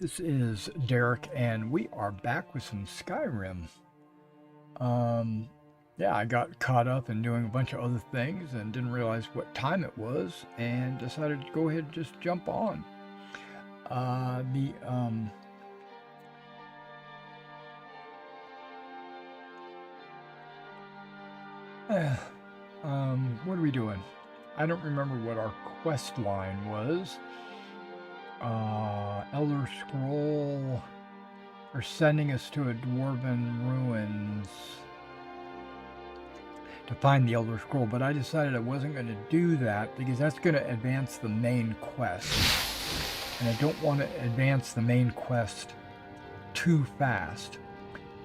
This is Derek, and we are back with some Skyrim. Yeah, I got caught up in doing a bunch of other things and didn't realize what time it was, and decided to go ahead and just jump on. What are we doing? I don't remember what our quest line was. Elder Scroll, or sending us to a dwarven ruins to find the Elder Scroll, but I decided I wasn't going to do that because that's going to advance the main quest, and I don't want to advance the main quest too fast.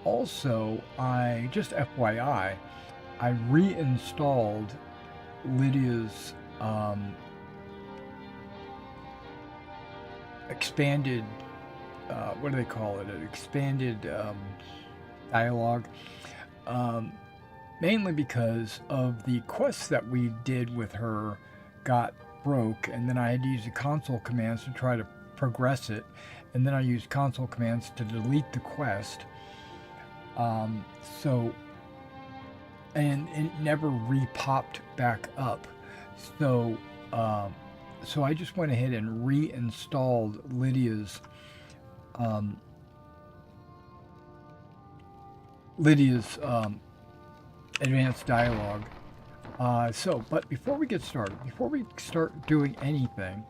Also, just FYI, I reinstalled Lydia's expanded, what do they call it? An expanded dialogue. Mainly because of the quests that we did with her got broke, and then I had to use the console commands to try to progress it, and then I used console commands to delete the quest. And it never re-popped back up. So I just went ahead and reinstalled Lydia's advanced dialogue. But before we get started, before we start doing anything,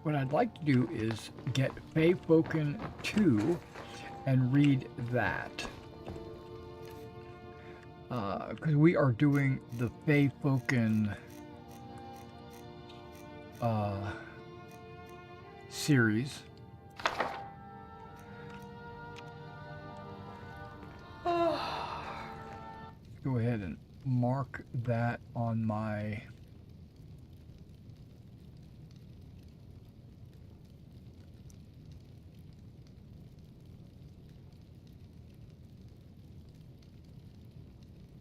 what I'd like to do is get Feyfolken 2 and read that. Because we are doing the Feyfolken series. Go ahead and mark that on my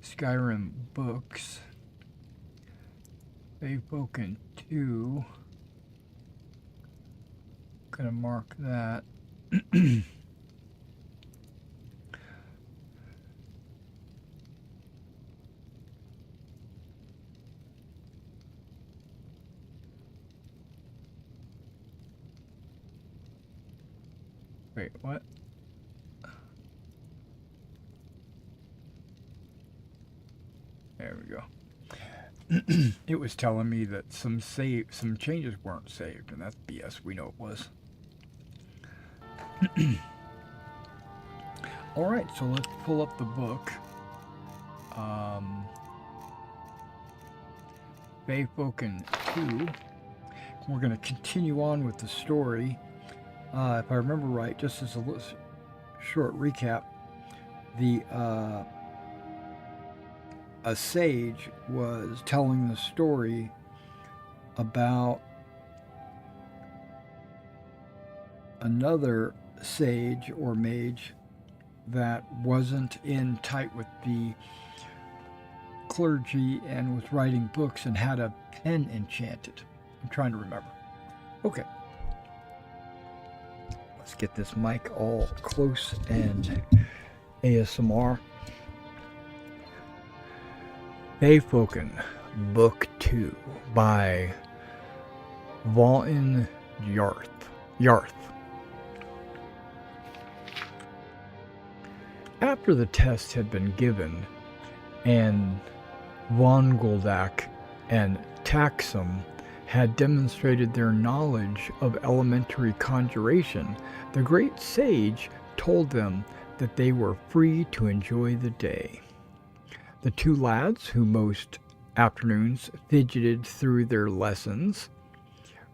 Skyrim books. Feyfolken 2. Gonna mark that. Wait, what? There we go. It was telling me that some changes weren't saved, and that's BS. We know it was. All right, so let's pull up the book. Feyfolken 2. We're going to continue on with the story. If I remember right, just as a short recap, a sage was telling the story about another sage or mage that wasn't in tight with the clergy and was writing books and had a pen enchanted. I'm trying to remember. Okay. Let's get this mic all close and ASMR. Feyfolken, Book 2 by Vaughan Yarth. After the test had been given, and Vongoldak and Taxum had demonstrated their knowledge of elementary conjuration, the great sage told them that they were free to enjoy the day. The two lads, who most afternoons fidgeted through their lessons,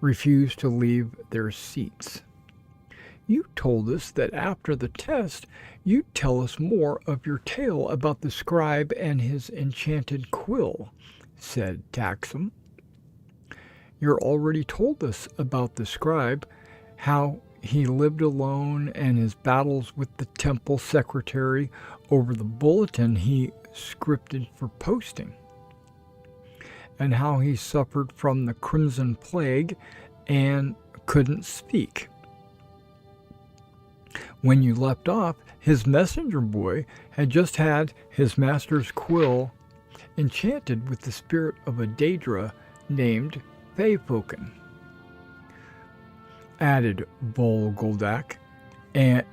refused to leave their seats. "You told us that after the test you'd tell us more of your tale about the scribe and his enchanted quill," said Taxum. "You already told us about the scribe, how he lived alone and his battles with the temple secretary over the bulletin he scripted for posting, and how he suffered from the crimson plague and couldn't speak. When you left off, his messenger boy had just had his master's quill enchanted with the spirit of a Daedra named Feyfolken," added Volgoldak, and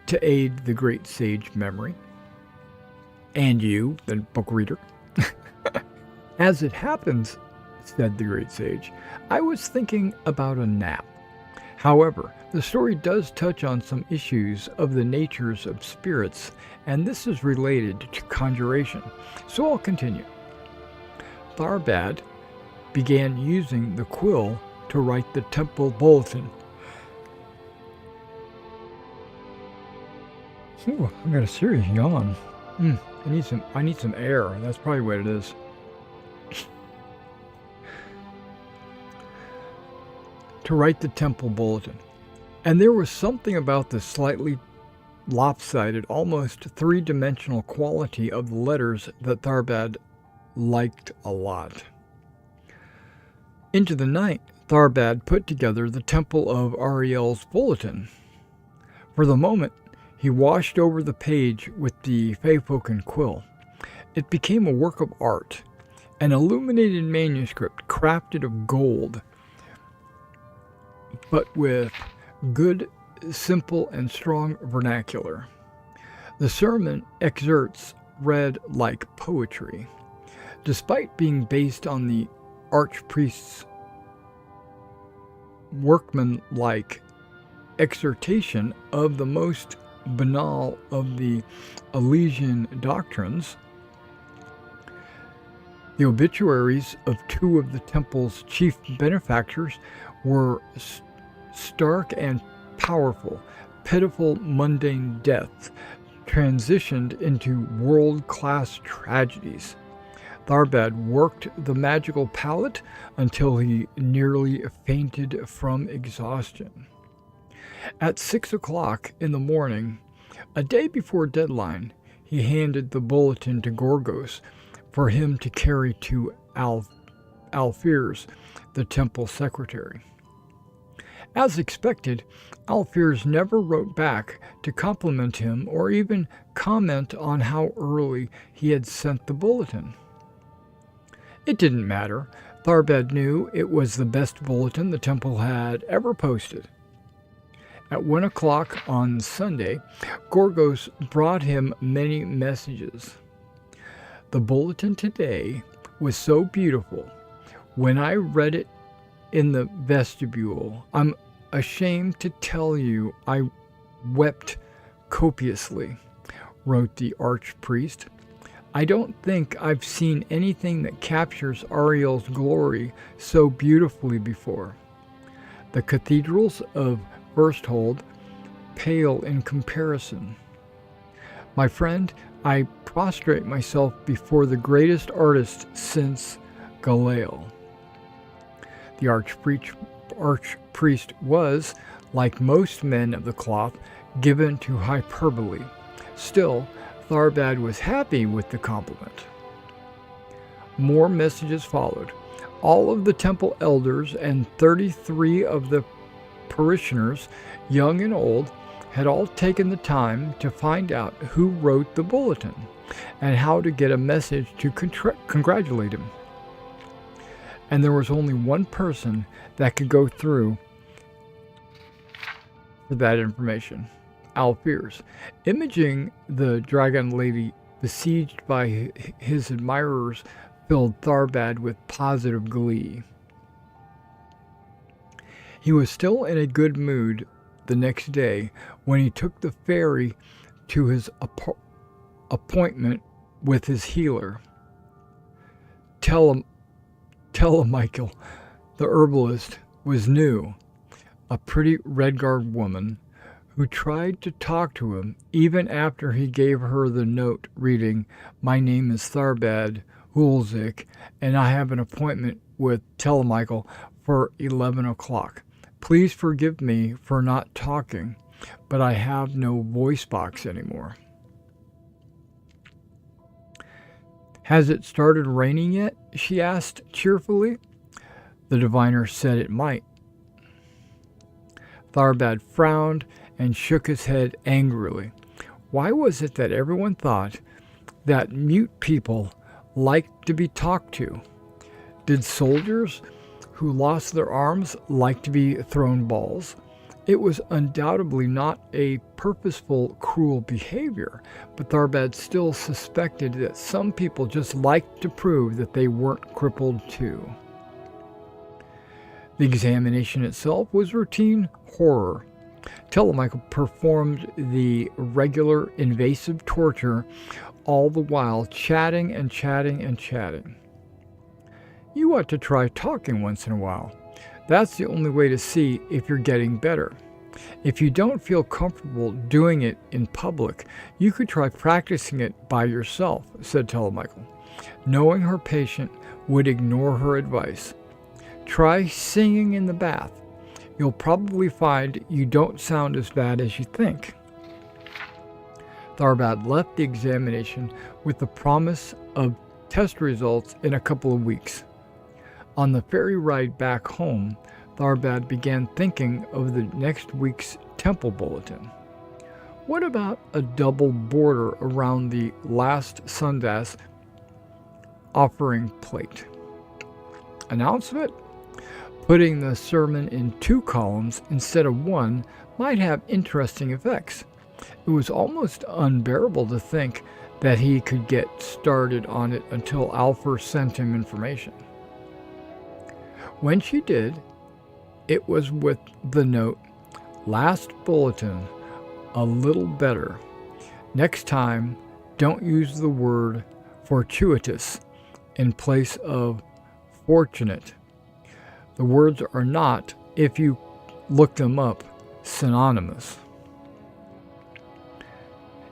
to aid the great sage memory. "And you, the book reader." "As it happens," said the great sage, "I was thinking about a nap. However, the story does touch on some issues of the natures of spirits, and this is related to conjuration, so I'll continue. Tharbad began using the quill to write the temple bulletin." Ooh, I got a serious yawn. I need some air. That's probably what it is. To write the temple bulletin. And there was something about the slightly lopsided, almost three-dimensional quality of the letters that Tharbad liked a lot. Into the night, Tharbad put together the Temple of Ariel's bulletin. For the moment, he washed over the page with the Feyfolken quill. It became a work of art, an illuminated manuscript crafted of gold, but with good, simple, and strong vernacular. The sermon excerpts read like poetry, despite being based on the archpriest's workman-like exhortation of the most banal of the Elysian doctrines. The obituaries of two of the temple's chief benefactors were stark and powerful, pitiful, mundane deaths transitioned into world-class tragedies. Tharbad worked the magical palette until he nearly fainted from exhaustion. At 6 o'clock in the morning, a day before deadline, he handed the bulletin to Gorgos for him to carry to Alfiers, the temple secretary. As expected, Alfiers never wrote back to compliment him or even comment on how early he had sent the bulletin. It didn't matter. Tharbad knew it was the best bulletin the temple had ever posted. At 1 o'clock on Sunday, Gorgos brought him many messages. The bulletin today was so beautiful. When I read it in the vestibule, I'm ashamed to tell you I wept copiously, wrote the archpriest. I don't think I've seen anything that captures Ariel's glory so beautifully before. The cathedrals of Firsthold pale in comparison. My friend, I prostrate myself before the greatest artist since Galileo. The archpriest was, like most men of the cloth, given to hyperbole. Still, Tharbad was happy with the compliment. More messages followed. All of the temple elders and 33 of the parishioners, young and old, had all taken the time to find out who wrote the bulletin and how to get a message to congratulate him. And there was only one person that could go through for that information. Alfiers. Imaging the dragon lady besieged by his admirers filled Tharbad with positive glee. He was still in a good mood the next day when he took the ferry to his appointment with his healer. Telemichael, the herbalist, was new, a pretty Redguard woman who tried to talk to him even after he gave her the note reading, "My name is Tharbad Hulzik, and I have an appointment with Telemichael for 11 o'clock. Please forgive me for not talking, but I have no voice box anymore." "Has it started raining yet?" she asked cheerfully. The diviner said it might. Tharbad frowned and shook his head angrily. Why was it that everyone thought that mute people liked to be talked to? Did soldiers who lost their arms like to be thrown balls? It was undoubtedly not a purposeful, cruel behavior, but Tharbad still suspected that some people just liked to prove that they weren't crippled too. The examination itself was routine horror. Telemichael performed the regular invasive torture, all the while chatting and chatting and chatting. You ought to try talking once in a while. That's the only way to see if you're getting better. If you don't feel comfortable doing it in public, you could try practicing it by yourself, said Telemichael, knowing her patient would ignore her advice. Try singing in the bath. You'll probably find you don't sound as bad as you think. Tharbad left the examination with the promise of test results in a couple of weeks. On the ferry ride back home, Tharbad began thinking of the next week's temple bulletin. What about a double border around the last Sundas offering plate? Announcement? Putting the sermon in 2 columns instead of 1 might have interesting effects. It was almost unbearable to think that he could get started on it until Alfur sent him information. When she did, it was with the note, "Last bulletin, a little better. Next time, don't use the word fortuitous in place of fortunate. The words are not, if you look them up, synonymous."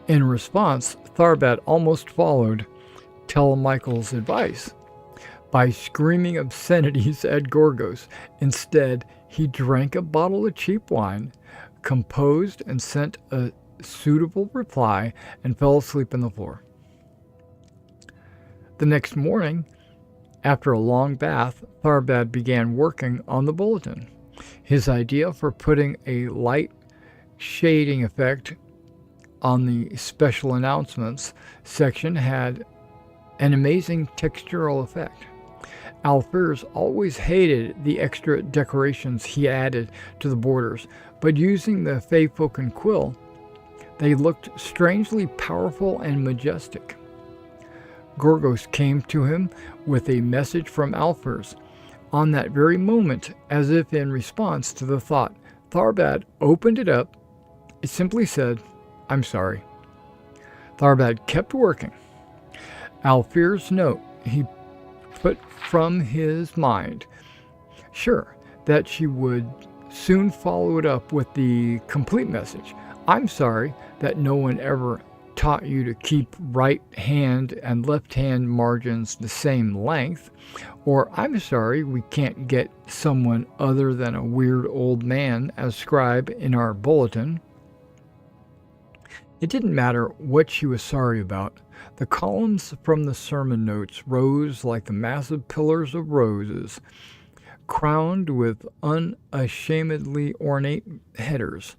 In response, Tharbad almost followed Telemichael's advice by screaming obscenities at Gorgos. Instead, he drank a bottle of cheap wine, composed and sent a suitable reply, and fell asleep on the floor. The next morning, after a long bath, Tharbad began working on the bulletin. His idea for putting a light shading effect on the special announcements section had an amazing textural effect. Alfurs always hated the extra decorations he added to the borders, but using the Feyfolken quill, they looked strangely powerful and majestic. Gorgos came to him with a message from Alfurs. On that very moment, as if in response to the thought, Tharbad opened it up. It simply said, "I'm sorry." Tharbad kept working. Alfur's note he put from his mind. Sure, that she would soon follow it up with the complete message. "I'm sorry that no one ever taught you to keep right hand and left hand margins the same length," or "I'm sorry we can't get someone other than a weird old man as scribe in our bulletin." It didn't matter what she was sorry about. The columns from the sermon notes rose like the massive pillars of roses, crowned with unashamedly ornate headers.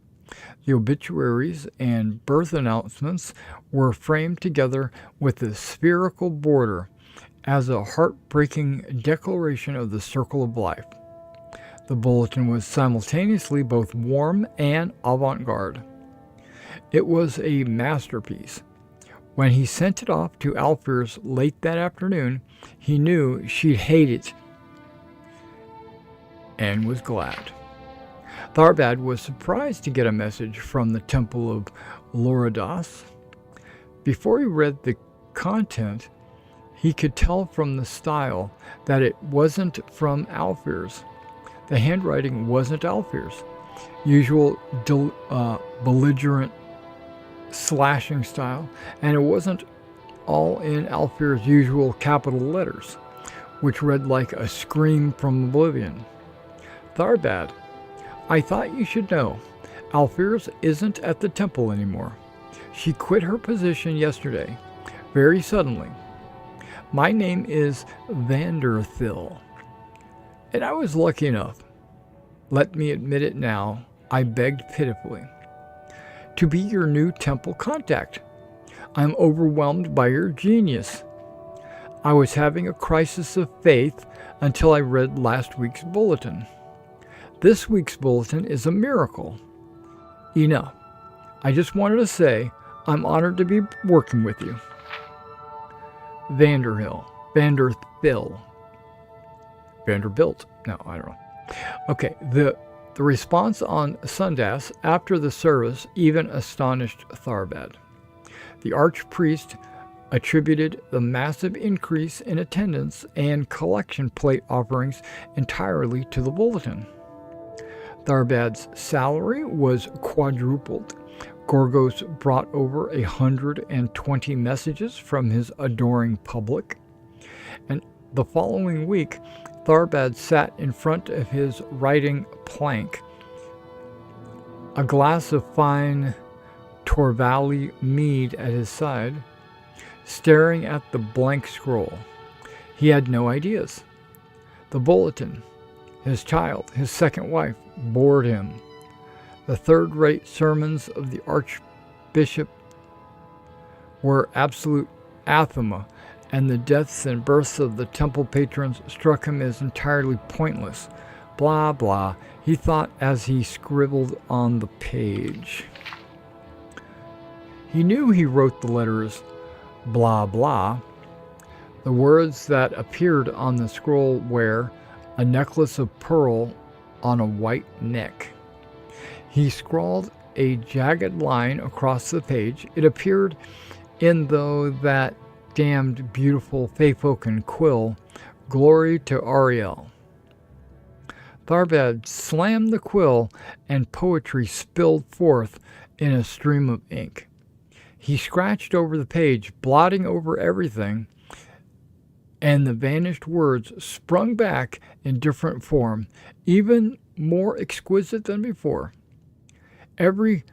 The obituaries and birth announcements were framed together with a spherical border as a heartbreaking declaration of the circle of life. The bulletin was simultaneously both warm and avant-garde. It was a masterpiece. When he sent it off to Alfurs late that afternoon, he knew she'd hate it and was glad. Tharbad was surprised to get a message from the Temple of Loridas. Before he read the content, he could tell from the style that it wasn't from Alfurs. The handwriting wasn't Alfurs' usual belligerent slashing style, and it wasn't all in Alfur's usual capital letters, which read like a scream from oblivion. "Tharbad, I thought you should know. Alfurs isn't at the temple anymore. She quit her position yesterday, very suddenly. My name is Vanderthil, and I was lucky enough. Let me admit it now, I begged pitifully. to be your new temple contact. I'm overwhelmed by your genius. I was having a crisis of faith until I read last week's bulletin. This week's bulletin is a miracle. Enough. I just wanted to say I'm honored to be working with you. Vanderbilt. No, I don't know. Okay, the response on Sundas after the service even astonished Tharbad. The archpriest attributed the massive increase in attendance and collection plate offerings entirely to the bulletin. Tharbad's salary was quadrupled. Gorgos brought over 120 messages from his adoring public. And the following week, Tharbad sat in front of his writing plank, a glass of fine Torvali mead at his side, staring at the blank scroll. He had no ideas. The bulletin, his child, his second wife, bored him. The third-rate sermons of the archbishop were absolute anathema, and the deaths and births of the temple patrons struck him as entirely pointless. Blah, blah, he thought as he scribbled on the page. He knew he wrote the letters blah, blah. The words that appeared on the scroll were a necklace of pearl on a white neck. He scrawled a jagged line across the page. It appeared in that damned beautiful Feyfolken quill, glory to Ariel. Tharbad slammed the quill and poetry spilled forth in a stream of ink. He scratched over the page, blotting over everything, and the vanished words sprung back in different form, even more exquisite than before. Every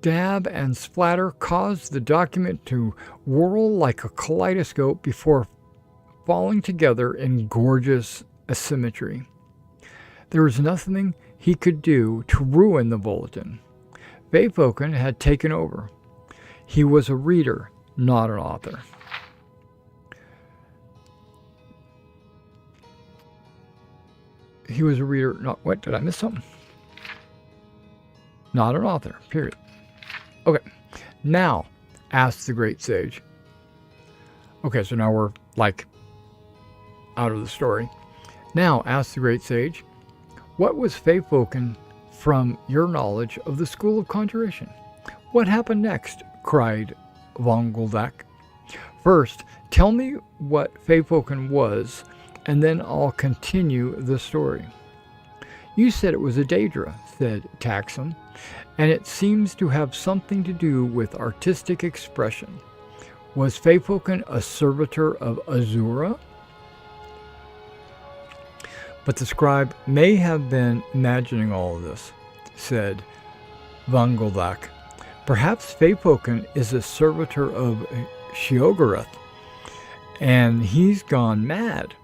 dab and splatter caused the document to whirl like a kaleidoscope before falling together in gorgeous asymmetry. There was nothing he could do to ruin the bulletin. Feyfolken had taken over. He was a reader, not an author. He was a reader, not... What? Did I miss something? Not an author, period. Okay. Now, asked the great sage. Okay, so now we're, out of the story. Now, asked the great sage, what was Feyfolken from your knowledge of the School of Conjuration? What happened next? Cried von Goldak. First, tell me what Feyfolken was, and then I'll continue the story. You said it was a Daedra, said Taxum, and it seems to have something to do with artistic expression. Was Feyfolken a servitor of Azura? But the scribe may have been imagining all of this, said von Goldak. Perhaps Feyfolken is a servitor of Sheogorath, and he's gone mad.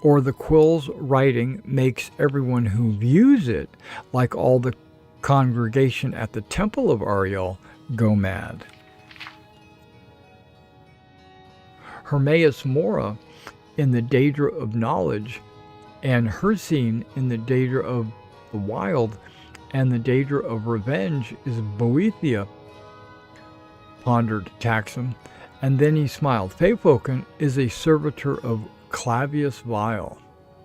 Or the quill's writing makes everyone who views it, like all the congregation at the Temple of Ariel, go mad. Hermaeus Mora in the Daedra of Knowledge, and Hircine in the Daedra of the Wild, and the Daedra of Revenge is Boethia, pondered Taxum, and then he smiled. Feyfolken is a servitor of Clavius Vile,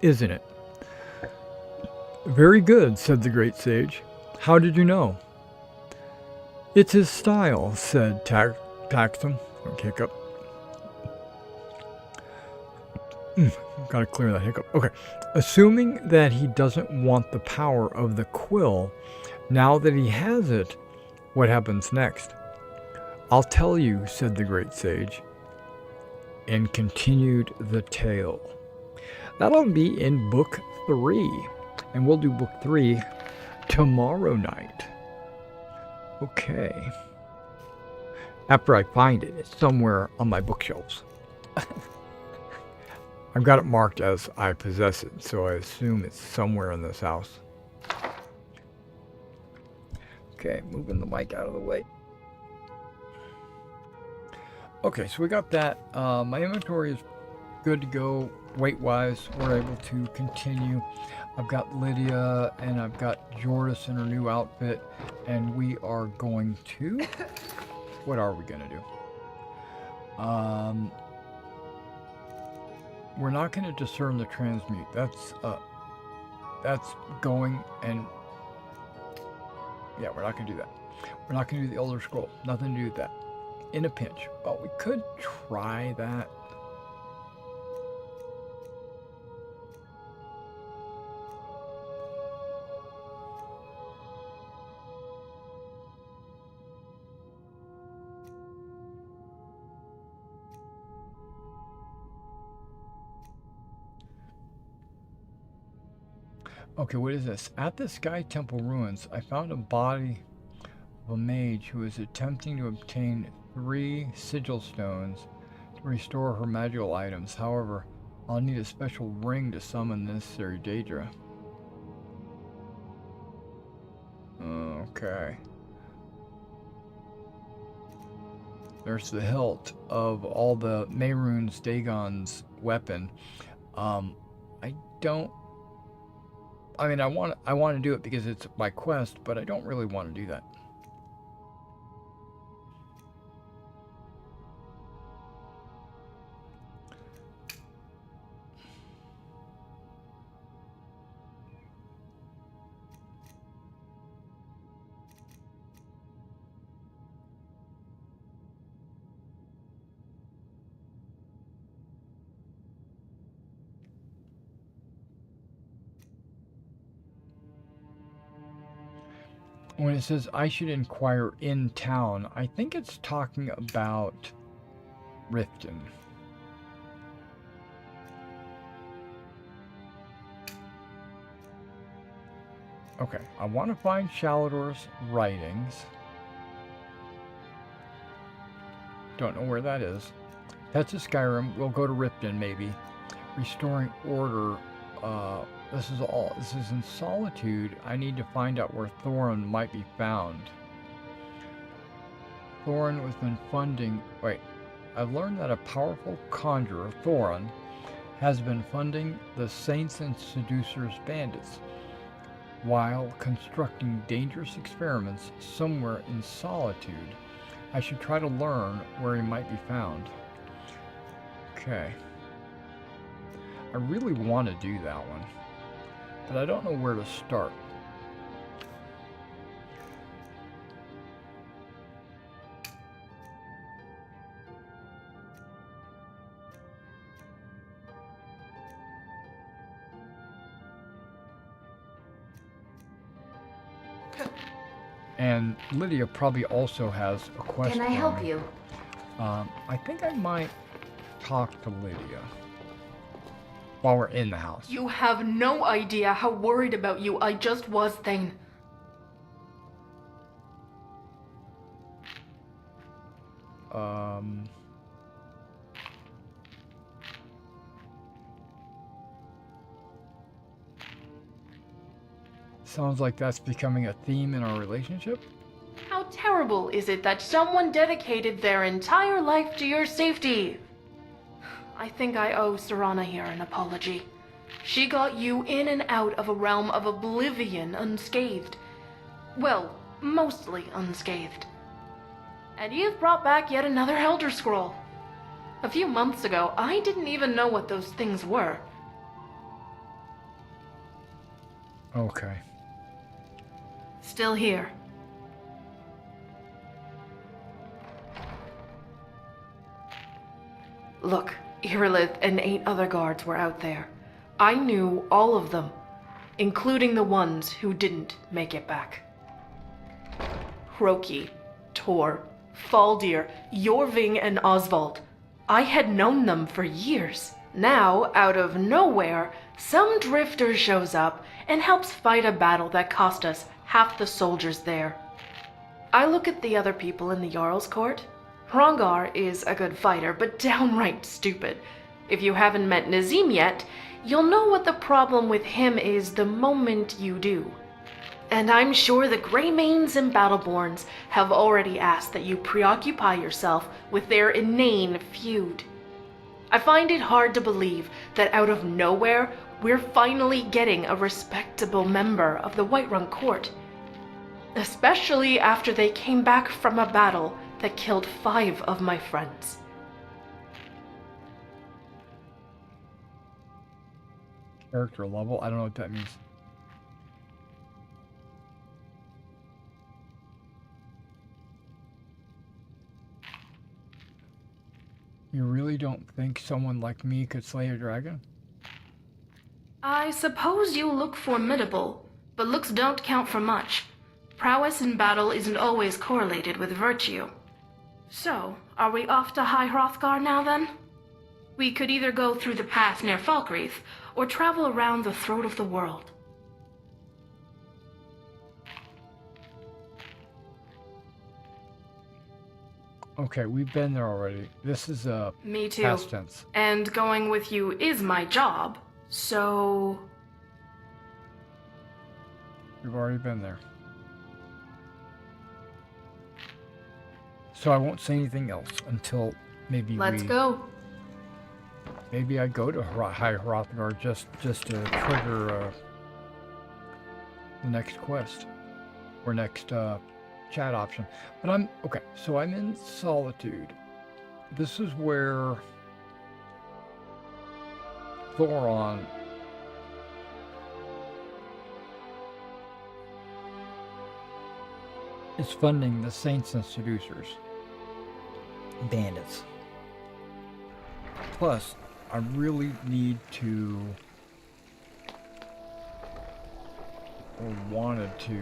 isn't it? Very good, said the great sage. How did you know? It's his style, said Taxum. Hiccup. Gotta clear that hiccup. Okay. Assuming that he doesn't want the power of the quill, now that he has it, what happens next? I'll tell you, said the great sage, and continued the tale. That'll be in book 3, and we'll do book 3 tomorrow night. Okay. After I find it, it's somewhere on my bookshelves. I've got it marked as I possess it, so I assume it's somewhere in this house. Okay, moving the mic out of the way. Okay, so we got that. My inventory is good to go weight-wise. We're able to continue. I've got Lydia and I've got Jordis in her new outfit, and we are going to... What are we going to do? We're not going to discern the transmute. That's going and... Yeah, we're not going to do that. We're not going to do the Elder Scroll. Nothing to do with that. In a pinch. Well, we could try that. Okay, what is this? At the Sky Temple ruins, I found a body of a mage who is attempting to obtain 3 sigil stones to restore her magical items. However, I'll need a special ring to summon the necessary Daedra. Okay. There's the hilt of all the Mehrunes Dagon's weapon. I mean, I want to do it because it's my quest, but I don't really want to do that. When it says I should inquire in town, I think it's talking about Riften. Okay, I want to find Shalador's writings. Don't know where that is. That's a Skyrim. We'll go to Riften maybe. Restoring order. This is in Solitude. I need to find out where Thorin might be found. Thorin has been funding... Wait. I've learned that a powerful conjurer, Thorin, has been funding the Saints and Seducers bandits while constructing dangerous experiments somewhere in Solitude. I should try to learn where he might be found. Okay. I really want to do that one, but I don't know where to start. And Lydia probably also has a question. Can I help you? I think I might talk to Lydia while we're in the house. You have no idea how worried about you I just was, Thane. Sounds like that's becoming a theme in our relationship. How terrible is it that someone dedicated their entire life to your safety? I think I owe Serana here an apology. She got you in and out of a realm of oblivion unscathed. Well, mostly unscathed. And you've brought back yet another Elder Scroll. A few months ago, I didn't even know what those things were. Okay. Still here. Look, Irilith and 8 other guards were out there. I knew all of them, including the ones who didn't make it back. Hroki, Tor, Faldir, Yorving, and Oswald. I had known them for years. Now, out of nowhere, some drifter shows up and helps fight a battle that cost us half the soldiers there. I look at the other people in the Jarl's court. Hrongar is a good fighter, but downright stupid. If you haven't met Nazim yet, you'll know what the problem with him is the moment you do. And I'm sure the Greymanes and Battleborns have already asked that you preoccupy yourself with their inane feud. I find it hard to believe that out of nowhere, we're finally getting a respectable member of the Whiterun court. Especially after they came back from a battle that killed 5 of my friends. Character level? I don't know what that means. You really don't think someone like me could slay a dragon? I suppose you look formidable, but looks don't count for much. Prowess in battle isn't always correlated with virtue. So, are we off to High Hrothgar now then? We could either go through the path near Falkreath, or travel around the throat of the world. Okay, we've been there already. This is a Me too. past tense. And going with you is my job, so... We've already been there. So I won't say anything else until maybe Let's go. Maybe I go to High Hrothgar just to trigger the next quest or next chat option. But okay. So I'm in Solitude. This is where Thoron is funding the Saints and Seducers, bandits. Plus, I really need to, or wanted to,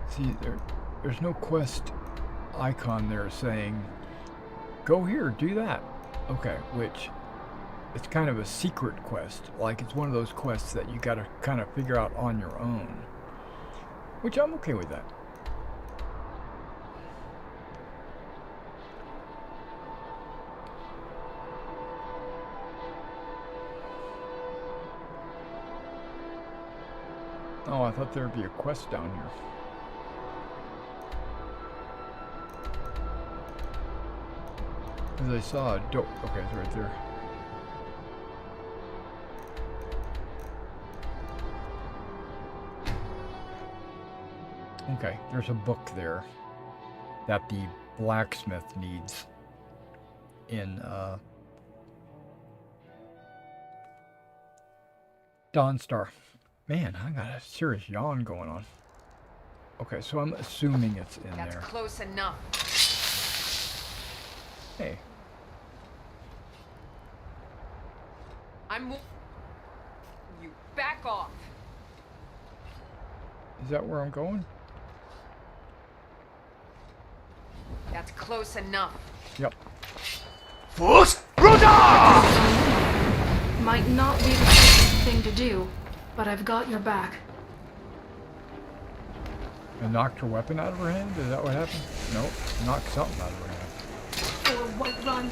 see, there's no quest icon there saying, go here, do that. Okay, which, it's kind of a secret quest. Like, it's one of those quests that you gotta kind of figure out on your own. Which I'm okay with that. Oh, I thought there'd be a quest down here. Because I saw a door. Okay, it's right there. Okay, there's a book there that the blacksmith needs in Dawnstar. Man, I got a serious yawn going on. Okay, so I'm assuming it's in there. That's close enough. Hey. You back off. Is that where I'm going? That's close enough. Yep. Might not be the safest thing to do, but I've got your back. I knocked her weapon out of her hand? Is that what happened? Nope. Knocked something out of her hand. For Whiterun.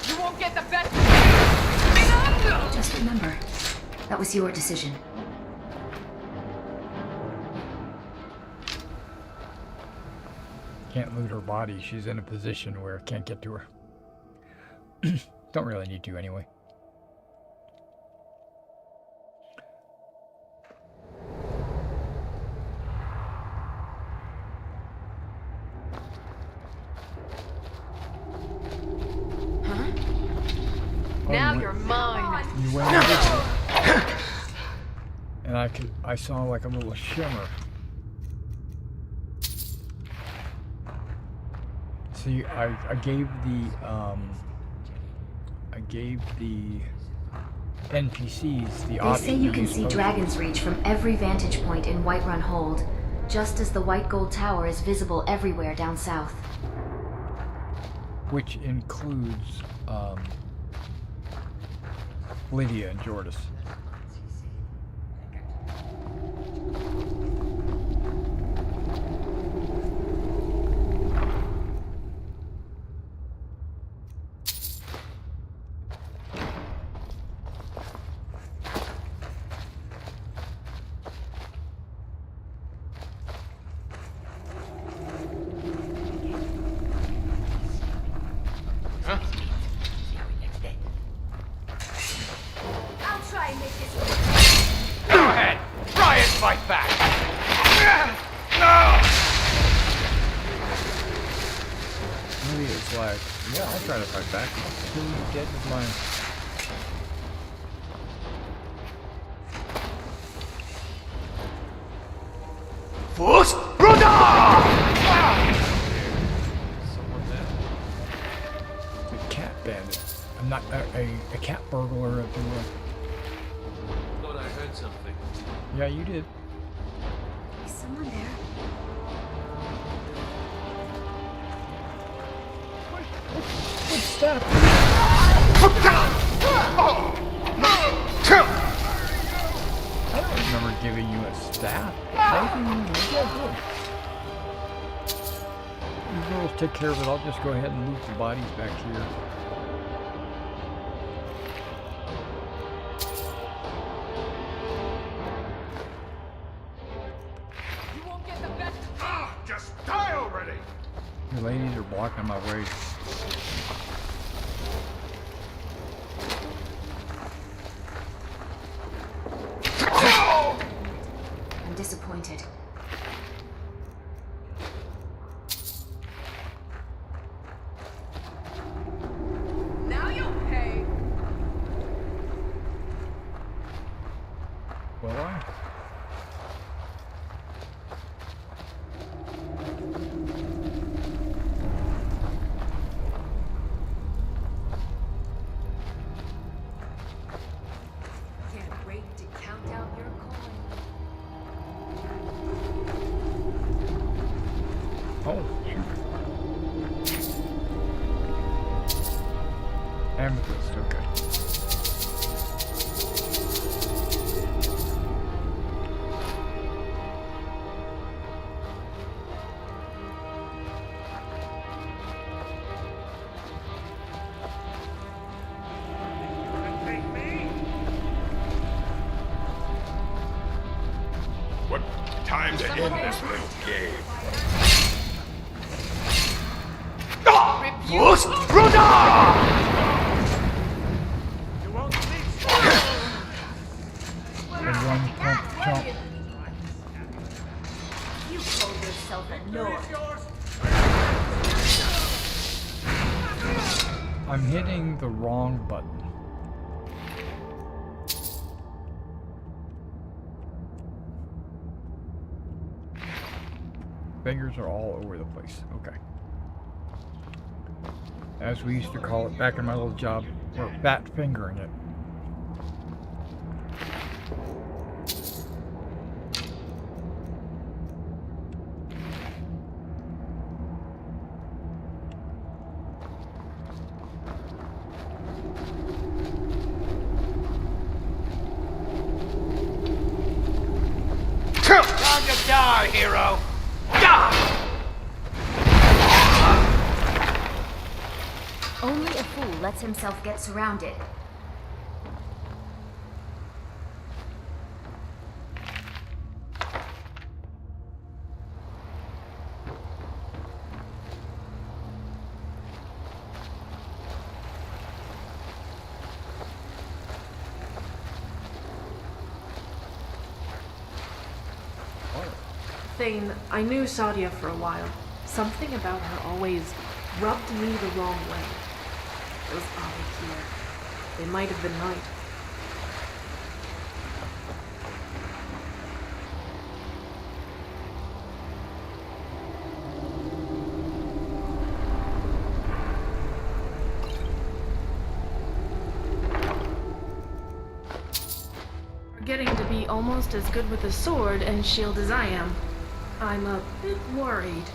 You won't get the best. Just remember, that was your decision. Can't loot her body. She's in a position where I can't get to her. Don't really need to anyway. Now you're mine. You went over there, and I saw like a little shimmer. See, I gave the NPCs the They option. say you to can use see potions. Dragon's Reach from every vantage point in Whiterun Hold, just as the White Gold Tower is visible everywhere down south. Which includes Lydia and Jordis. flag. Yeah, I'll try to fight back. I'll kill you dead with mine. Force Brother! Someone there. The cat bandit. I'm not a cat burglar at the door. Thought I heard something. Yeah, you did. Is someone there? What's that? I don't remember giving you a staff. Maybe, yeah, good. You girls take care of it. I'll just go ahead and move the bodies back here. You won't get the best. Just die already! You ladies are blocking my way. I'm disappointed. Now you'll pay. Will I? Can't wait to count out your coin. Oh, shoot. Amethyst, okay. What time to end this little game? Force Brother! Everyone jump, jump. You call yourself a Nord. I'm hitting the wrong button. Fingers are all over the place. Okay. As we used to call it back in my little job, we're fat fingering it. Time to die, hero! Die! Only a fool lets himself get surrounded. Thane, I knew Sadia for a while. Something about her always rubbed me the wrong way. Those eyes here. They might have been right. Getting to be almost as good with a sword and shield as I am. I'm a bit worried.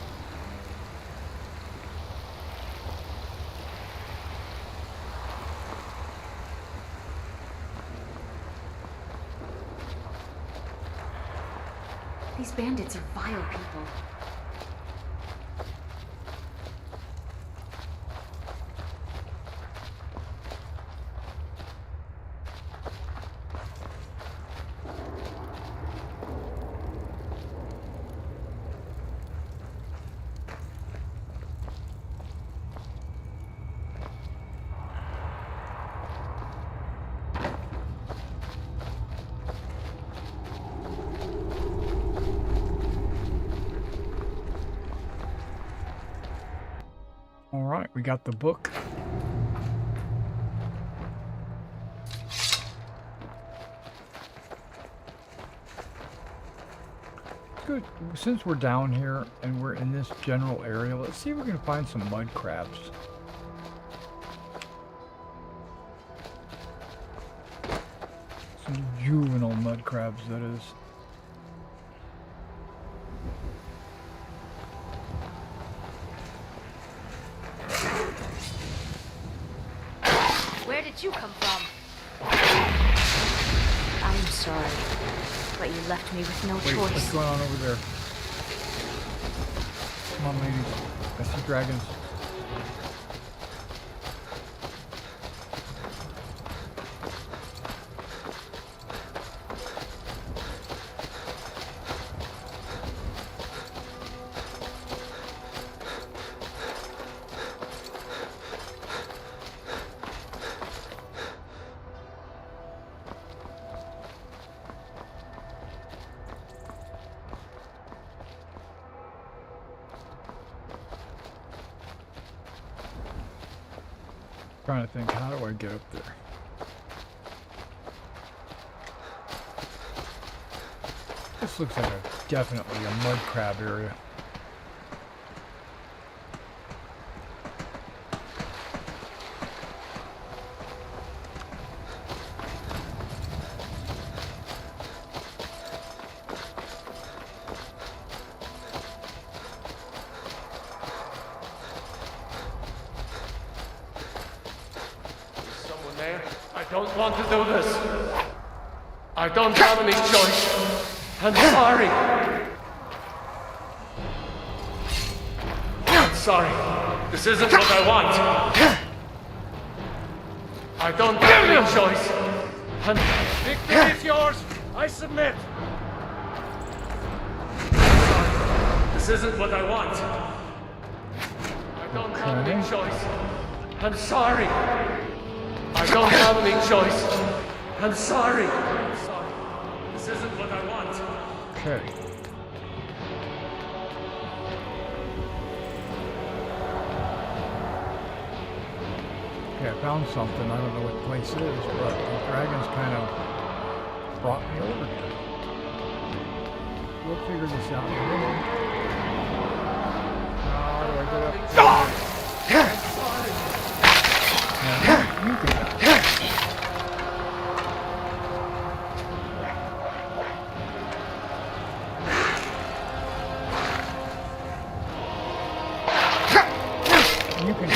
These bandits are vile people. All right, we got the book. Good. Since we're down here and we're in this general area, let's see if we can find some mud crabs. Some juvenile mud crabs, that is. Where did you come from? I'm sorry, but you left me with no Wait, choice. what's going on over there? Come on, ladies. I see dragons. Trying to think, how do I get up there? This looks like definitely a mud crab area. I don't want to do this. I don't have any choice. I'm sorry. I'm sorry. This isn't what I want. I don't have any choice. Victory is yours. I submit. This isn't what I want. I don't have any choice. I'm sorry. I don't have any choice. I'm sorry. I'm sorry. This isn't what I want. Okay. Okay, I found something. I don't know what the place is, but the dragons kind of brought me over here. We'll figure this out in a minute. How do I get up? You can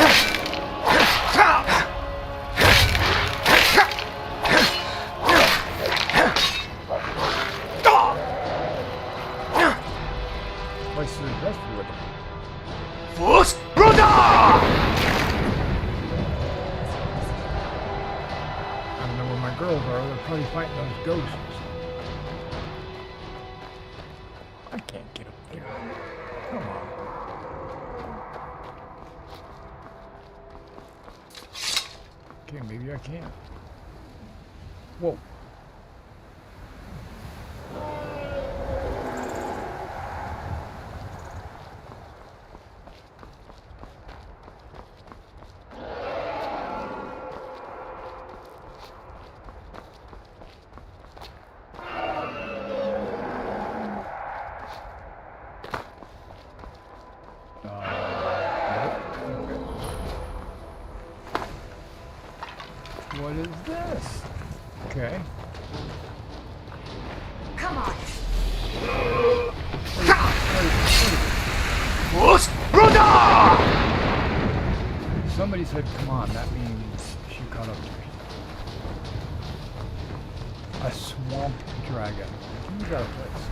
fighting those ghosts. I can't get up there. Come on. Okay, maybe I can. Whoa. What is this? Okay. Come on. Somebody said, come on. That means she caught up to me. A swamp dragon. You got a place.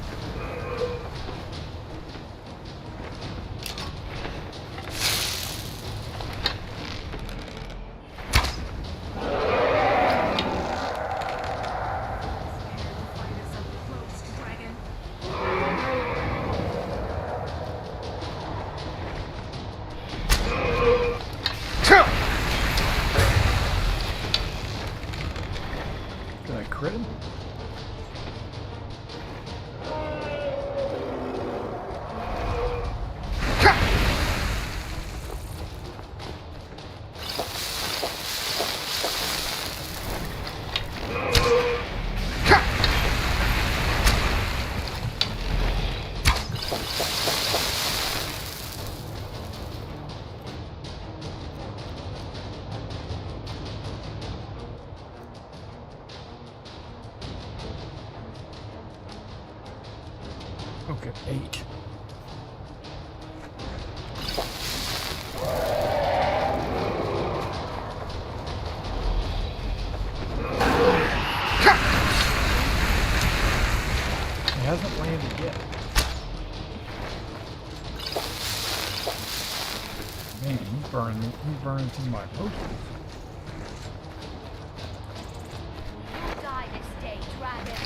look at 8. It hasn't landed yet. Man, you burning through my posters. You'll die this day, dragon.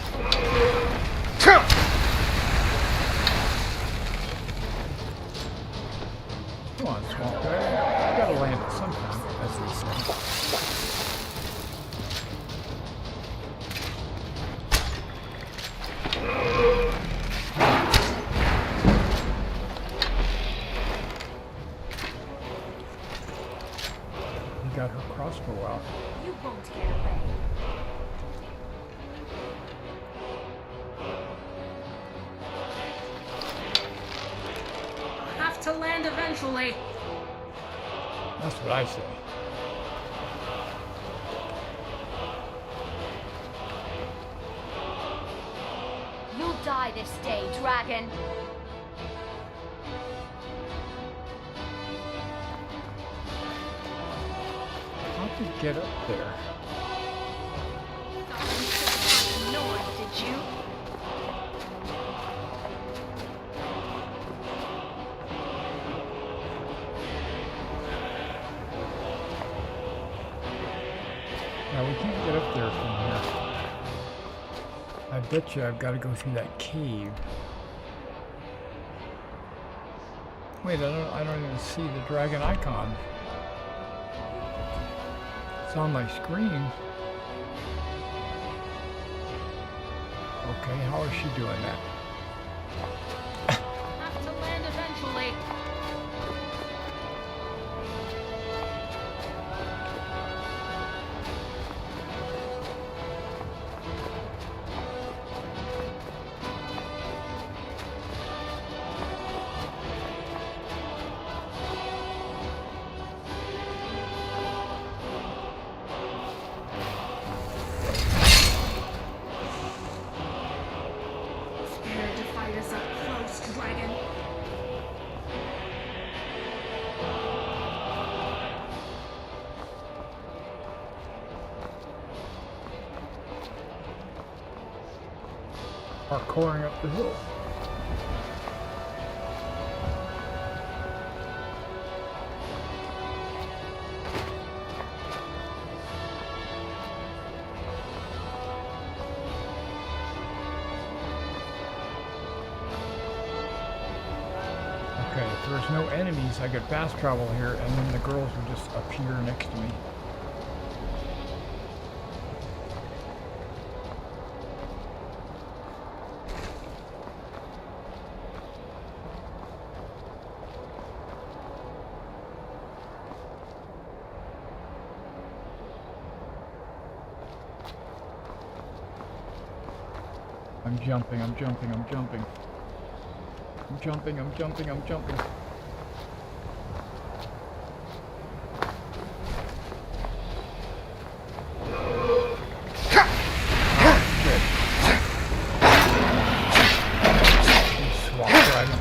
Come on, swamp guy. You gotta land it sometime, as they say. You got her crossbow out. You won't get away. I'll have to land eventually. That's what I say. You'll die this day, dragon. How'd you get up there? North, did you? Now we can't get up there from here. I bet you I've got to go through that cave. Wait, I don't even see the dragon icon. It's on my screen. Okay, how is she doing that? Have to land eventually. Scared to fight us up close, dragon. Parkouring up the hill. Okay, if there's no enemies, I could fast travel here, and then the girls would just appear next to me. I'm jumping, I'm jumping, I'm jumping. I'm jumping, I'm jumping, I'm jumping. Shit. You swamp dragon.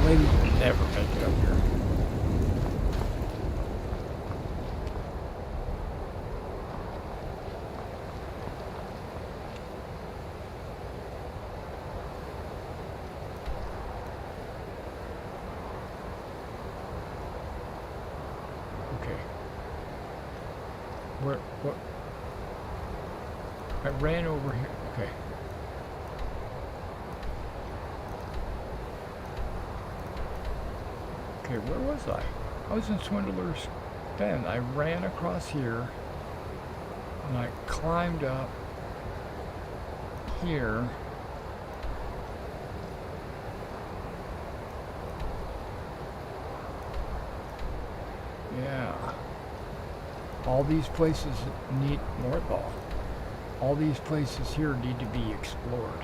Lady will never make it up here. Okay. What? I ran over here. Okay. Okay, where was I? I was in Swindler's Den. I ran across here, and I climbed up here. Yeah. All these places need Northall. All these places here need to be explored.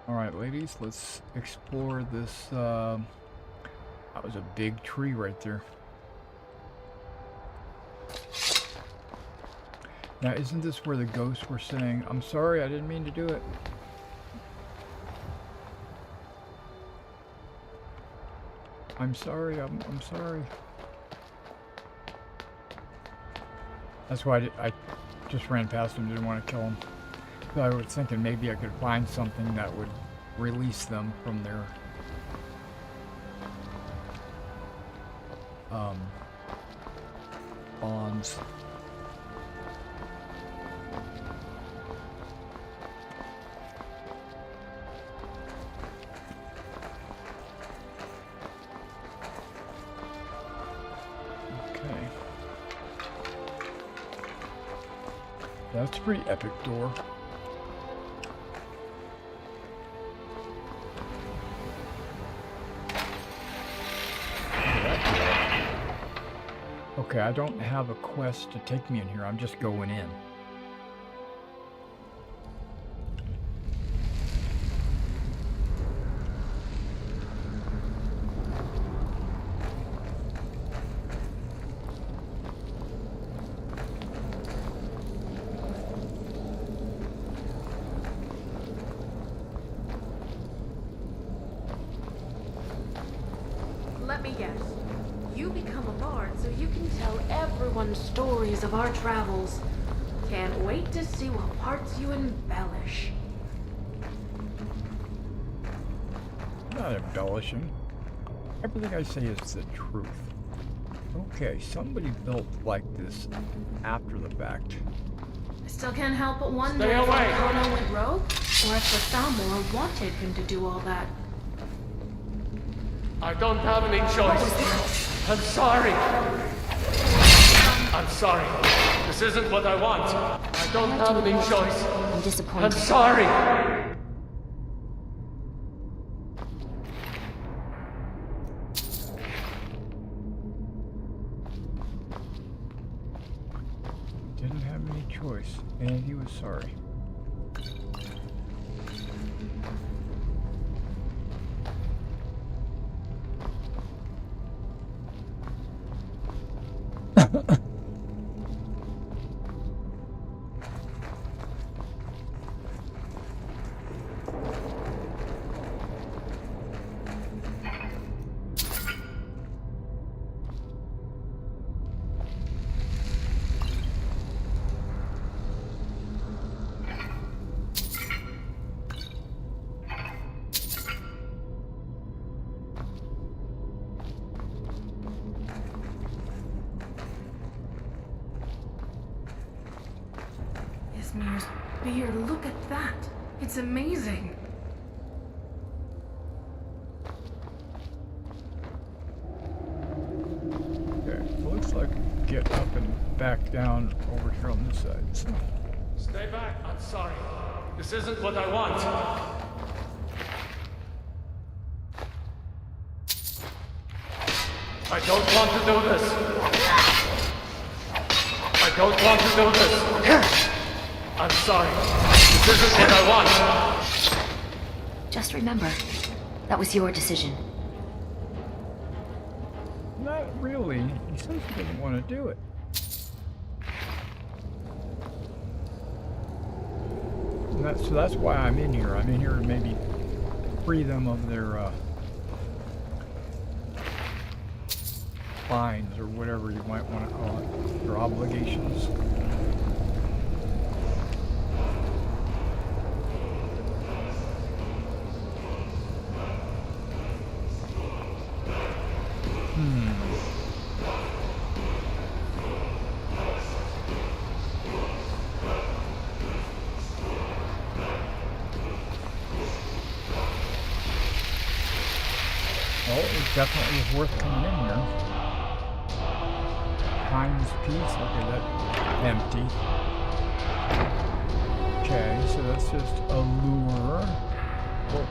Alright, ladies, let's explore this. That was a big tree right there. Now, isn't this where the ghosts were saying, "I'm sorry, I didn't mean to do it"? I'm sorry, I'm sorry. That's why I just ran past him, didn't want to kill him. So I was thinking maybe I could find something that would release them from their bonds. Okay. That's a pretty epic door. Okay, I don't have a quest to take me in here. I'm just going in. Let me guess. You become a bard so you can tell everyone stories of our travels. Can't wait to see what parts you embellish. Not embellishing. Everything I say is the truth. Okay, somebody built like this after the fact. I still can't help but wonder Stay if away. Arcana went rogue, or if the Thalmor wanted him to do all that. I don't have any choice. I'm sorry. I'm sorry. This isn't what I want. I don't have any choice. I'm disappointed. I'm sorry. Didn't have any choice, and he was sorry. Ismir's beard, look at that. It's amazing. Okay, looks like get up and back down over here on this side. So. Stay back. I'm sorry. This isn't what I want. I don't want to do this. I don't want to do this. I'm sorry. This isn't what I want. Just remember, that was your decision. Not really. He says he doesn't want to do it. And so that's why I'm in here. I'm in here to maybe free them of their fines or whatever you might want to call it, their obligations. definitely was worth coming in here. Times piece, okay, that empty. Okay, so that's just a lure. Whoa.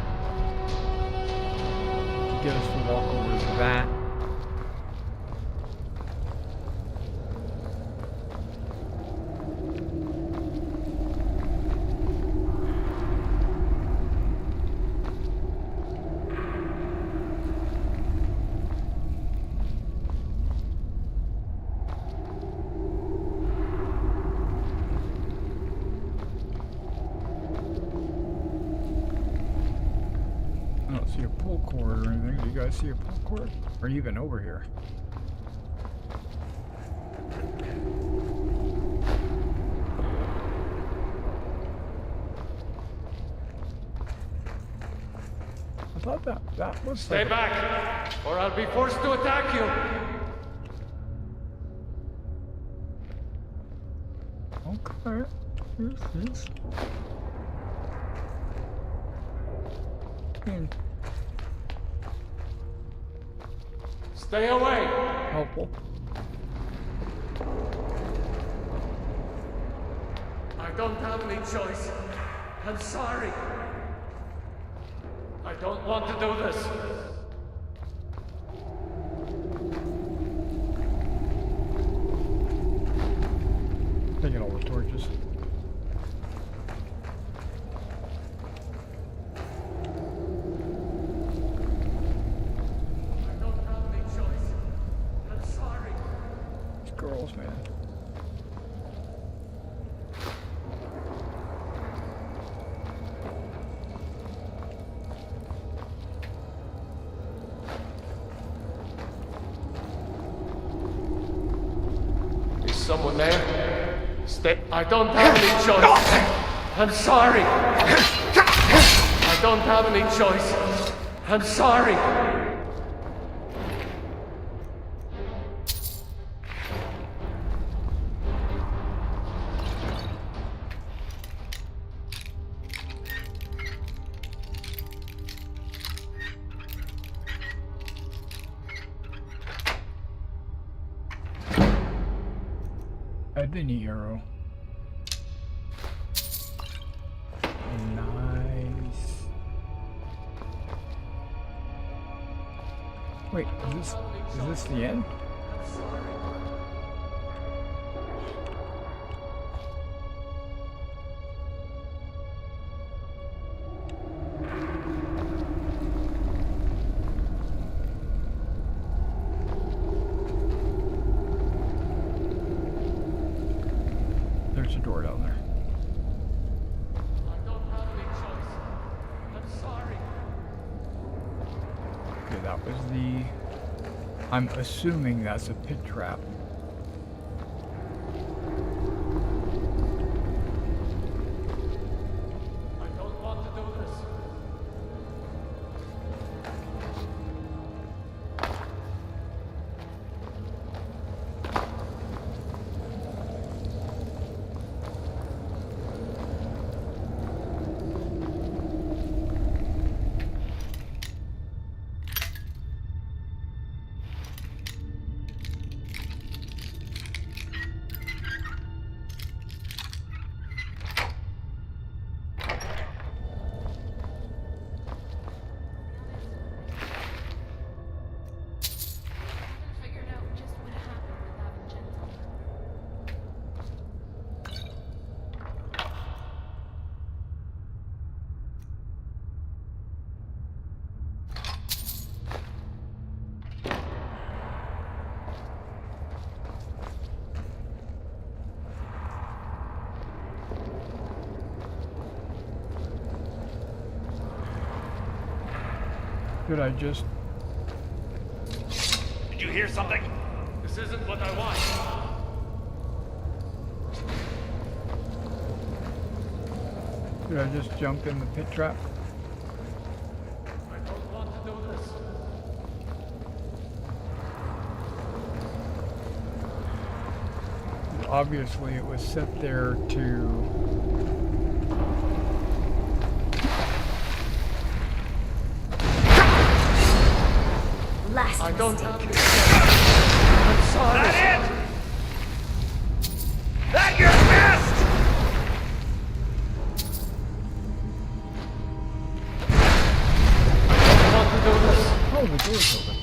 To get us to walk over to that. See a pull cord? Or even over here? I thought that was... Stay back, or I'll be forced to attack you. Okay. Yes. Stay away! Helpful. I don't have any choice. I'm sorry. I don't want to do this. Taking all the torches. Man. Is someone there? Stay. I don't have any choice. I'm sorry. I don't have any choice. I'm sorry. Any arrow. Nice. Wait, is this the end? There's a door down there. I don't have any choice. I'm sorry. Okay, that was the... I'm assuming that's a pit trap. I don't want to do this. Did I just... Did you hear something? This isn't what I want. Did I just jump in the pit trap? I don't want to do this. Obviously it was set there to... I don't have to. I'm sorry. That it? That your best? I want to do this. Oh, the door's open.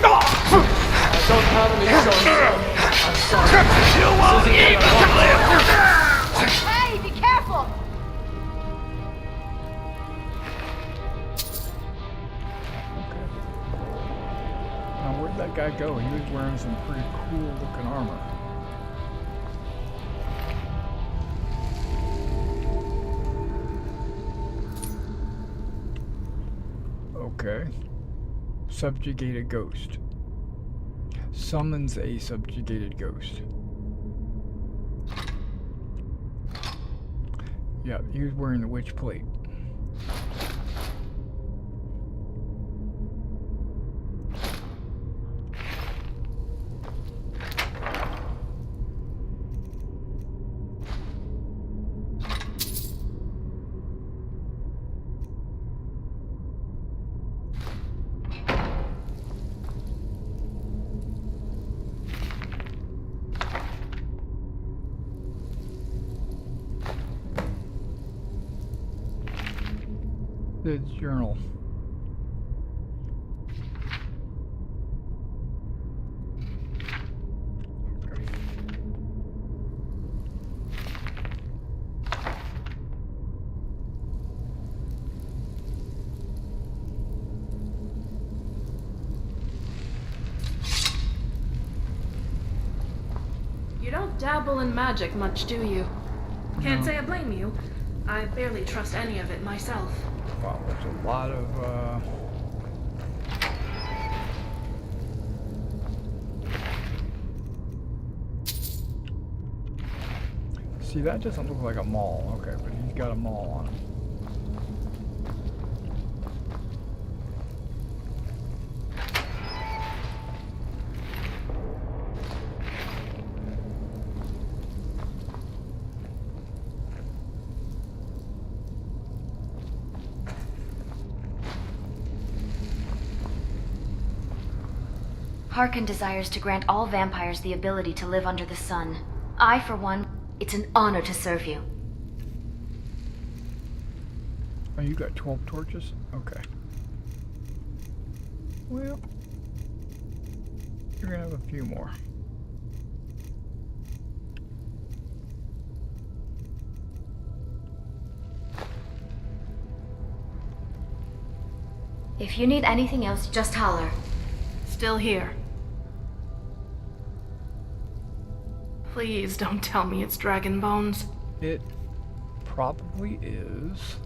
I don't have any choice. I'm sorry. You won't even live! Hey, be careful! Now, where'd that guy go? He was wearing some pretty cool looking armor. Okay. Subjugated ghost. Summons a subjugated ghost. Yeah, he was wearing the witch plate. The journal. You don't dabble in magic much, do you? Can't say I blame you. I barely trust any of it myself. Wow, there's a lot of, See, that doesn't look like a mall. Okay, but he's got a mall on him. Harkin desires to grant all vampires the ability to live under the sun. I, for one, it's an honor to serve you. Oh, you got 12 torches? Okay. Well, you're gonna have a few more. If you need anything else, just holler. Still here. Please don't tell me it's dragon bones. It probably is.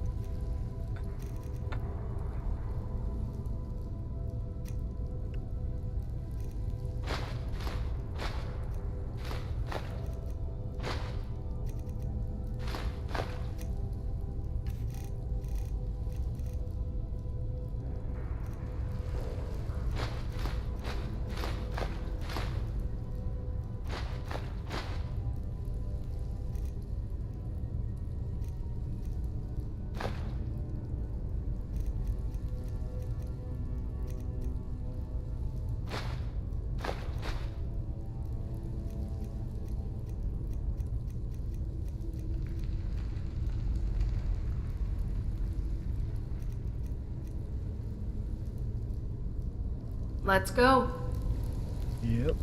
Let's go. Yep.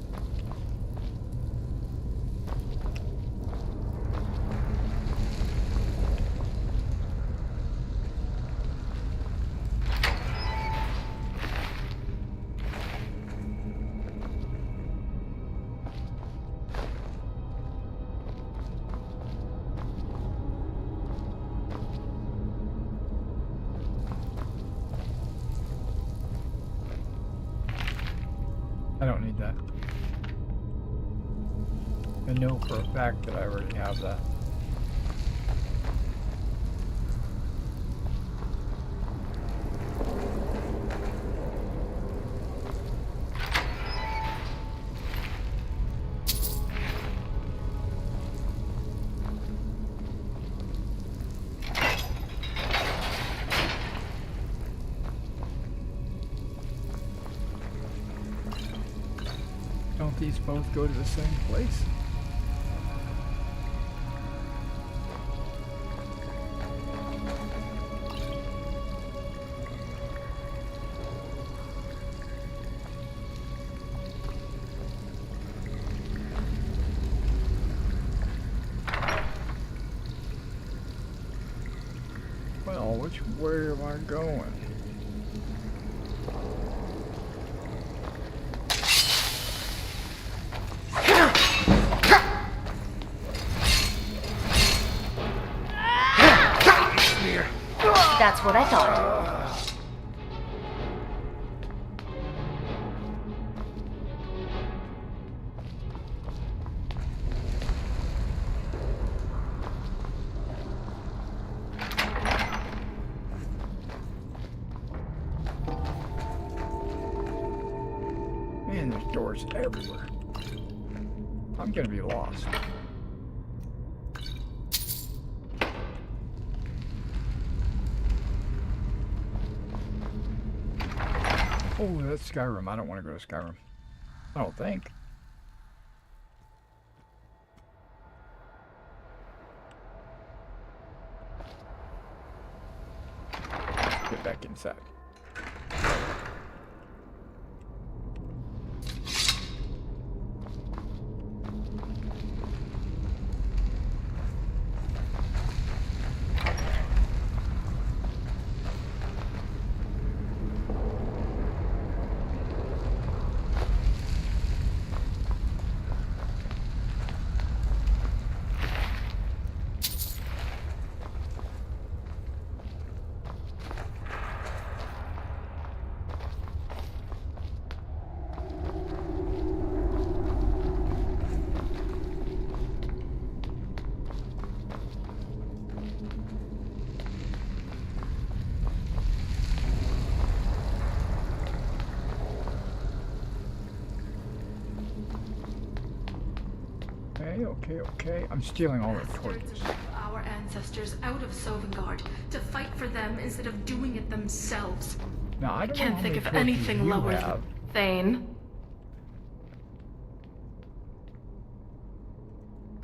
I don't need that. I know for a fact that I already have that. these both go to the same place? Well, which way am I going? That's what I thought. Man, there's doors everywhere. I'm gonna be lost. Oh, that's Skyrim. I don't want to go to Skyrim. I don't think. Get back inside. Okay. I'm stealing all the torches. Our ancestors out of Sovngarde to fight for them instead of doing it themselves. Now, I don't know Can't how think many of torches anything you lower have. than Thane.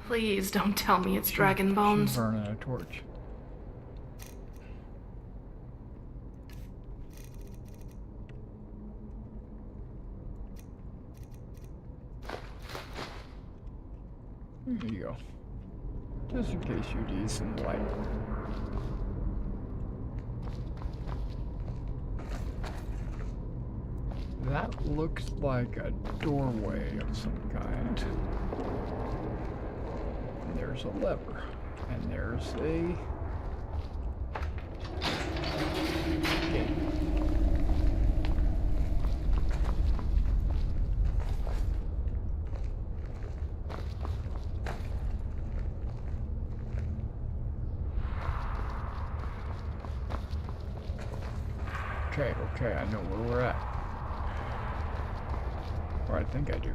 Please don't tell me it's dragon bones. She's burning a torch. There you go. Just in case you need some light. That looks like a doorway of some kind. And there's a lever. And there's a gate. Okay, I know where we're at. Or I think I do.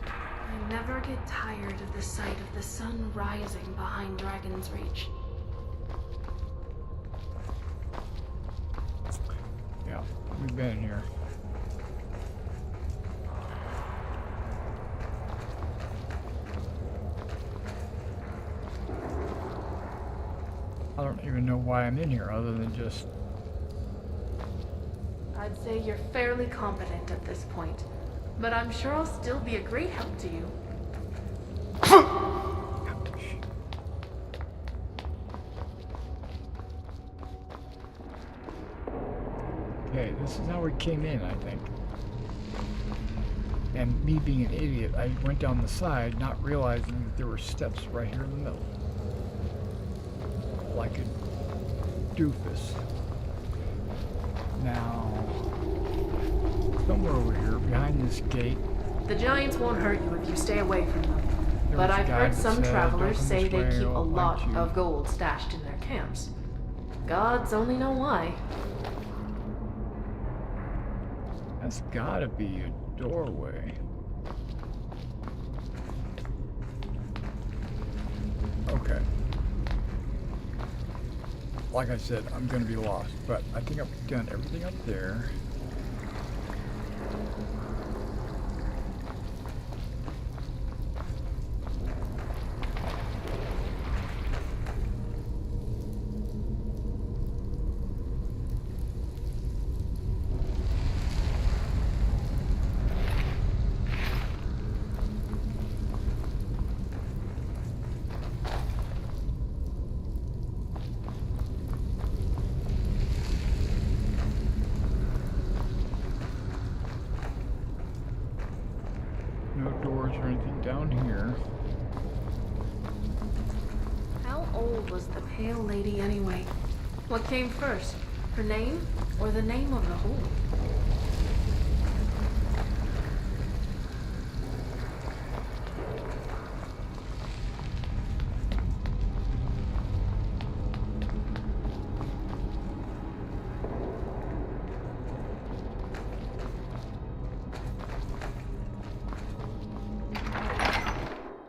I never get tired of the sight of the sun rising behind Dragon's Reach. Yeah, we've been in here. I don't even know why I'm in here other than just... I'd say you're fairly competent at this point, but I'm sure I'll still be a great help to you. Okay, this is how we came in, I think. And me being an idiot, I went down the side, not realizing that there were steps right here in the middle. Like a doofus. Now, somewhere over here, behind this gate, The giants won't hurt you if you stay away from them. there But was a I've guy heard that some said, travelers "Don't come say this they way, keep a I'll lot bite you." of gold stashed in their camps. Gods only know why. That's gotta be a doorway. like I said, I'm going to be lost, but I think I've done everything up there. No doors or anything down here. How old was the pale lady anyway? What came first? Her name or the name of the hole?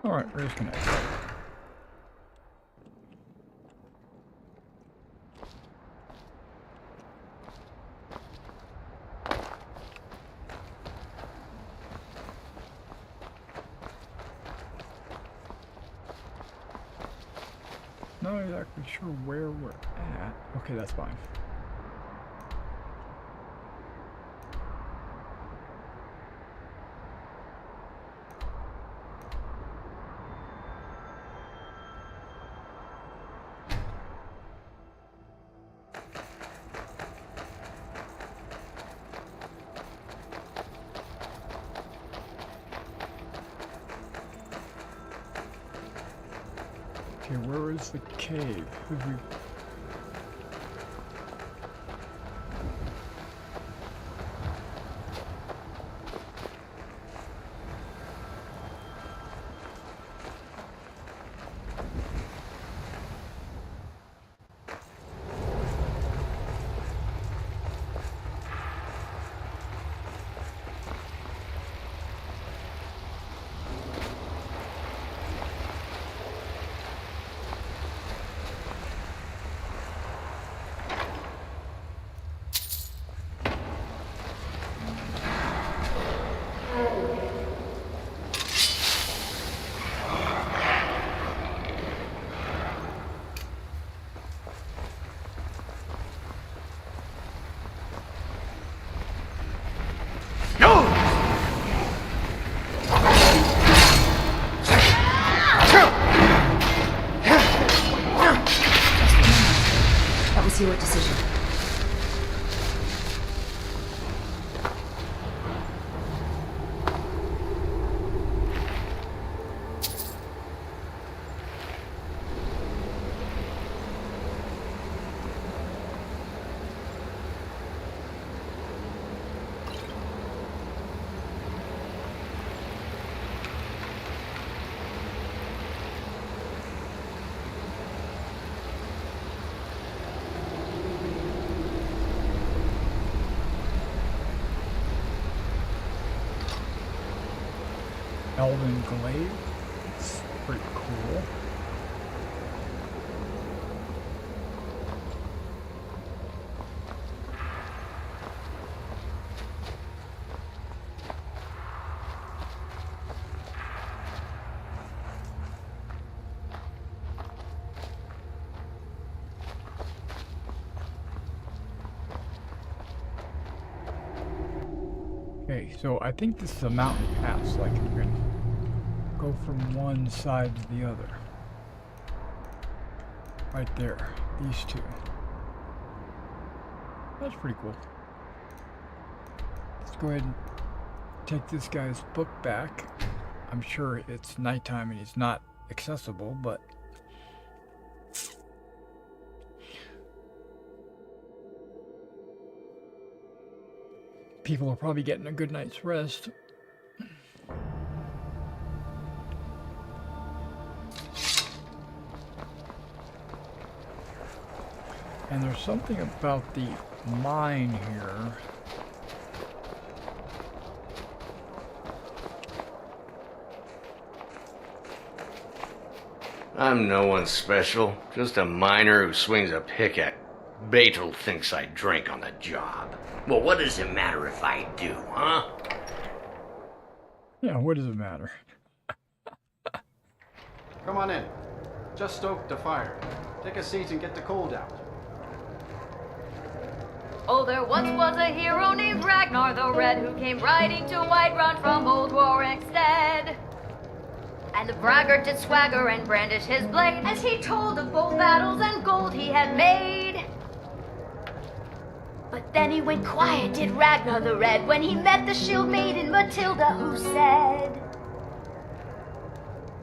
Alright, we're just gonna exit. Not exactly sure where we're at. Okay, that's fine. Okay, where is the cave? Have we... That was your decision. Elven Glade. It's pretty cool. Okay, so I think this is a mountain pass, like you can go from one side to the other. Right there, these two. That's pretty cool. Let's go ahead and take this guy's book back. I'm sure it's nighttime and he's not accessible, but people are probably getting a good night's rest. And there's something about the mine here. I'm no one special, just a miner who swings a pick at. Betel thinks I drink on the job. Well, what does it matter if I do, huh? Yeah, what does it matter? Come on in. Just stoked the fire. Take a seat and get the cold out. Oh, there once was a hero named Ragnar the Red who came riding to Whiterun from old Rorikstead. And the braggart did swagger and brandish his blade as he told of bold battles and gold he had made. But then he went quiet, did Ragnar the Red, when he met the shield maiden Matilda, who said,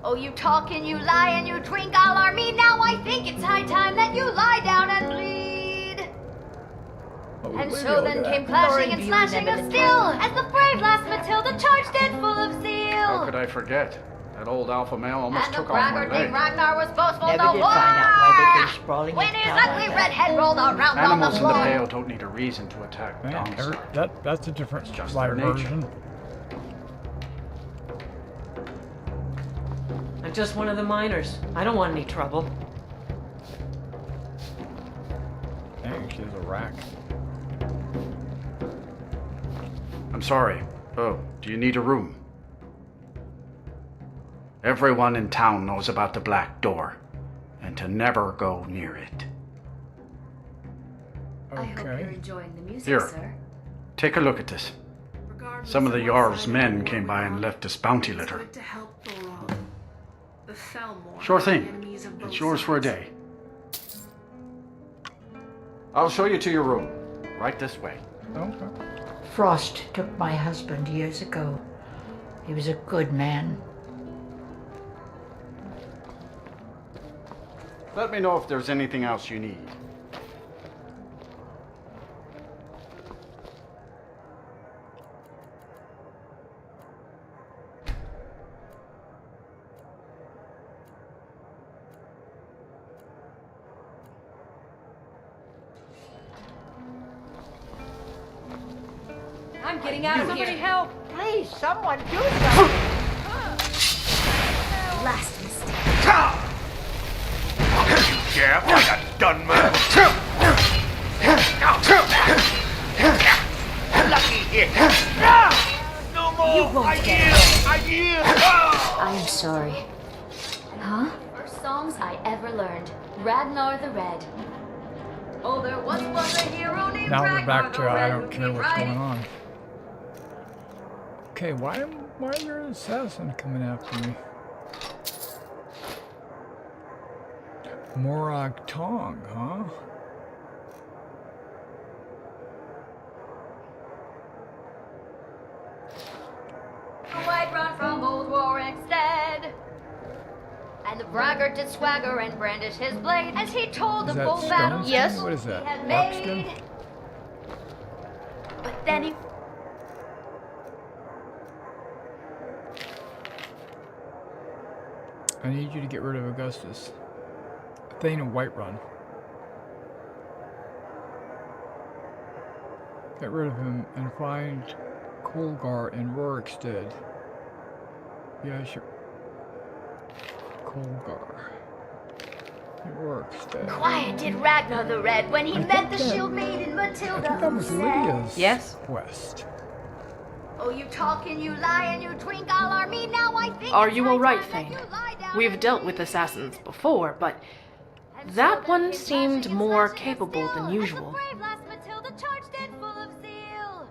"Oh, you talk and you lie and you drink, I'll army now. I think it's high time that you lie down and bleed." Oh, And Lydia, so look then at came that. clashing and slashing of steel as the brave lass Matilda charged in full of zeal. How could I forget? That old alpha male almost And the took off my braggart leg. named Ragnar was boastful Never no did war. find out why they came sprawling When into his town ugly like red that. head rolled around on the Animals in the floor. pale don't need a reason to attack Man, Dawnguard. that's a different just live their nature. version. I'm just one of the miners. I don't want any trouble. Dang, she has a rack. I'm sorry. Oh, do you need a room? Everyone in town knows about the Black Door, and to never go near it. I hope you're Okay. enjoying the music, Here. sir. Take a look at this. Regardless Some of the what Jarl's side men of the came war by we're and on, left us bounty it's litter. good to help the wrong. The Thelmore Sure are thing. enemies of both It's yours for a sides. day. I'll show you to your room. Right this way. Okay. Frost took my husband years ago. He was a good man. Let me know if there's anything else you need. I'm getting out of Somebody here. help! Please, someone do something! Last mistake. You jab like a gunman. Lucky hit. No more. I yield. I am sorry. Huh? First songs I ever learned. Ragnar the Red. Oh, there once was a hero named Now we're Ragnar back the to I Red don't who care came what's riding. going on. Okay, why is there an assassin coming after me? Morag Tong, huh? Whiterun from old Rorikstead. And the braggart did swagger and brandish his blade as he told Is of that bold battles stone? and What is he that? had Rockskin? made. But then he I need you to get rid of Augustus. Thane of Whiterun. Get rid of him and find Colgar in Rorikstead. Yeah, sure. Colgar. In Rorikstead. quiet did Ragnar the Red when he I met the think that- shield maiden I Matilda, think that who was said, Lydia's Yes? quest. "Oh, you talk and you lie and you drink, I'll army now. I think Are it's you high all right, time that Thane? you lie down We've and dealt with bleed." assassins before, but And so that then one came seemed clashing and more slashing of capable steel than as the usual. brave lass Matilda charged in full of zeal.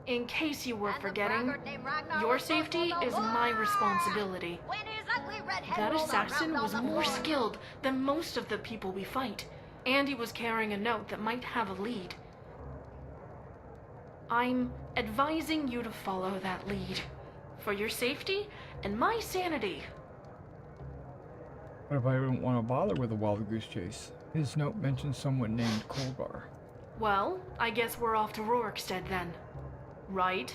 in case you were And the forgetting, braggart named Ragnar your was boastful safety no is more. my responsibility. When his ugly red head That rolled assassin around was on the more floor. skilled than most of the people we fight, and he was carrying a note that might have a lead. I'm advising you to follow that lead. For your safety and my sanity. What if I don't want to bother with a wild goose chase? His note mentions someone named Colgar. Well, I guess we're off to Rorikstead then. Right?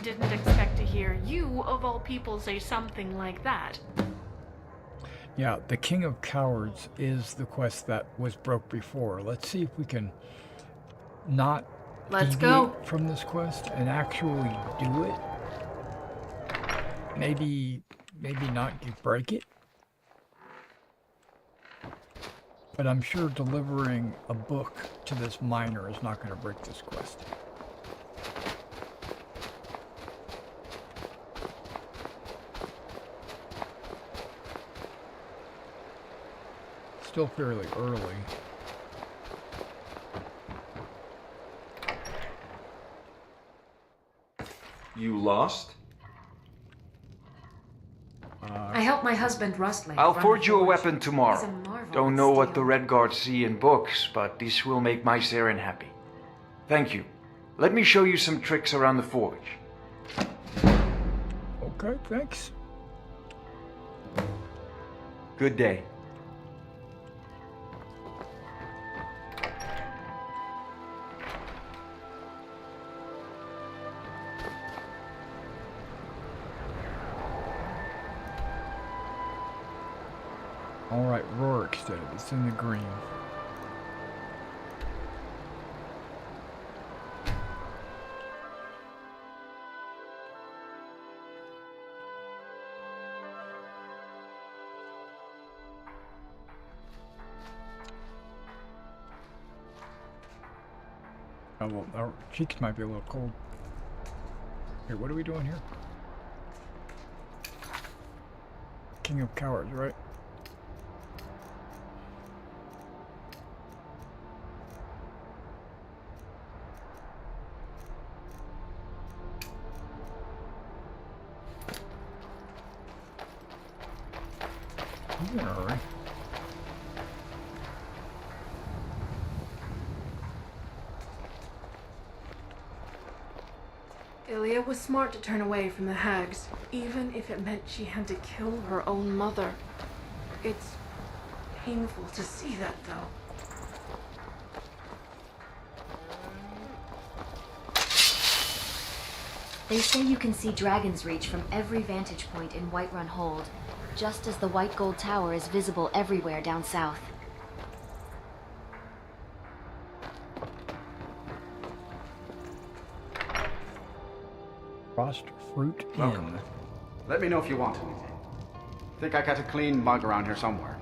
Didn't expect to hear you, of all people, say something like that. Yeah, the King of Cowards is the quest that was broke before. Let's see if we can not Let's go. deviate from this quest and actually do it. Maybe not break it. But I'm sure delivering a book to this miner is not going to break this quest. Still fairly early. You lost? I helped my husband Rustley. I'll run forge the you a forge. weapon tomorrow. He's a marvel Don't at know what steel. the Red Guards see in books, but this will make my Saren happy. Thank you. Let me show you some tricks around the forge. Okay, thanks. Good day. Alright, Rorikstead. It's in the green. Oh, well, our cheeks might be a little cold. Here, what are we doing here? King of Cowards, right? He's in a hurry. Ilya was smart to turn away from the hags, even if it meant she had to kill her own mother. It's painful to see that, though. They say you can see Dragon's Reach from every vantage point in Whiterun Hold, just as the White Gold Tower is visible everywhere down south. Frost Fruit Welcome. Inn. Let me know if you want anything. Think I got a clean mug around here somewhere.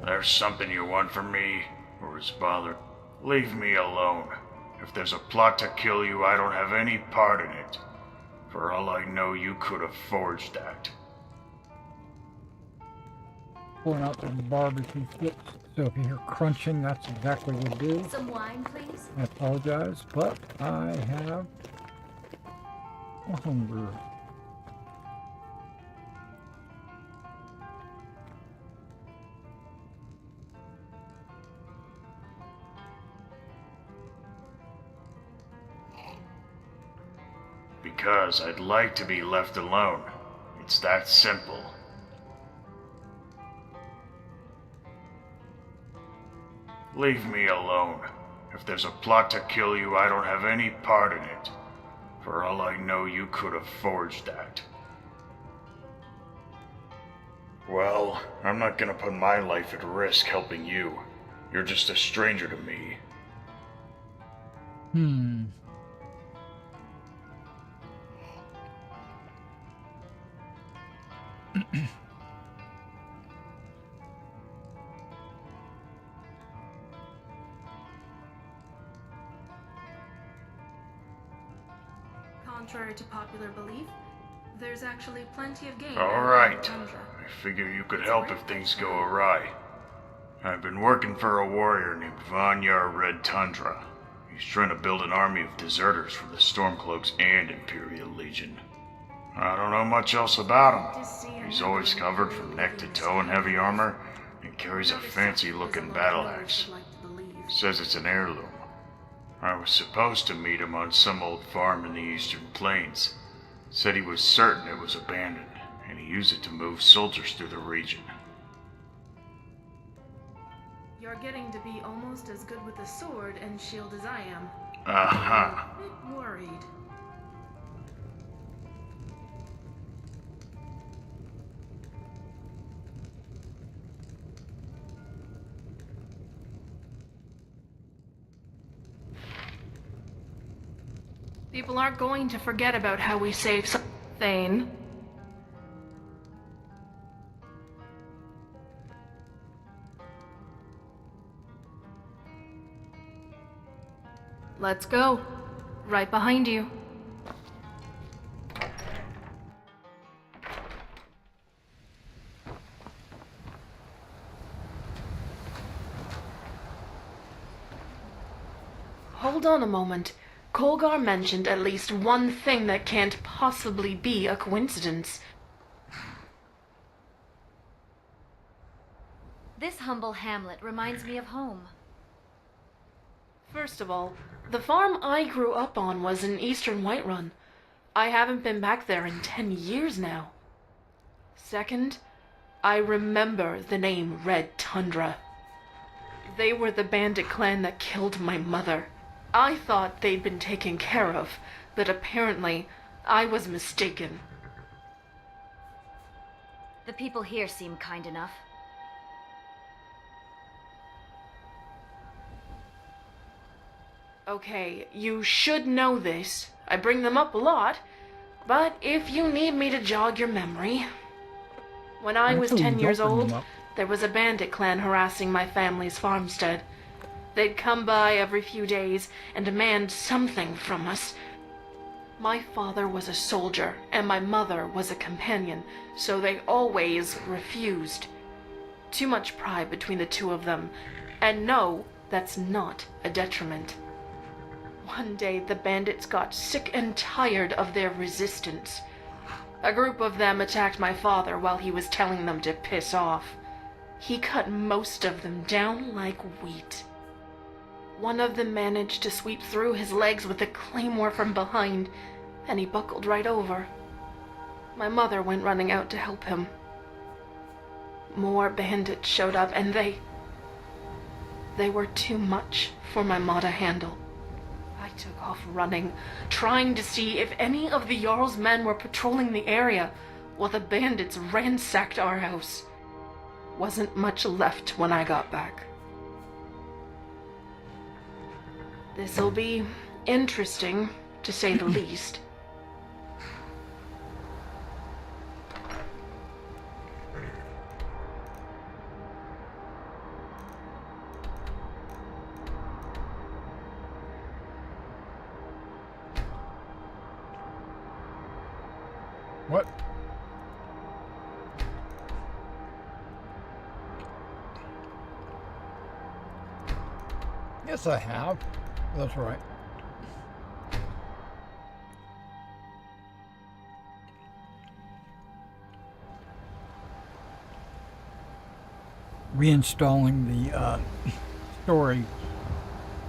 There's something you want from me, or his father. Leave me alone. If there's a plot to kill you, I don't have any part in it. For all I know, you could have forged that. Pulling out some barbecue chips. So if you hear crunching, that's exactly what it is. Some wine, please? I apologize, but I have a hunger. Because I'd like to be left alone. It's that simple. Leave me alone. If there's a plot to kill you, I don't have any part in it. For all I know, you could have forged that. Well, I'm not gonna put my life at risk helping you. You're just a stranger to me. Contrary to popular belief, there's actually plenty of game. Alright. I figure you could help if things go awry. I've been working for a warrior named Vanyar Red Tundra. He's trying to build an army of deserters for the Stormcloaks and Imperial Legion. I don't know much else about him. He's always covered from neck to toe in heavy armor and carries a fancy-looking battle axe. Says it's an heirloom. I was supposed to meet him on some old farm in the Eastern Plains. Said he was certain it was abandoned, and he used it to move soldiers through the region. You're getting to be almost as good with a sword and shield as I am. Uh-huh. A bit worried. People aren't going to forget about how we saved Thane. Let's go. Right behind you. Hold on a moment. Colgar mentioned at least one thing that can't possibly be a coincidence. This humble hamlet reminds me of home. First of all, the farm I grew up on was in eastern Whiterun. I haven't been back there in 10 years now. Second, I remember the name Red Tundra. They were the bandit clan that killed my mother. I thought they'd been taken care of, but apparently I was mistaken. The people here seem kind enough. Okay, you should know this. I bring them up a lot, but if you need me to jog your memory... When I was 10 years old, there was a bandit clan harassing my family's farmstead. They'd come by every few days and demand something from us. My father was a soldier, and my mother was a companion, so they always refused. Too much pride between the two of them, and no, that's not a detriment. One day, the bandits got sick and tired of their resistance. A group of them attacked my father while he was telling them to piss off. He cut most of them down like wheat. One of them managed to sweep through his legs with a claymore from behind, and he buckled right over. My mother went running out to help him. More bandits showed up, and they were too much for my ma to handle. I took off running, trying to see if any of the Jarl's men were patrolling the area, while the bandits ransacked our house. Wasn't much left when I got back. This'll be interesting, to say the least. What? Yes, I have. That's right. Reinstalling the story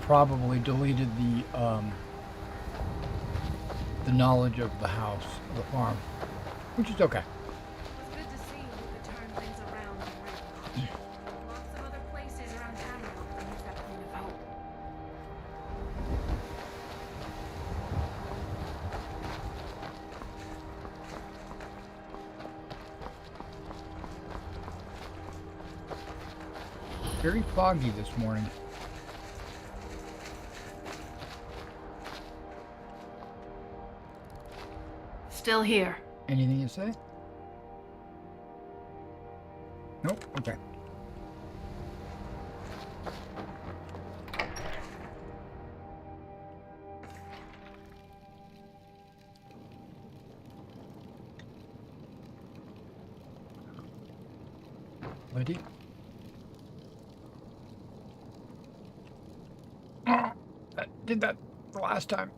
probably deleted the knowledge of the house, the farm, which is okay. It was good to see you could turn things around in Rannveig. Lots of other places around town now that use that kind of help. Very foggy this morning. Still here. Anything you say? Nope. Okay. Lydia? I did that the last time.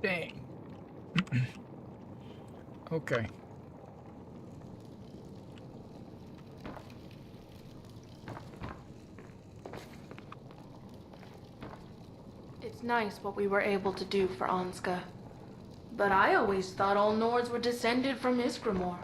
Dang. Okay. It's nice what we were able to do for Ansgar. but I always thought all Nords were descended from Iskramor.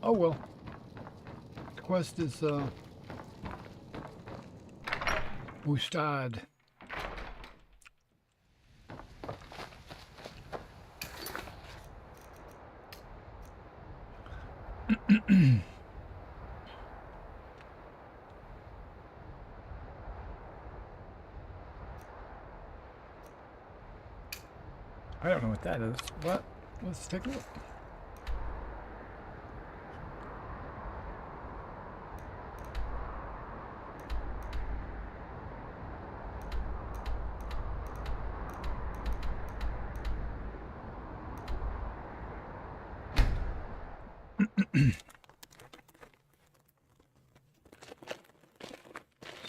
Oh well. The quest is Ustad. I don't know what that is. What? Let's take a look.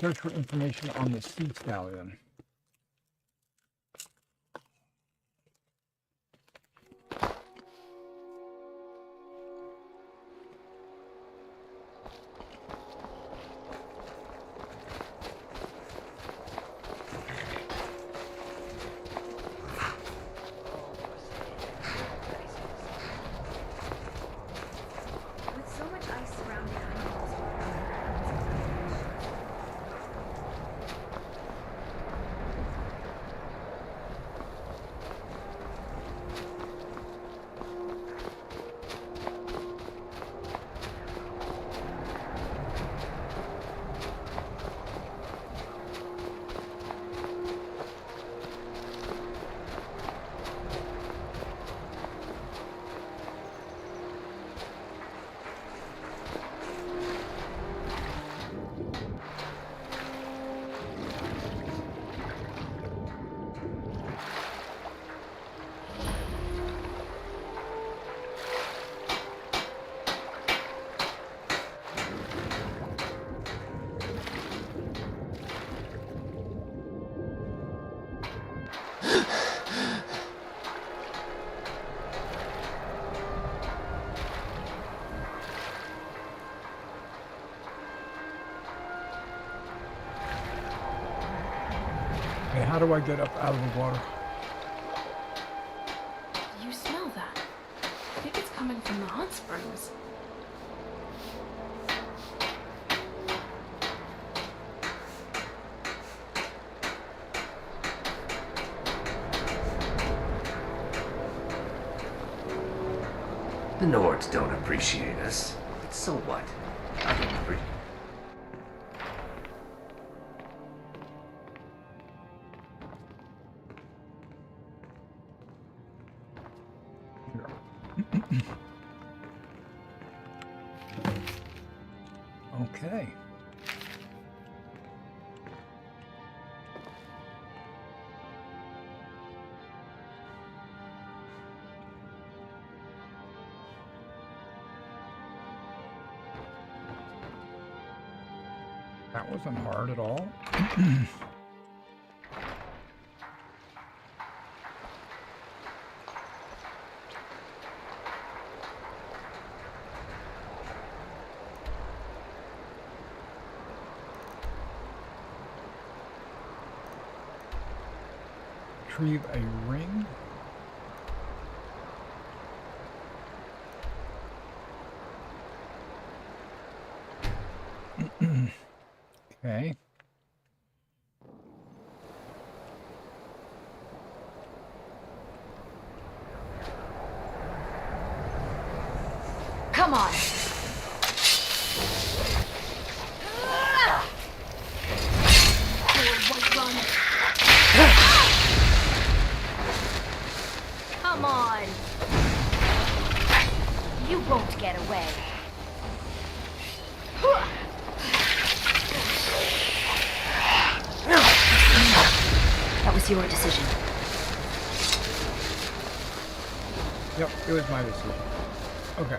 Search for information on the sea stallion. With so much ice surrounding animals, Okay, how do I get up out of the water? Do you smell that? I think it's coming from the hot springs. The Nords don't appreciate us. But so what? I don't appreciate. Okay. That wasn't hard at all. Retrieve a ring. Okay. Come on. Come on. You won't get away. That was your decision. Yep, it was my decision. Okay,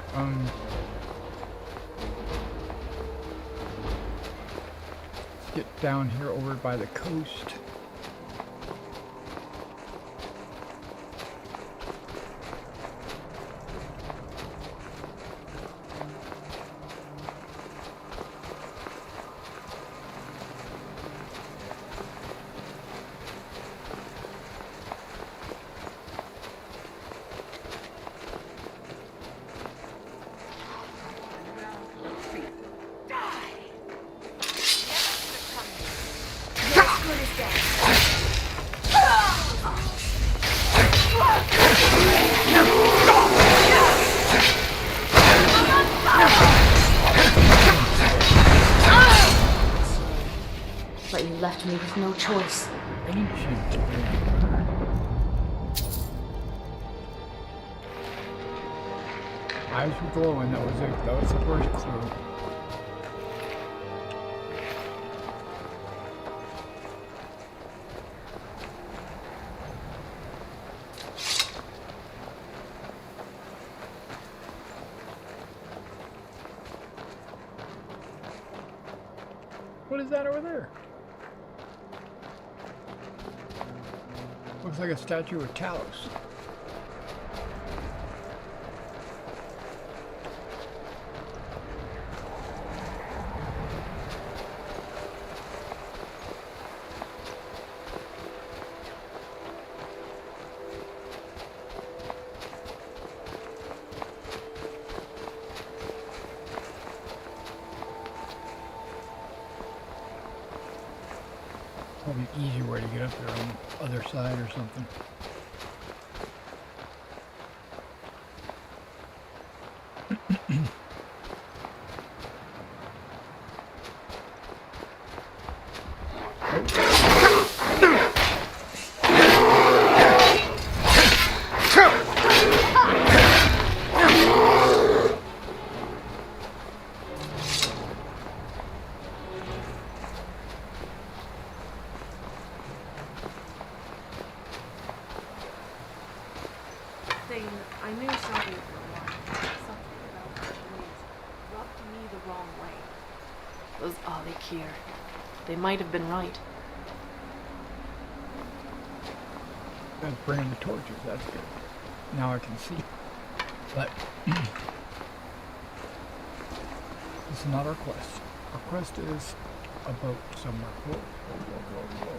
get down here over by the coast. But you left me with no choice. Ancient. Eyes were glowing. That was it. That was the first clue. What is that over there? Looks like a statue of Talos. Probably an easier way to get up there on the other side or something. I knew something for a while. Something about the ways rubbed me the wrong way. Those Alikir. They might have been right. That's bringing the torches, that's good. Now I can see. But this is not our quest. Our quest is a boat somewhere. Whoa, whoa, whoa, whoa, whoa.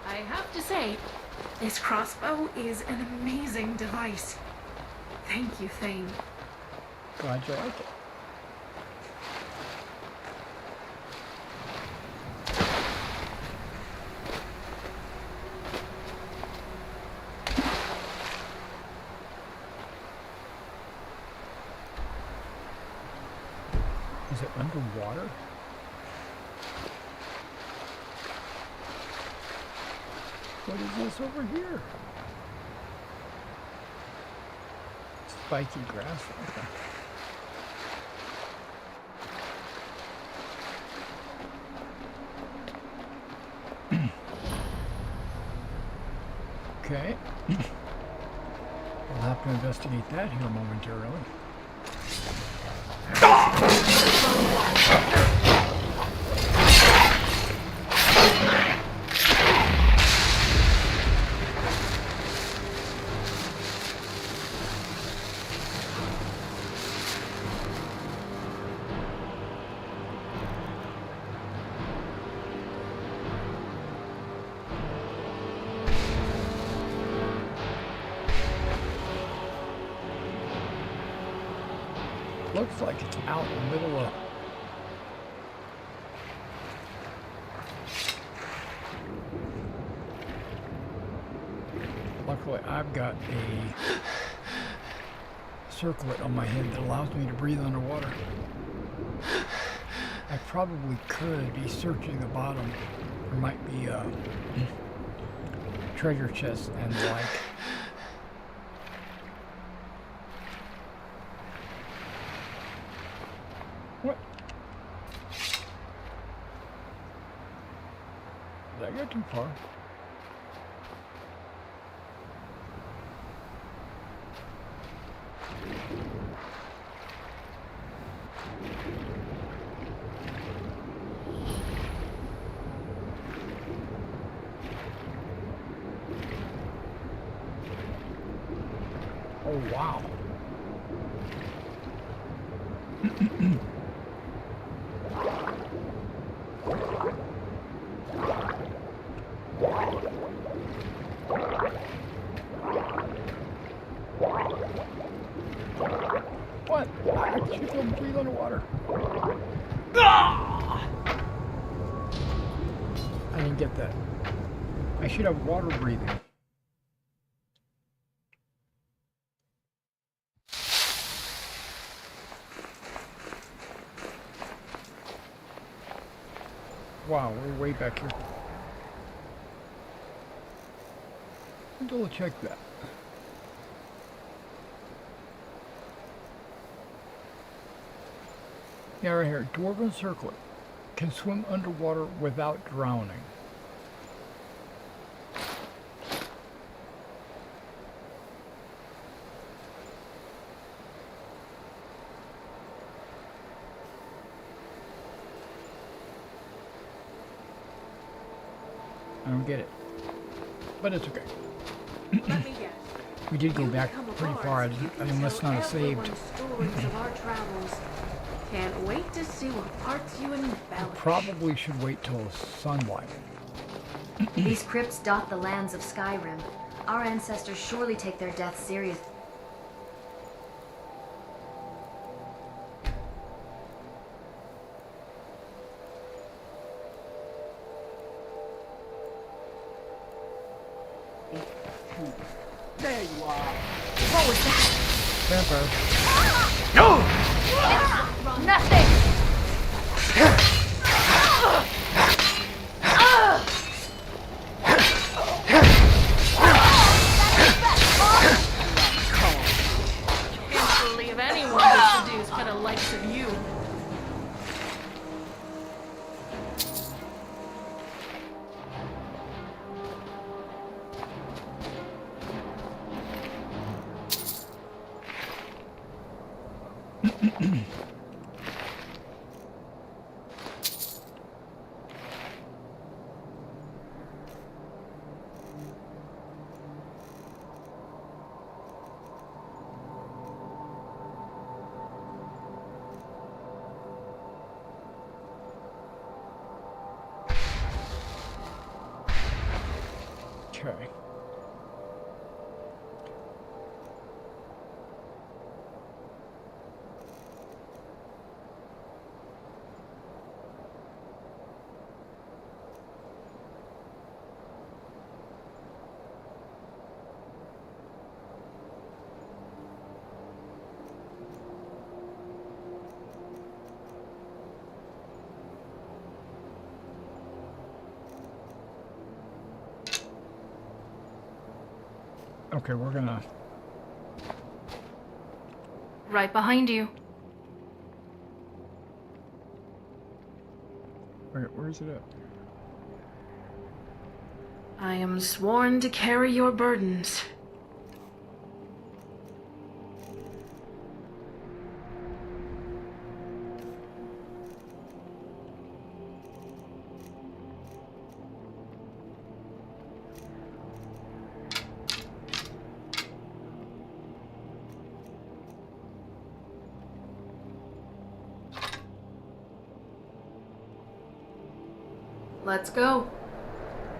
I have to say, this crossbow is an amazing device. Thank you, Thane. Glad you like it. Is it underwater? What is this over here? Spiky grass. Okay. Okay. We'll have to investigate that here momentarily. Looks like it's out in the middle of... Luckily, I've got a circlet on my head that allows me to breathe underwater. I probably could be searching the bottom. There might be treasure chests and the like. What? Did I go too far? Wow. What? I should go breathe underwater. Ah! I didn't get that. I should have water breathing. Wow, we're way back here. Double check that. Yeah, right here. Dwarven circlet can swim underwater without drowning. I don't get it, but it's okay. Let me guess. We did go You back become a pretty bard, far. so you can I mean, let's tell not have saved. everyone stories of our travels. Can't wait to see what parts you embellish. Probably should wait till sunlight. These crypts dot the lands of Skyrim. Our ancestors surely take their deaths seriously. There you are. What was that? Vampire. Nothing! Can't believe anyone would seduce for the likes of you. Okay. Okay, we're gonna... Right behind you. Wait, where's it at? I am sworn to carry your burdens. Let's go.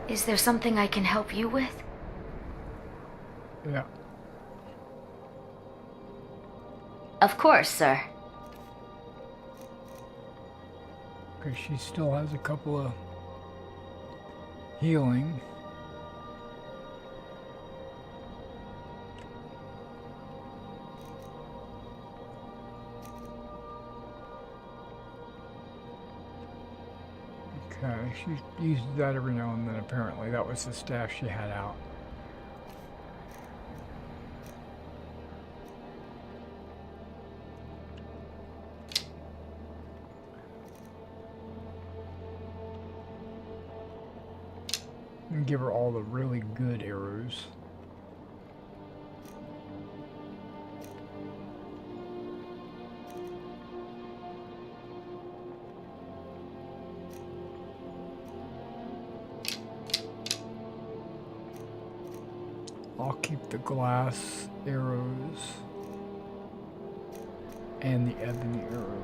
Is there something I can help you with? Yeah. Of course, sir. Okay, she still has a couple of healing. Okay, she uses that every now and then apparently. That was the staff she had out. And give her all the really good arrows. I'll keep the glass arrows. And the ebony arrows.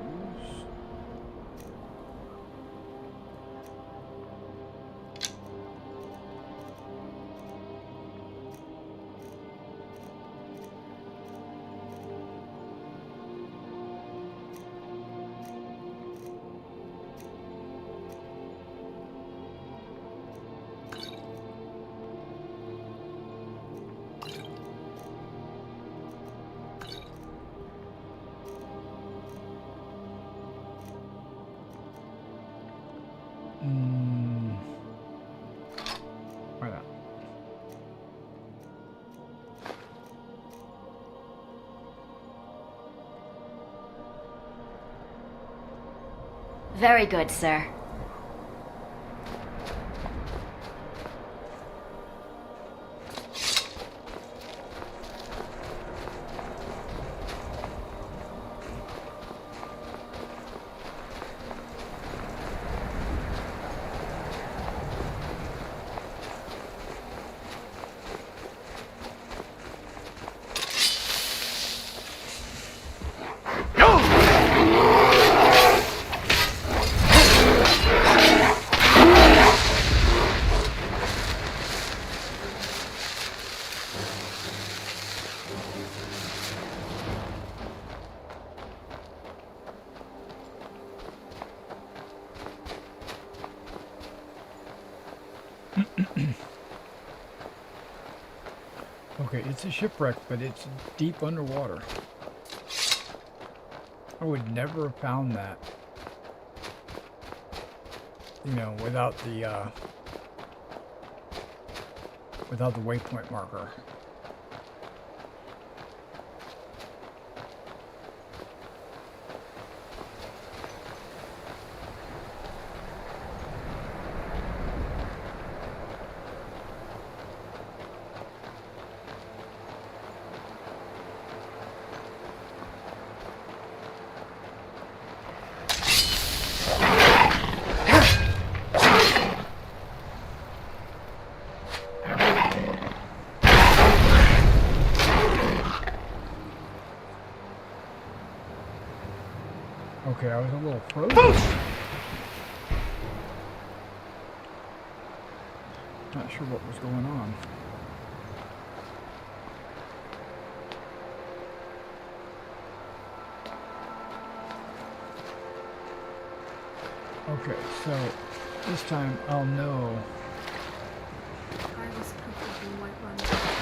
Why not? Very good, sir. Okay, it's a shipwreck, but it's deep underwater. I would never have found that, you know, without the waypoint marker. Okay, I was a little frozen. Not sure what was going on. Okay, so this time I'll know. I was completely Whiterun.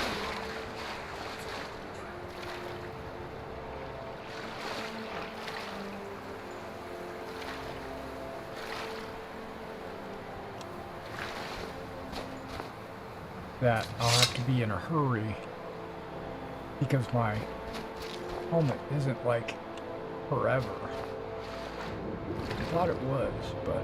That I'll have to be in a hurry because my helmet isn't like forever. I thought it was, but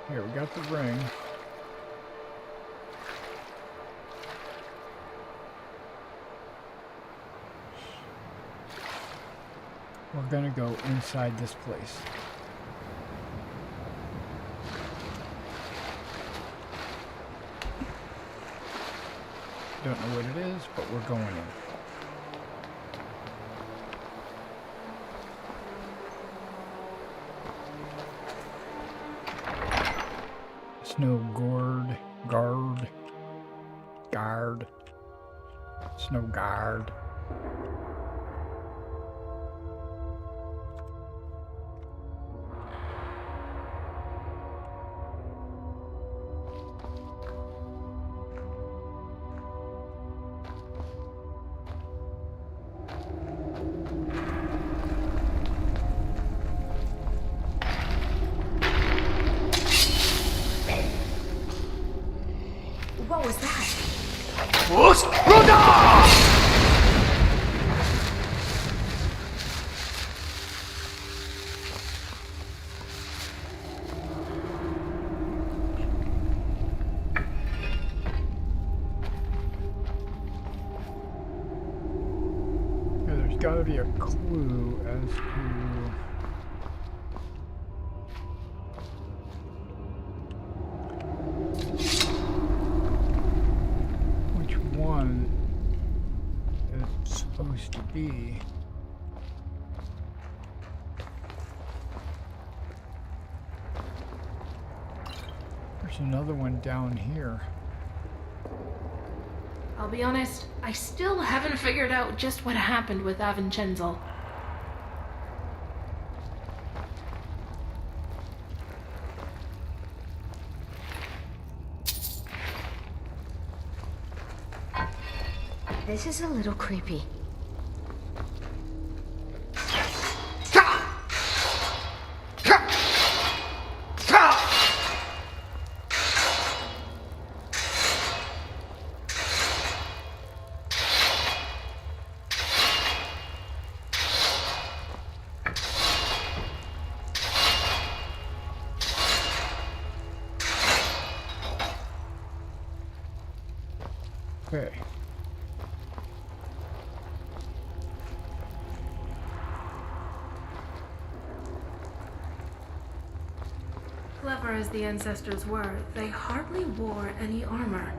here we got the ring. We're gonna go inside this place. Don't know what it is, but we're going in. Snow guard, snow guard. What was that? got to be a clue as to which one it's supposed to be. There's another one down here. I'll be honest, I still haven't figured out just what happened with Avincenzo. This is a little creepy. Okay. Clever as the ancestors were, they hardly wore any armor.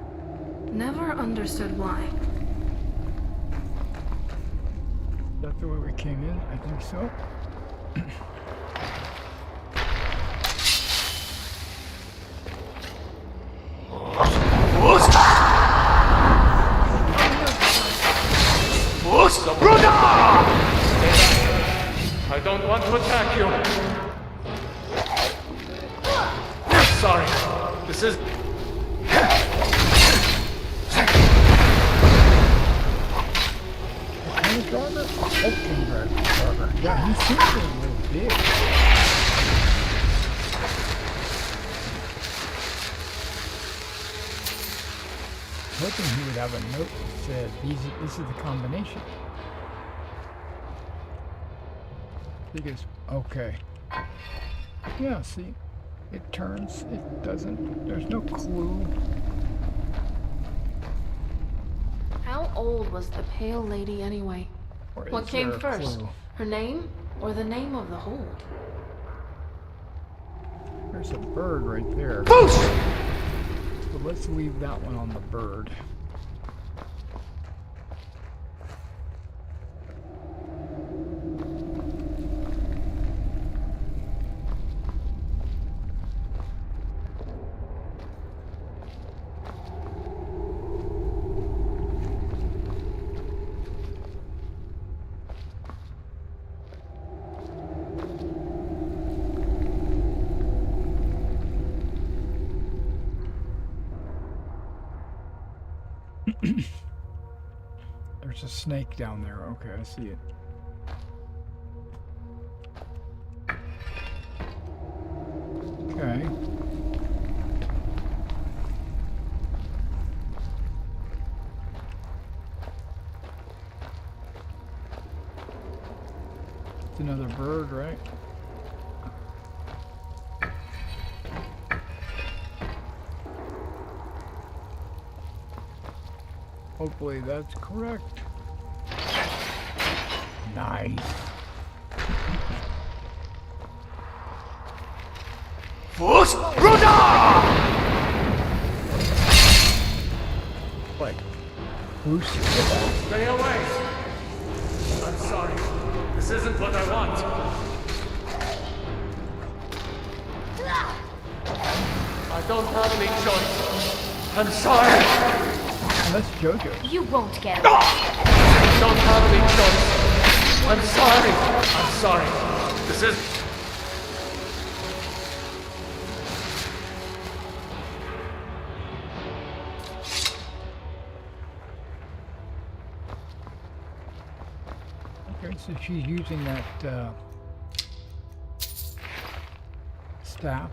Never understood why. Is that the way we came in? I think so. I don't want to attack you. Sorry. This is... Yeah, he seems a little big. Hoping he would have a note that said, this is the combination. Because, okay. Yeah, see, it turns, it doesn't, there's no clue. How old was the pale lady anyway? Or What is came there a first? clue? Her name or the name of the hold? There's a bird right there. So let's leave that one on the bird. There's a snake down there. Okay, I see it. Okay. It's another bird, right? Hopefully that's correct. Nice. Like, who's Stay away! I'm sorry. This isn't what I want. I don't have any choice. I'm sorry. That's JoJo. You won't get away. I don't have any choice. I'm sorry. I'm sorry. This is... Okay, so she's using that staff.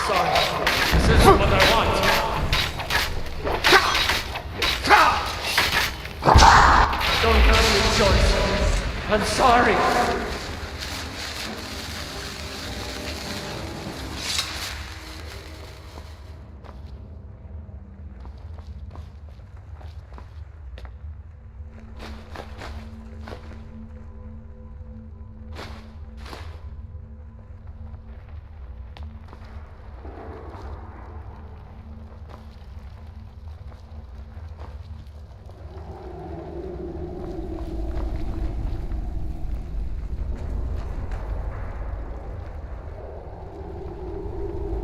Sorry. This isn't what I want. I don't have any choice. I'm sorry.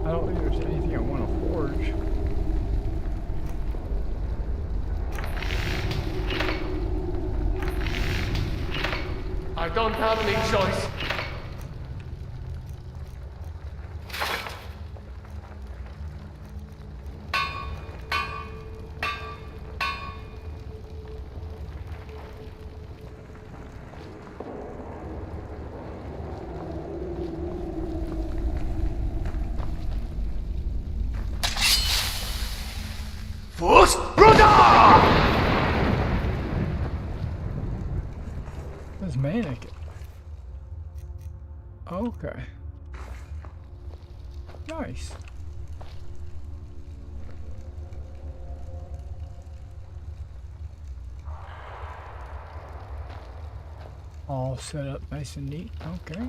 I don't think there's anything I want to forge. I don't have any choice. There's mannequin. Okay. Nice. All set up nice and neat. Okay.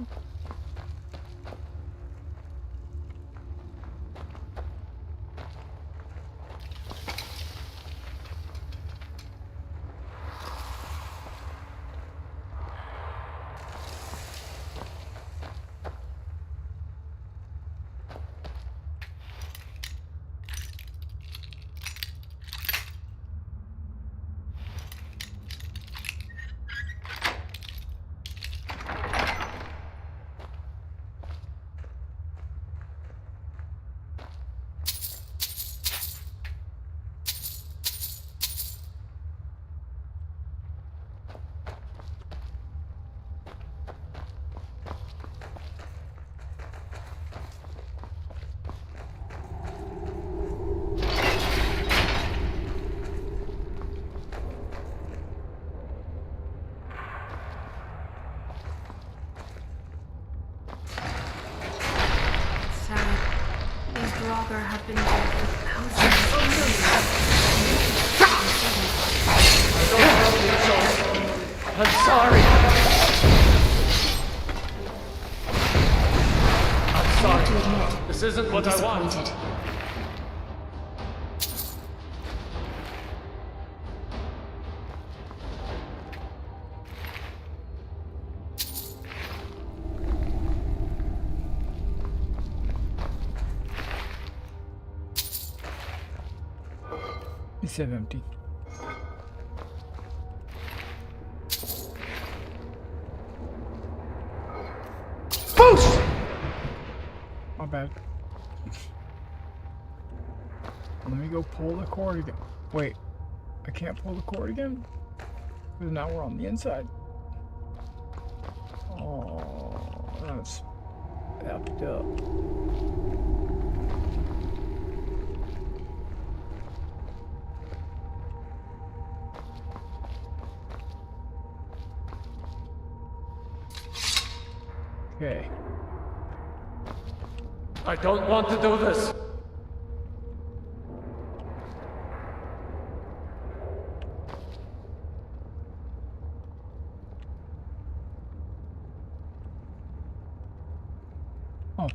Draugr have been dead for thousands of years. I don't have any choice. I'm sorry. I'm sorry. To admit, This isn't I'm what I want. disappointed. It's empty. Boost! My bad. Let me go pull the cord again. Wait, I can't pull the cord again? Because now we're on the inside. Oh, that's effed up. Okay. I don't want to do this. Oh.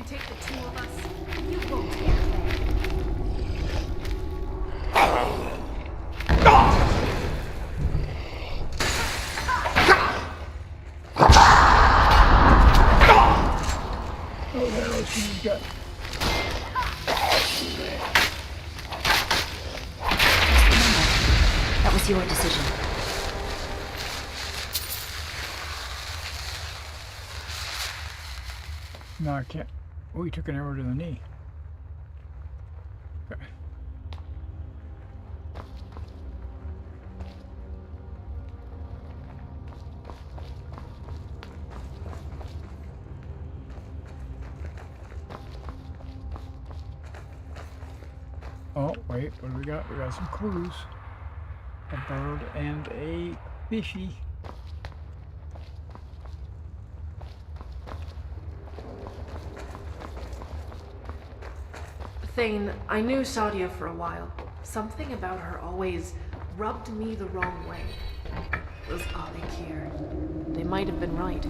can take the two of us. You won't get there. Oh, there was some gut. That was your decision. No, I can't. Oh, he took an arrow to the knee. Okay. Oh, wait, what do we got? We got some clues. A bird and a fishy. Thane, I knew Sadia for a while. Something about her always rubbed me the wrong way. Those Alikir. They might have been right.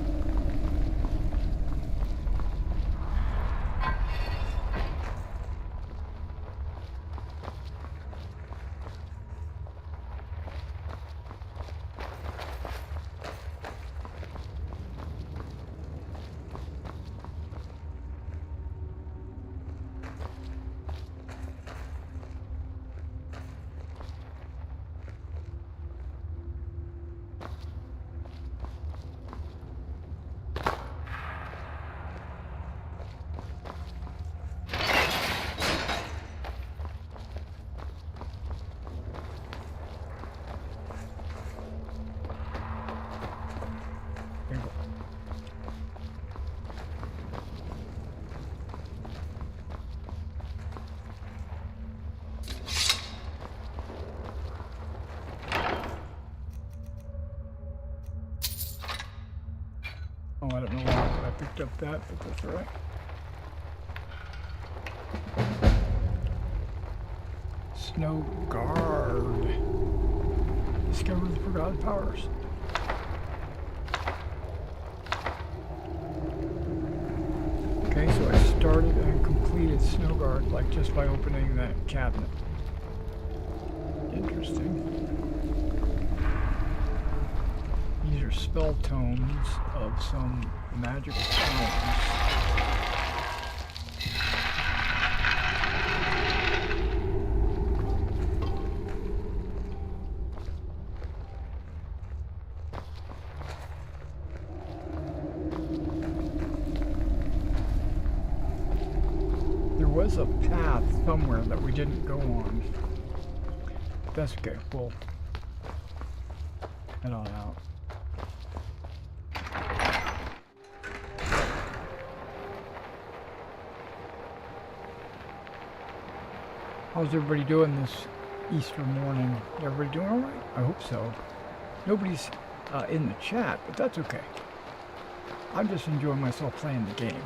Oh, I don't know why I picked up that, but that's all right. Snow Guard. Discover the forgotten powers. Okay, so I started and completed Snow Guard, like just by opening that cabinet. Interesting. These are spell tomes of some magical powers. There was a path somewhere that we didn't go on. That's okay, we'll head on out. How's everybody doing this Easter morning? Everybody doing alright? I hope so. Nobody's in the chat, but that's okay. I'm just enjoying myself playing the game.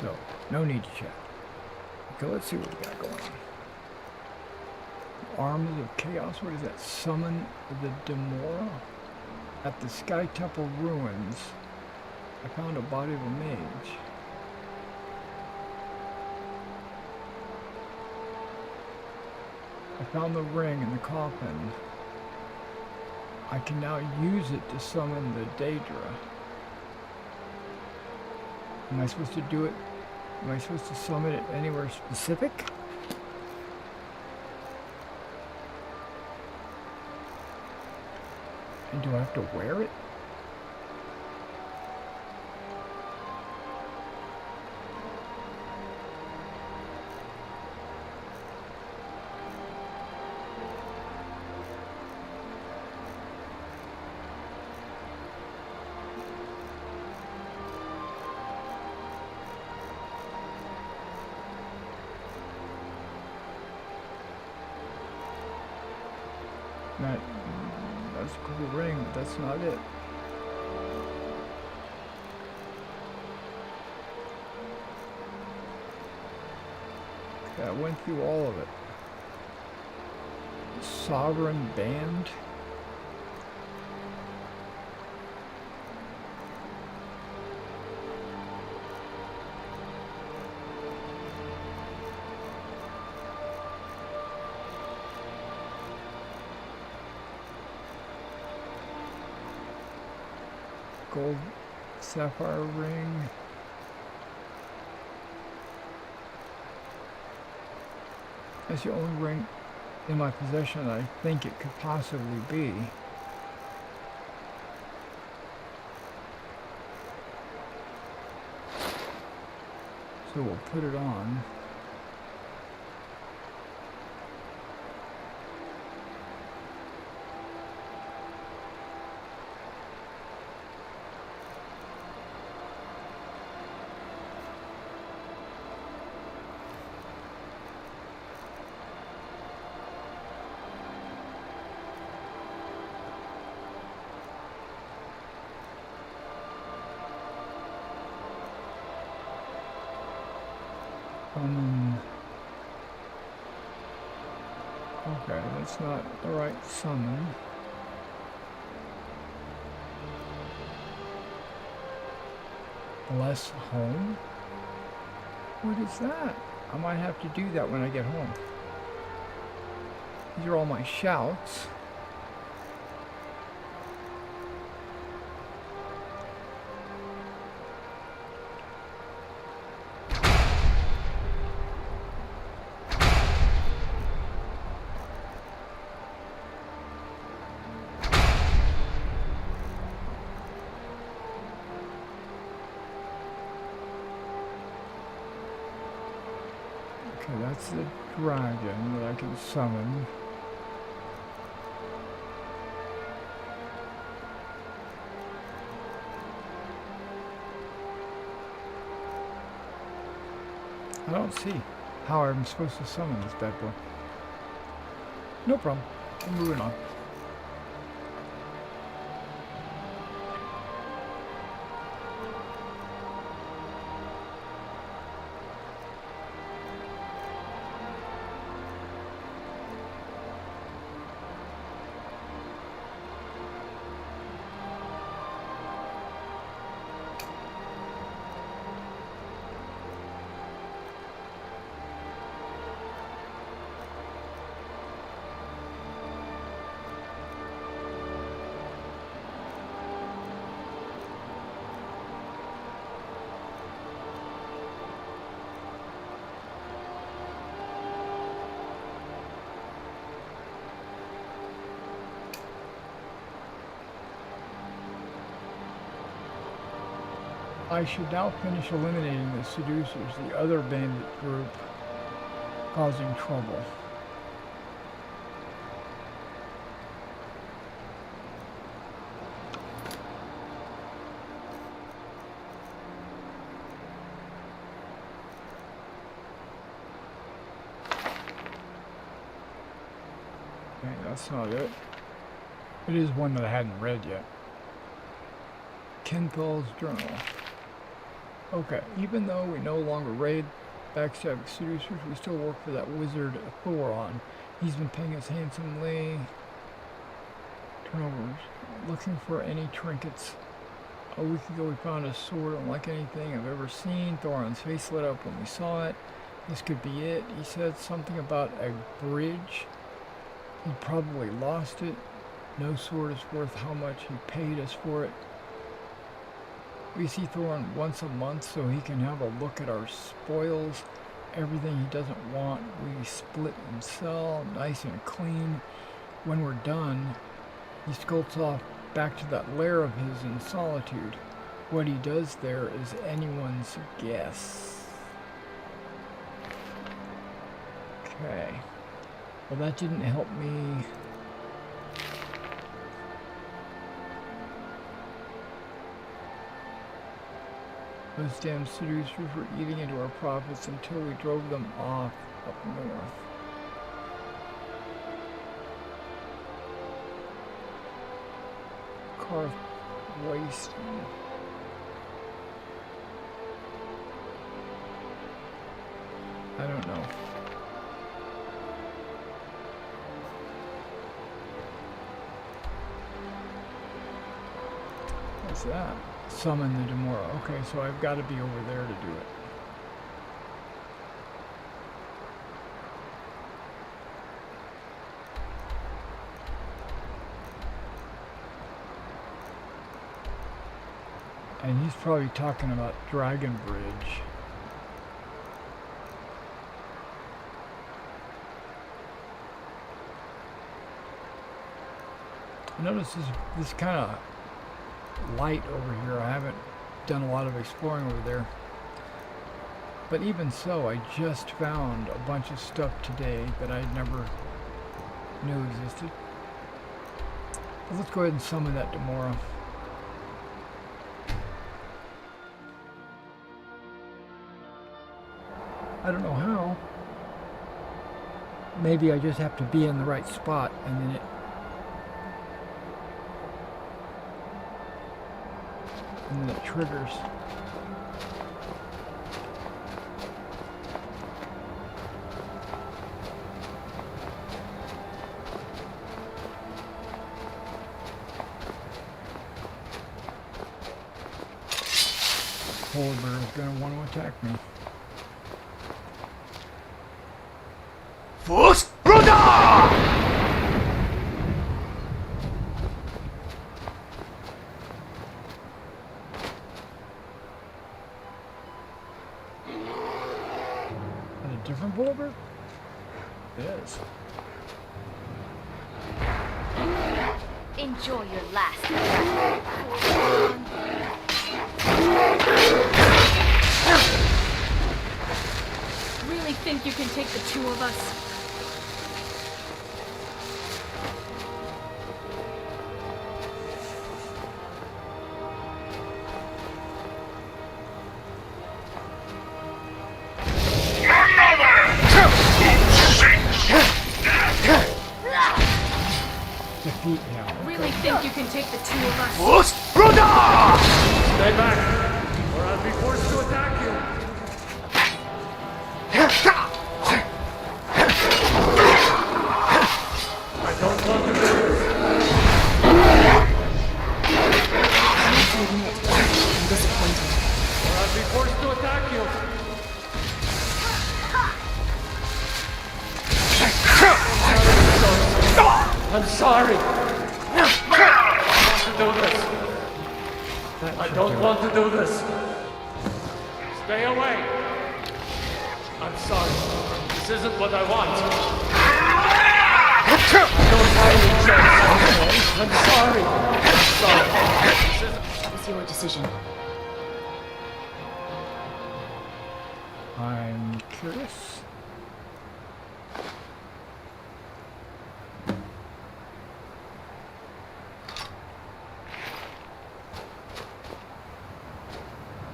So, no need to chat. Okay, let's see what we got going on. Arms of Chaos, what is that? Summon the Demora? At the Sky Temple ruins, I found a body of a mage. I found the ring in the coffin. I can now use it to summon the Daedra. Am I supposed to do it? Am I supposed to summon it anywhere specific? And do I have to wear it? That's a cool ring, but that's not it. Okay, I went through all of it. Sovereign Band. gold sapphire ring. That's the only ring in my possession I think it could possibly be. So we'll put it on. Okay, that's not the right summon. Bless home? What is that? I might have to do that when I get home. These are all my shouts. Okay, that's the dragon that I can summon. I don't see how I'm supposed to summon this bad boy. No problem. I'm moving on. I should now finish eliminating the seducers, the other bandit group causing trouble. Okay, that's not it. It is one that I hadn't read yet. Kenthal's Journal. Okay, even though we no longer raid backstab seducers, we still work for that wizard Thoron. He's been paying us handsomely. Turnovers. Looking for any trinkets. A week ago we found a sword unlike anything I've ever seen. Thoron's face lit up when we saw it. This could be it. He said something about a bridge. He probably lost it. No sword is worth how much he paid us for it. We see Thoron once a month so he can have a look at our spoils. Everything he doesn't want, we split and sell, nice and clean. When we're done, he skulks off back to that lair of his in Solitude. What he does there is anyone's guess. Okay. Well, that didn't help me. Those damn seducers were eating into our profits until we drove them off up north. Carth wasting. I don't know. What's that? Summon the Amorous. Okay, so I've got to be over there to do it. And he's probably talking about Dragon Bridge. I notice this kind of light over here. I haven't done a lot of exploring over there. But even so, I just found a bunch of stuff today that I never knew existed. But let's go ahead and summon that tomorrow. I don't know how. Maybe I just have to be in the right spot and then it triggers. Polar bear is going to want to attack me. First, brother! A different polar bear? Yes. Enjoy your last breath. Really think you can take the two of us? Defeat him. Really think you can take the two of us? First, brother! Stay back, or I'll be forced to attack you. I don't want to do this. I'm disappointed. Or I'll be forced to attack you. I'm sorry. I don't want to do this. I don't want to do this. Stay away. I'm sorry. This isn't what I want. I don't have any choice. I'm sorry. I'm sorry. That was your decision. I'm curious.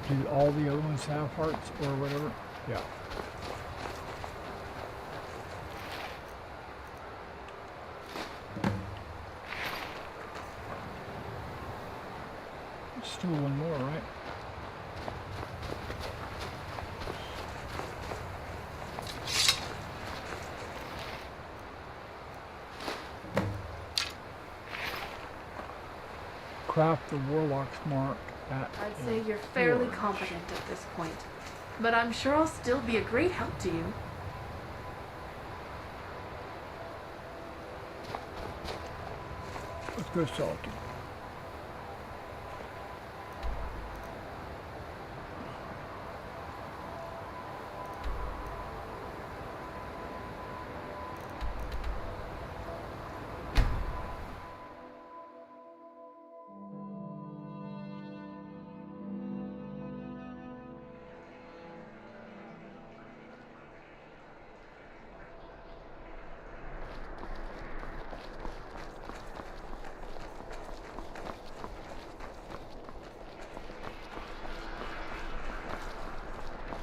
Do all the other ones have hearts or whatever? Yeah. Still one more, right? Craft the Warlock's mark at... I'd say you're fairly forge. competent at this point, but I'm sure I'll still be a great help to you. Let's go Solitude.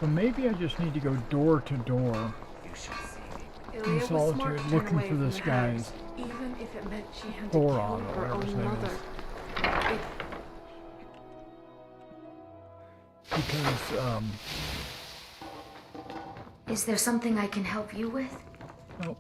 So maybe I just need to go door to door in Ilya was smart Solitude to turn looking away for from this the guy. hags, even if it meant she had to kill Thoron, or her whatever his own name mother. is. Because, Is there something I can help you with? oh,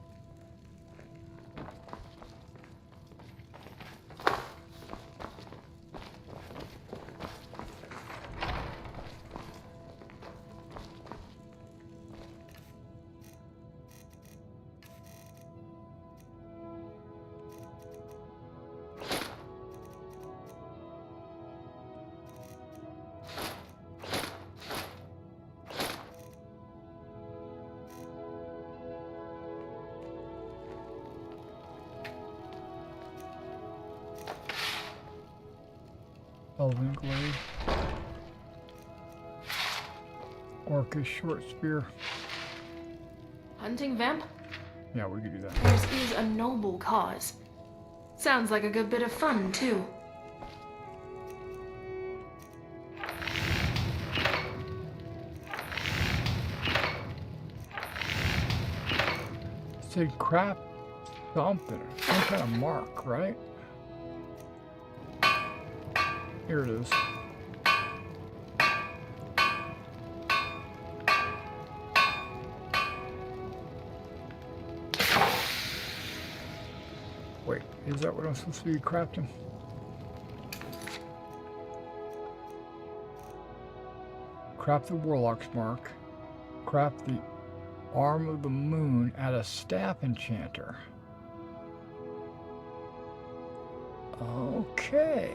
Elven glade. Orcish short spear. Hunting vamp? Yeah, we could do that. Theirs is a noble cause. Sounds like a good bit of fun, too. Said crap something. Some kind of mark, right? Here it is. Wait, is that what I'm supposed to be crafting? Craft the Warlock's mark. Craft the Arm of the Moon at a staff enchanter. Okay.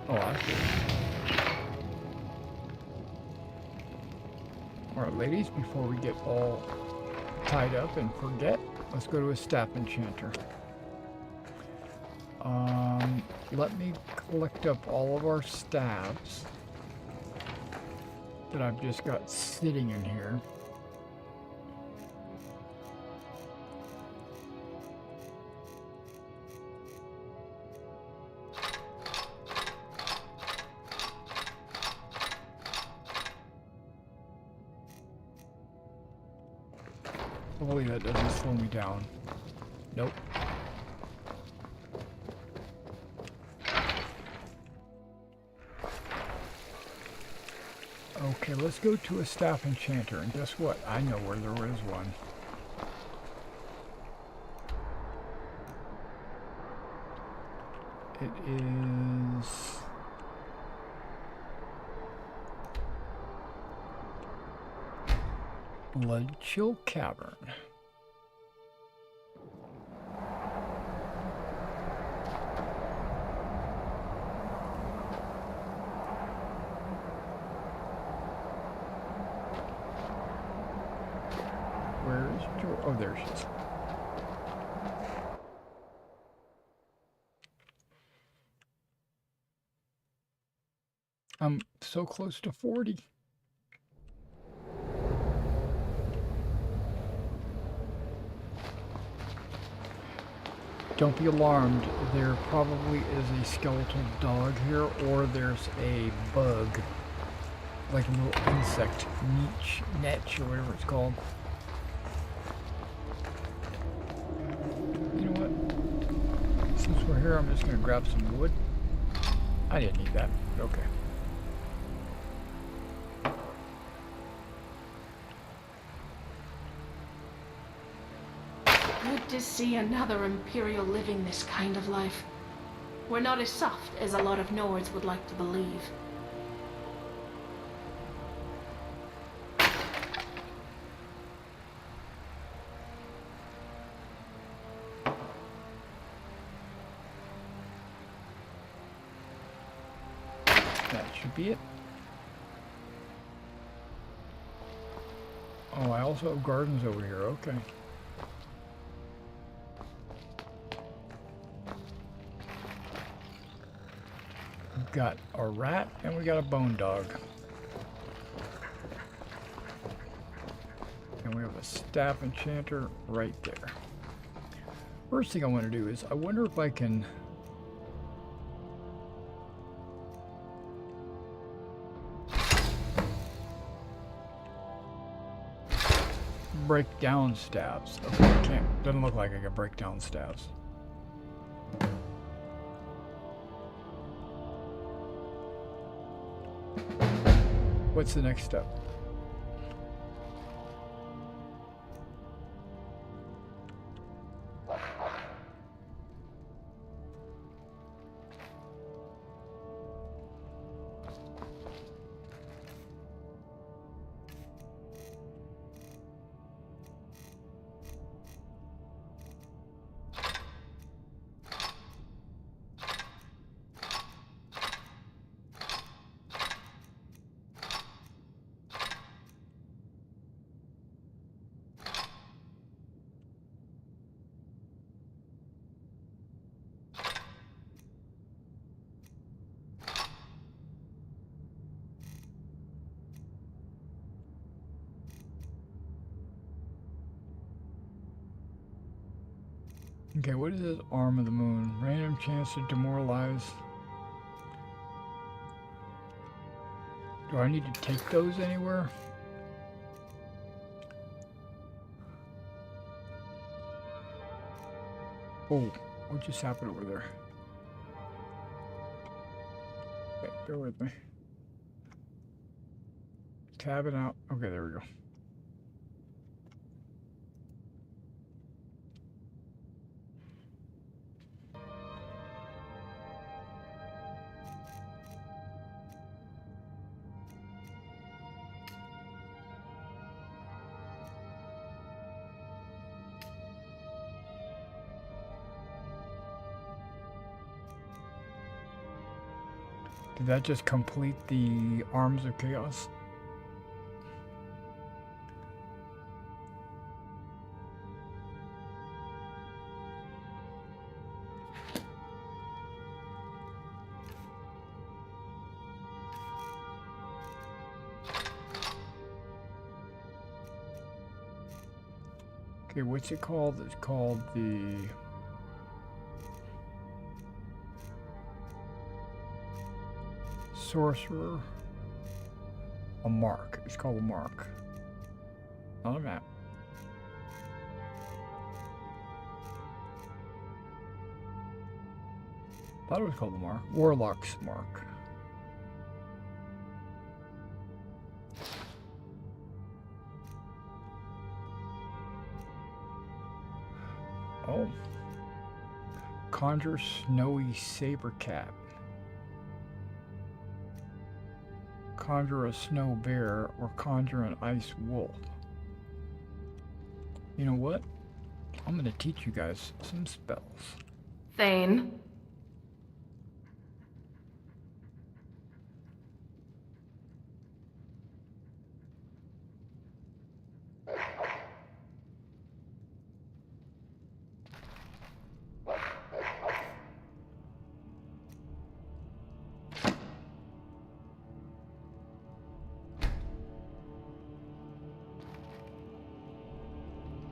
Oh, that's good. Alright, ladies, before we get all tied up and forget, let's go to a staff enchanter. Let me collect up all of our staves that I've just got sitting in here. Hopefully that doesn't slow me down. Nope. Okay, let's go to a staff enchanter, and guess what? I know where there is one. It is... Blood Chill Cavern. Where is Joy? Oh, there she is. I'm so close to 40. Don't be alarmed, there probably is a skeletal dog here, or there's a bug, like a little insect, netch, or whatever it's called. You know what? Since we're here, I'm just going to grab some wood. I didn't need that, but okay. Good to see another Imperial living this kind of life. We're not as soft as a lot of Nords would like to believe. That should be it. Oh, I also have gardens over here, okay. We've got a rat and we got a bone dog. And we have a staff enchanter right there. First thing I want to do is, I wonder if I can break down staves. Okay, I can't. Doesn't look like I can break down staves. What's the next step? Okay, what is this arm of the moon? Random chance to demoralize. Do I need to take those anywhere? Oh, what just happened over there? Okay, bear with me. Tab it out. Okay, there we go. Did that just complete the Arms of Chaos? Okay, what's it called? It's called the... Sorcerer. A mark. It's called a mark. Not a map. Thought it was called the mark. Warlock's mark. Oh. Conjure Snowy Saber Cat. Conjure a snow bear or conjure an ice wolf. You know what? I'm gonna teach you guys some spells. Thane.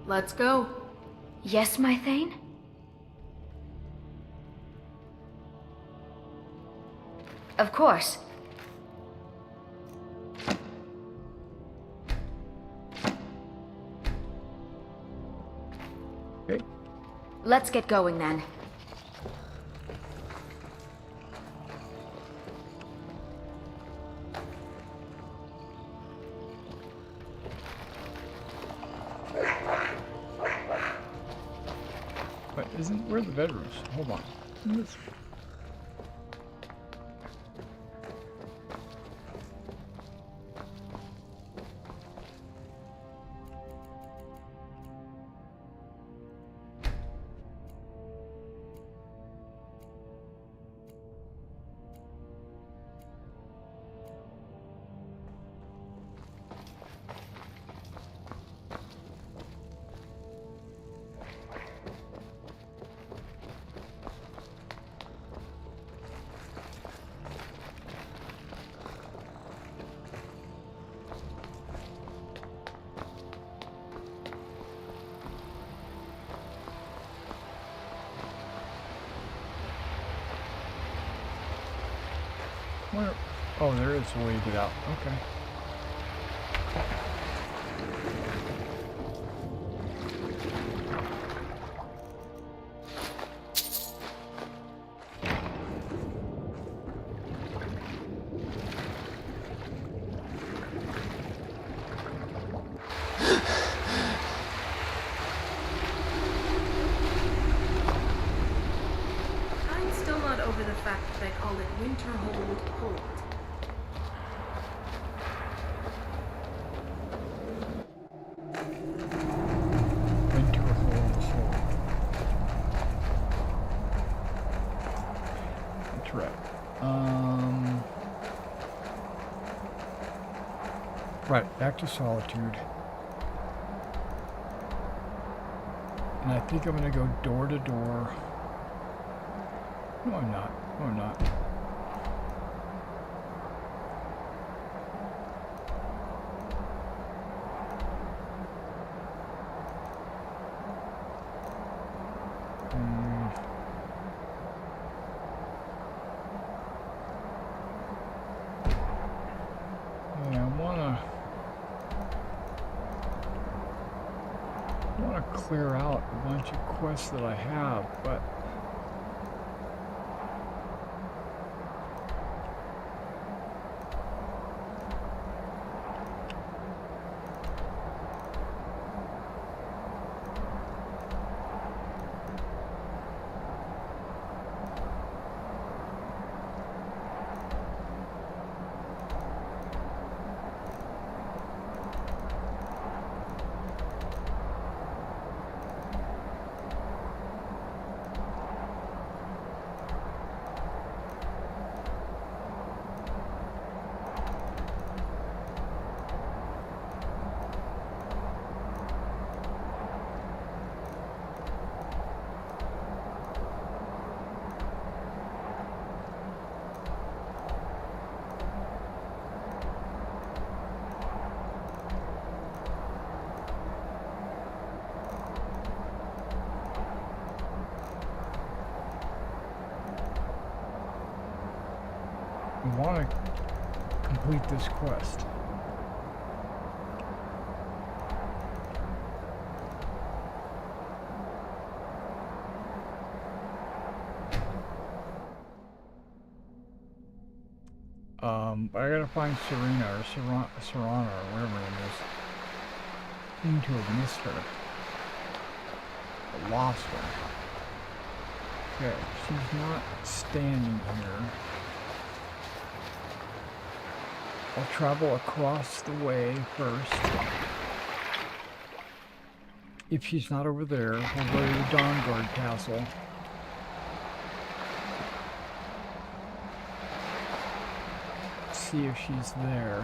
Let's go. Yes, my Thane? Of course. Okay. Let's get going then. Where are the bedrooms? Hold on. This. Where? Oh, there is a way to get out. Okay. I'm still not over the fact that they call it Winterhold Hold. Winterhold Hold. That's right. Right, back to Solitude. And I think I'm gonna go door to door. No, I'm not. No, I'm not. clear out a bunch of quests that I have, but I want to complete this quest. I gotta find Serena or Serana or whatever her name is. I seem to have missed her. I lost her. Okay, she's not standing here. I'll travel across the way first. If she's not over there, we'll go to the Dawnguard castle. See if she's there.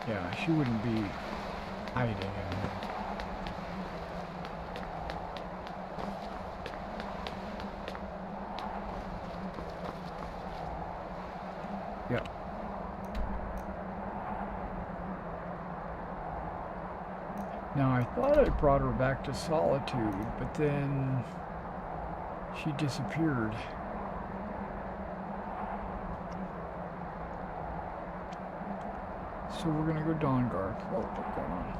Yeah, she wouldn't be hiding in there. Yeah. Now I thought I brought her back to Solitude, but then she disappeared. So we're gonna go Dawnguard. What's going on?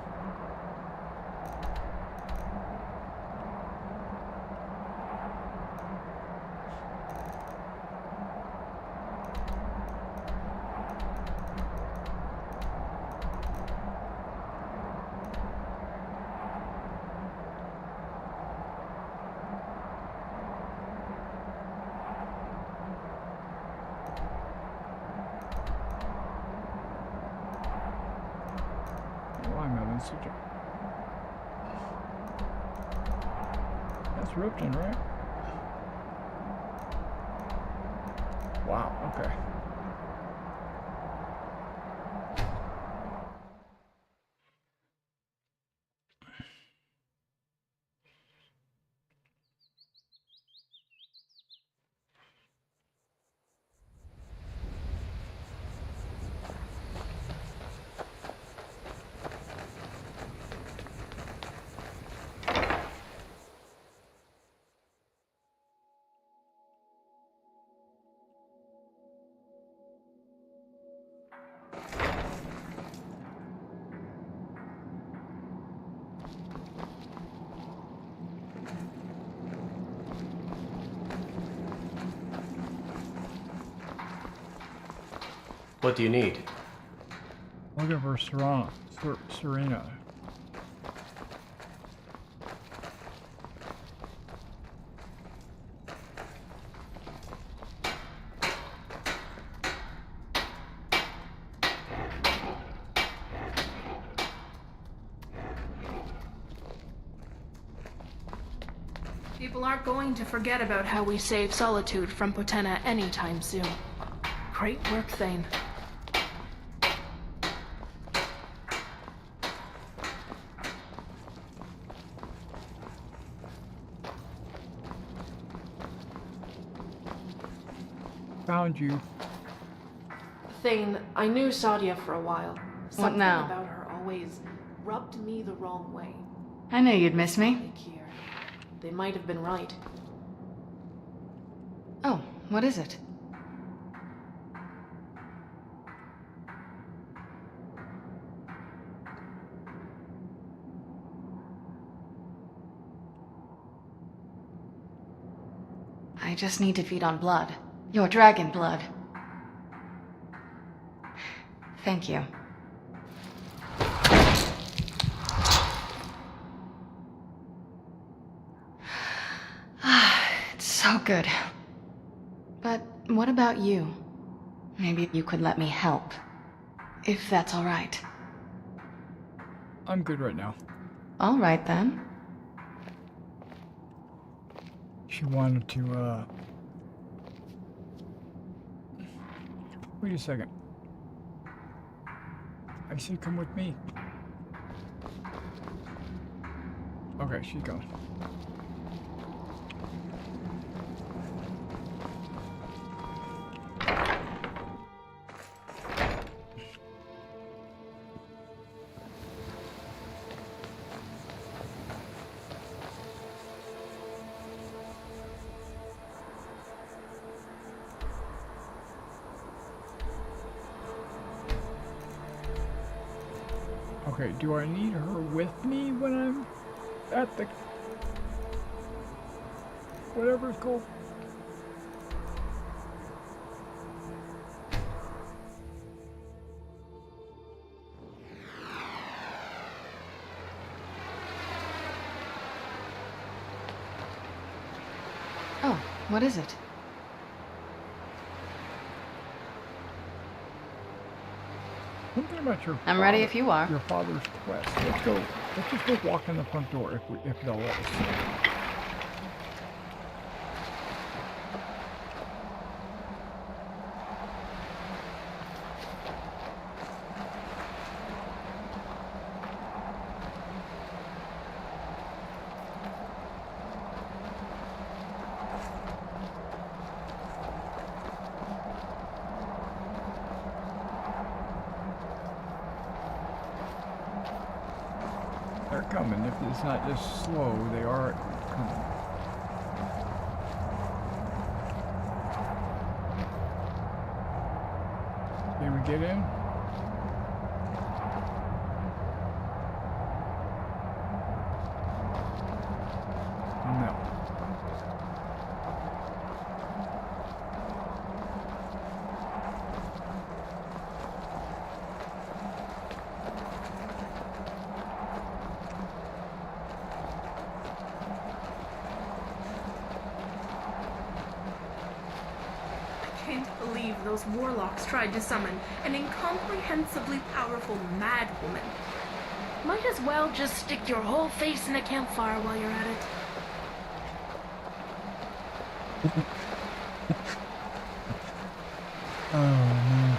That's Ripton, right? Wow, okay. What do you need? Looking for Serena. People aren't going to forget about how we saved Solitude from Potenna anytime soon. Great work, Thane. Found you. Thane, I knew Sadia for a while. Something now? about her always rubbed me the wrong way. I knew you'd miss me. Like here. They might have been right. What is it? I just need to feed on blood. Your dragon blood. Thank you. It's so good. But what about you? Maybe you could let me help. If that's all right. I'm good right now. All right then. She wanted to, Wait a second. I said come with me. Okay, she's gone. Okay, do I need her with me when I'm at the... whatever it's called? Oh, what is it? Something about your I'm ready if you are. Your father's quest. Let's go. Let's just go walk in the front door if they'll let us. They're coming. If it's not just slow, they are coming. Can we get in? No. I can't believe those warlocks tried to summon an incomprehensibly powerful mad woman. Might as well just stick your whole face in a campfire while you're at it. Oh man.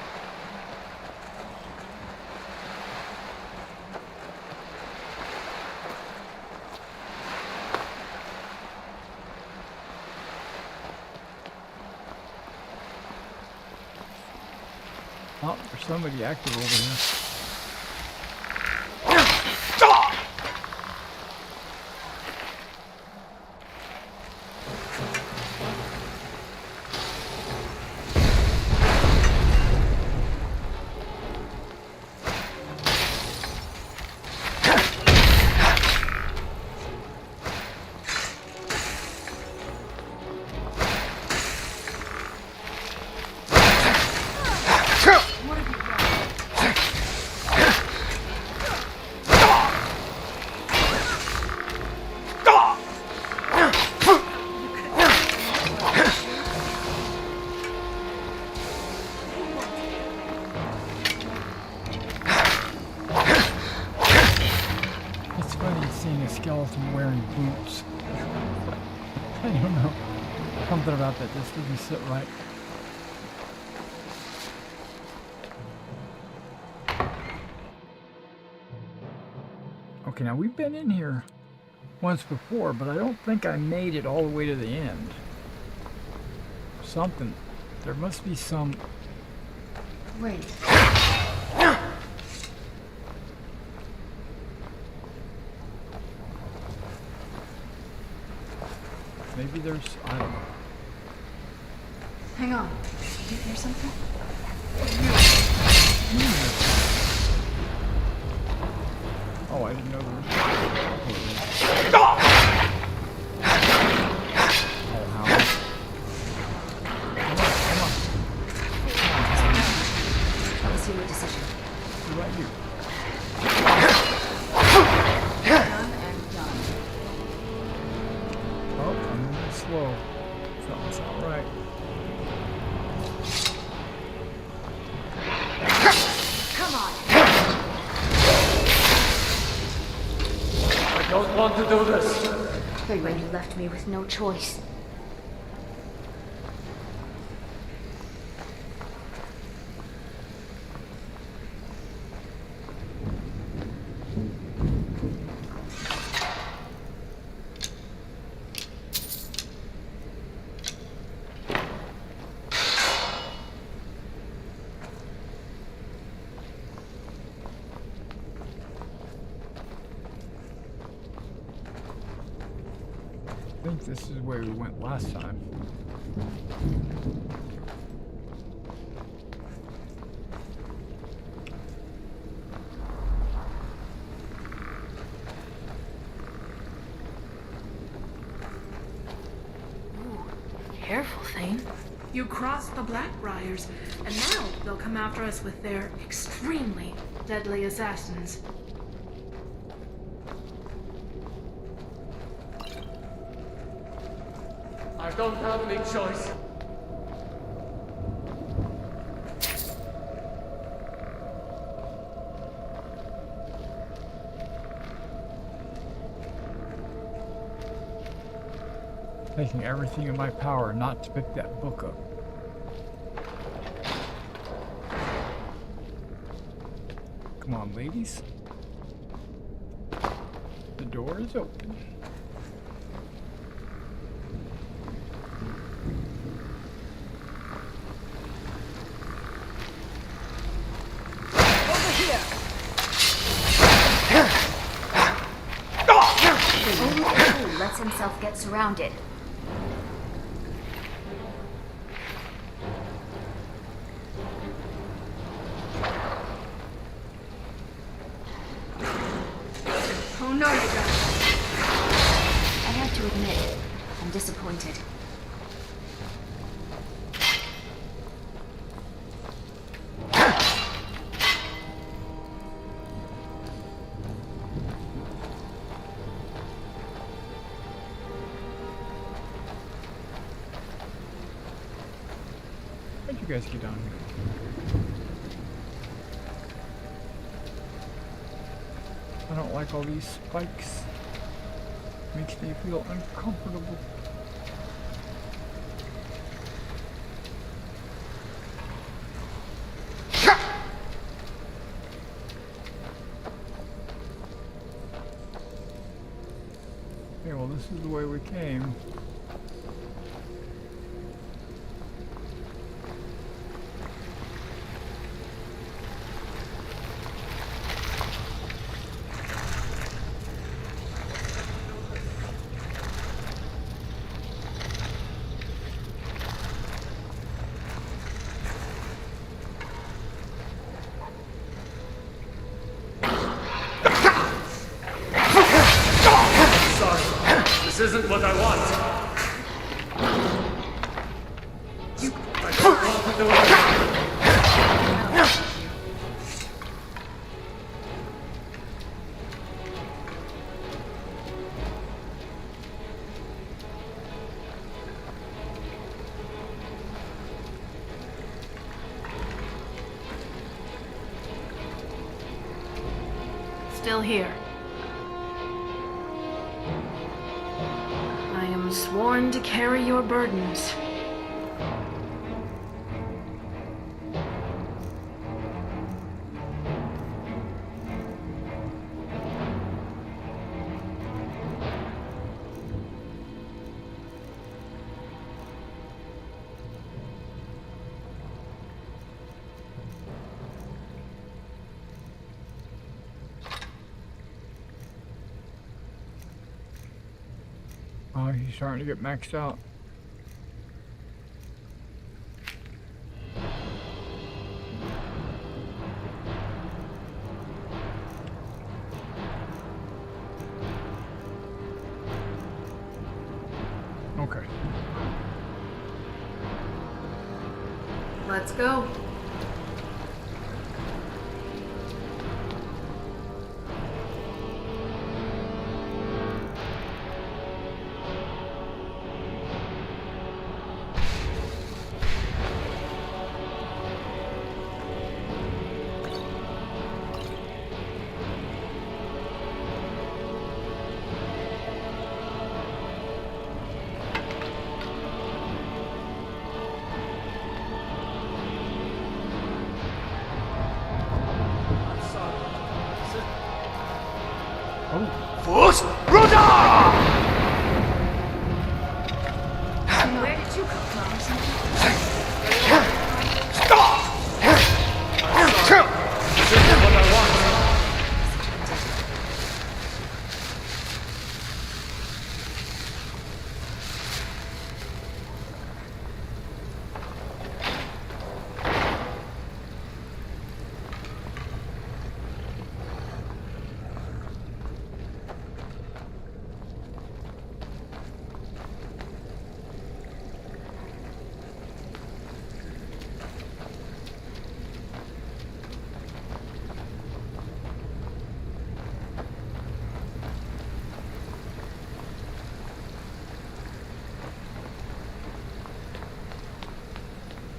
Oh, there's somebody active over here. Skeleton wearing boots. I don't know. Something about that just doesn't sit right. Okay, now we've been in here once before, but I don't think I made it all the way to the end. Something. There must be some... Wait. Maybe there's... I don't know. Hang on. Did you hear something? Oh, I didn't know there was... Oh, how? Come on. Let me see your decision. What about you? Done and done. Oh, I'm moving slow. Something's not right. Come on. I don't want to do this. When you left me with no choice. I think this is where we went last time. Careful, Thane. You crossed the Blackbriars, and now they'll come after us with their extremely deadly assassins. I don't have any choice. Taking everything in my power not to pick that book up. Come on, ladies. The door is open. Who lets himself get surrounded? Oh no, you guys. I have to admit, I'm disappointed. How'd you guys get down here? I don't like all these spikes. Makes me feel uncomfortable. Okay, well this is the way we came. This isn't what I want. I don't want to do it. Still here. I am sworn to carry your burdens. Oh, he's starting to get maxed out. Okay. Let's go. Force Rudder! Where did you come from? This isn't what I want.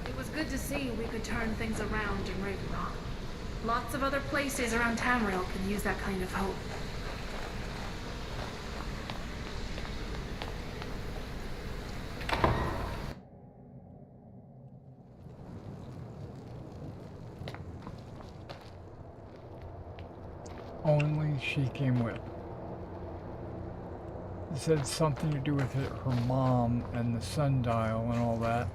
It was good to see we could turn things around in Ravenloft. Lots of other places around Tamriel can use that kind of hope. Only she came with. It said something to do with her mom and the sundial and all that.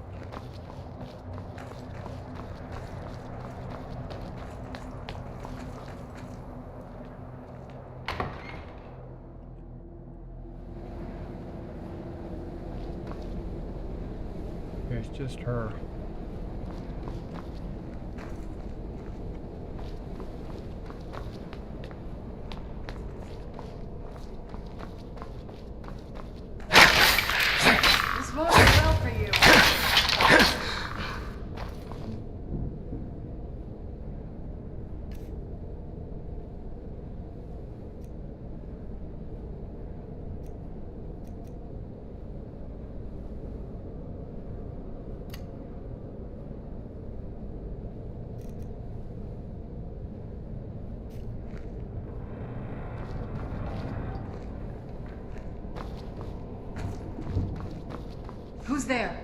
It's just her. This vote is well for you. Who's there?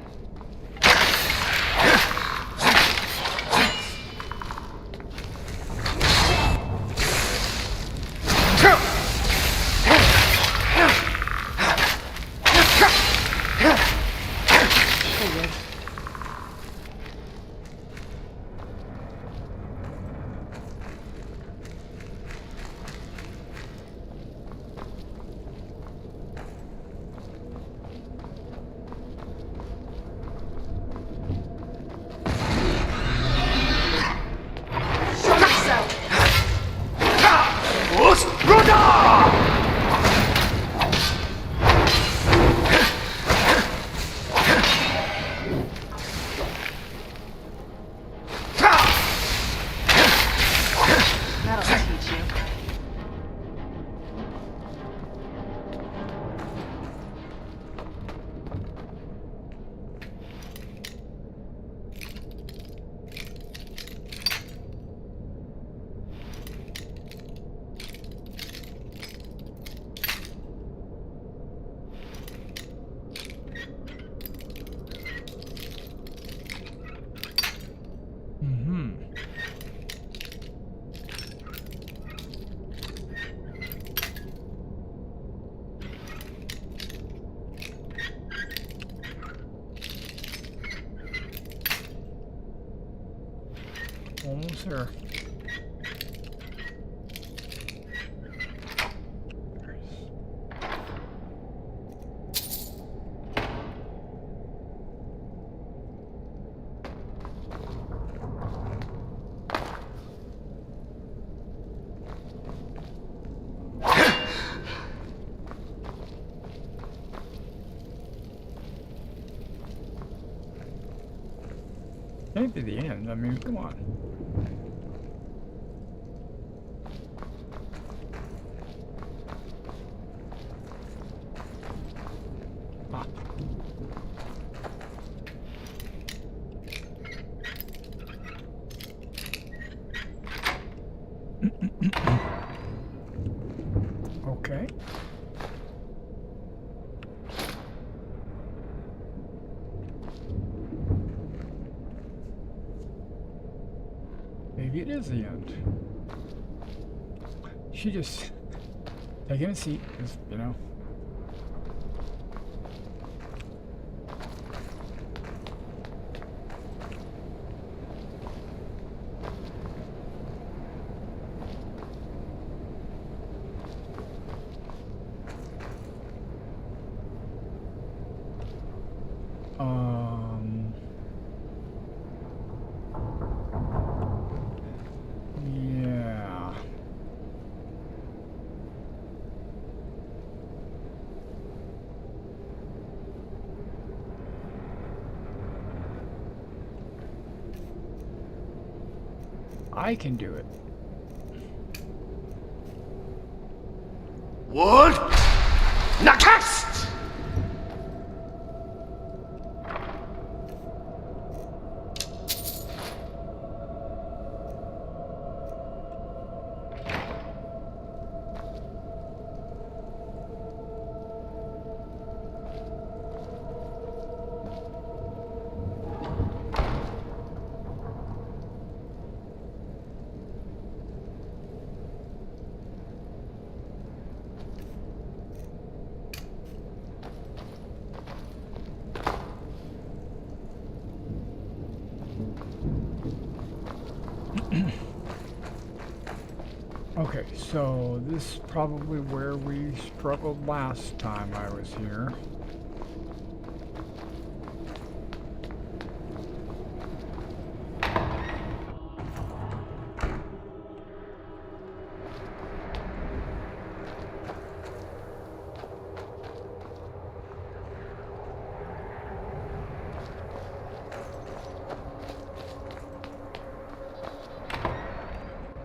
Almost there. Can't be the end. I mean, come on. Ah. Okay. Maybe it is the end. She just taking a seat, just, you know. Yeah. I can do it. What? Nakast! Okay, so this is probably where we struggled last time I was here.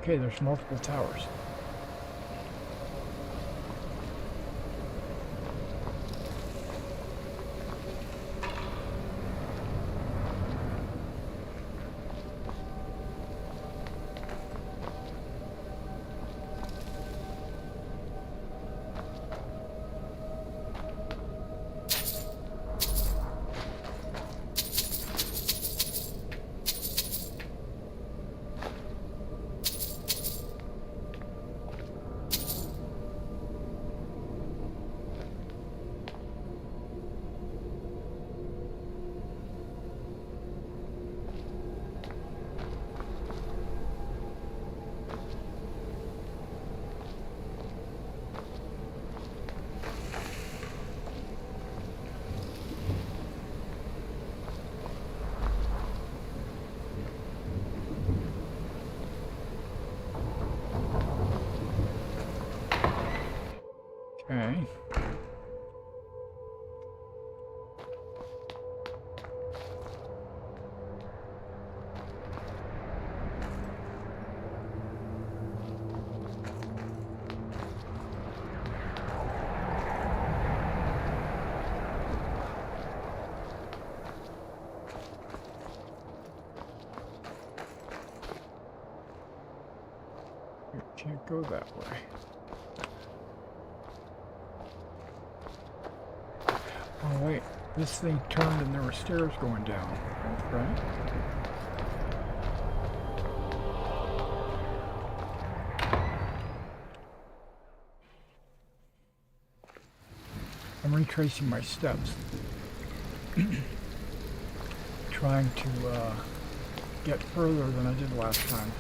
Okay, there's multiple towers. Okay. You can't go that way. Oh wait, this thing turned and there were stairs going down, right? I'm retracing my steps. Trying to get further than I did last time.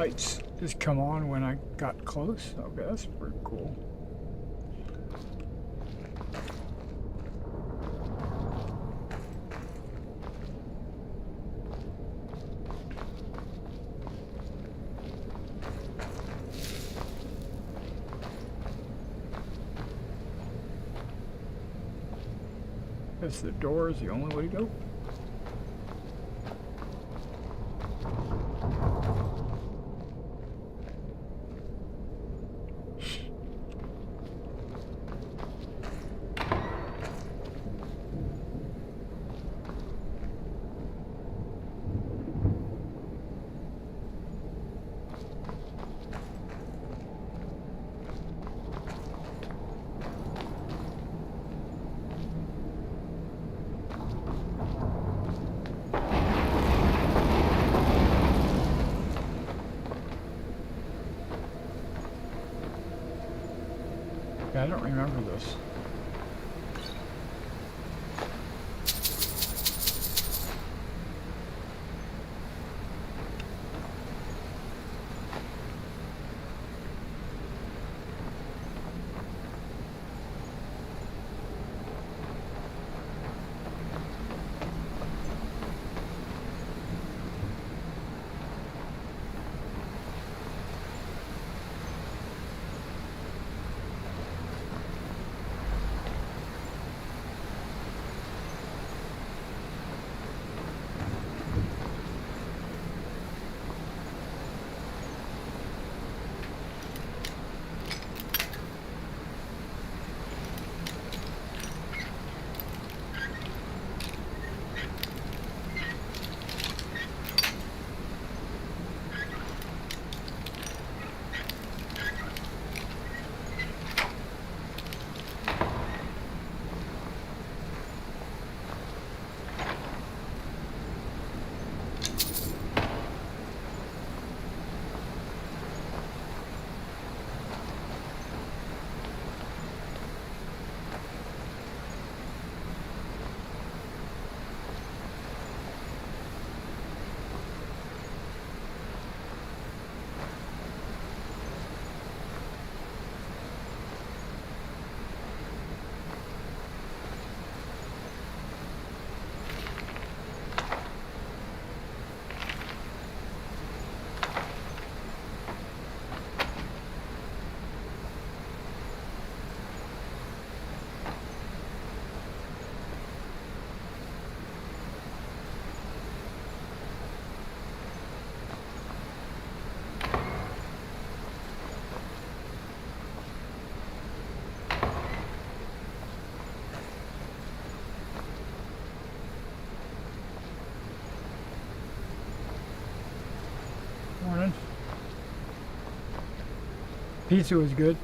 lights just come on when I got close. Okay, that's pretty cool. Guess the door is the only way to go. Yeah, I don't remember this. Morning. Pizza was good.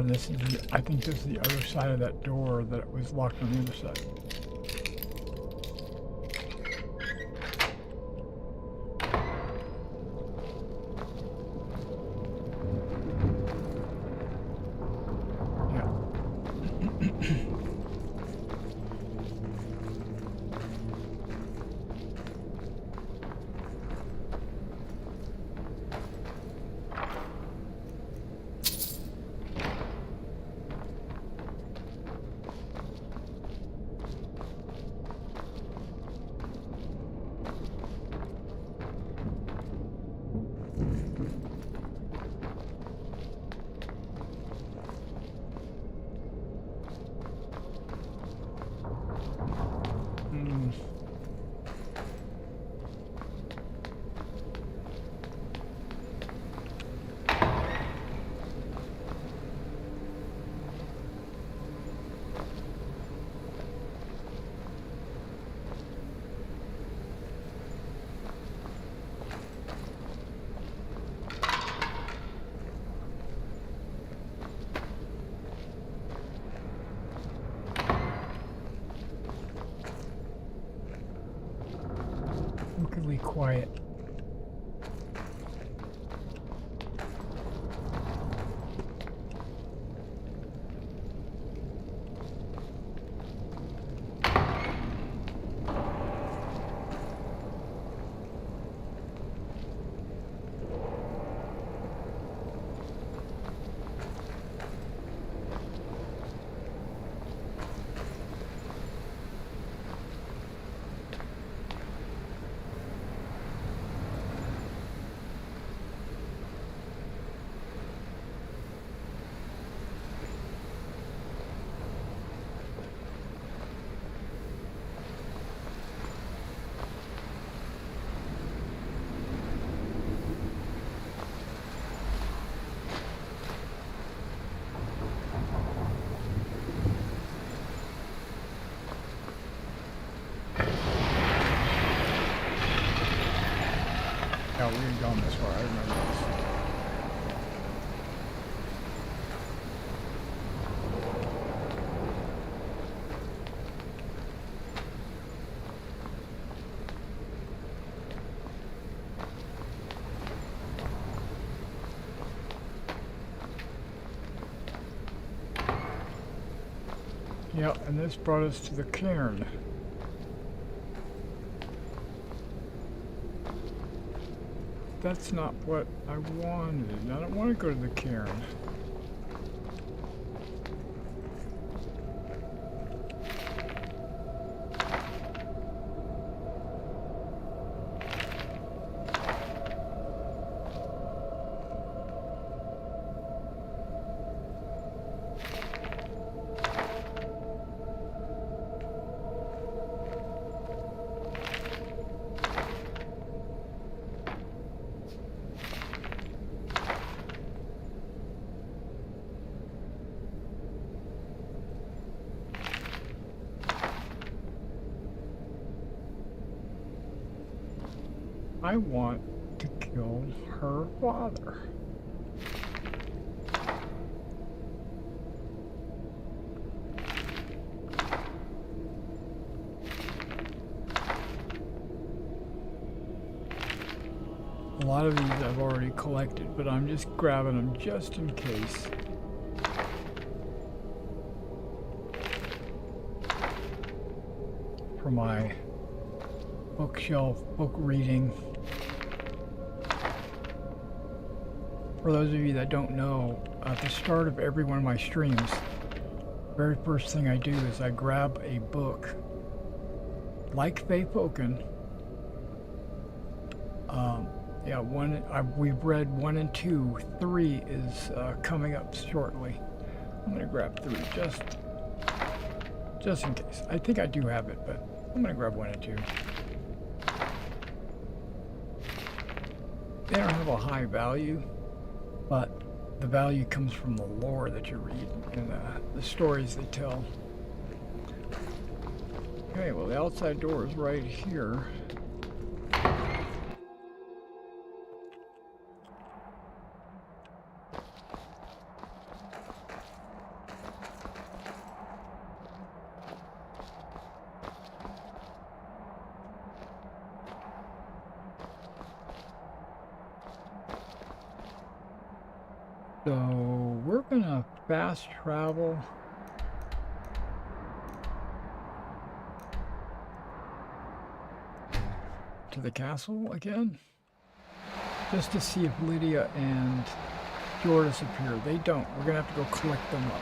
This is I think this is the other side of that door that was locked on the other side. Quiet. Yeah, we had gone this far, I remember this. Yeah, and this brought us to the cairn. That's not what I wanted. I don't want to go to the cairn. I want to kill her father. A lot of these I've already collected, but I'm just grabbing them just in case. For my bookshelf book reading. For those of you that don't know, at the start of every one of my streams, very first thing I do is I grab a book like Feyfolken. We've read 1 and 2. 3 is coming up shortly. I'm gonna grab 3 just in case. I think I do have it, but I'm gonna grab 1 and 2. They don't have a high value, but the value comes from the lore that you read and the stories they tell. Okay, well, the outside door is right here. So we're gonna fast travel to the castle again, just to see if Lydia and Jordas appear. They don't. We're gonna have to go collect them up.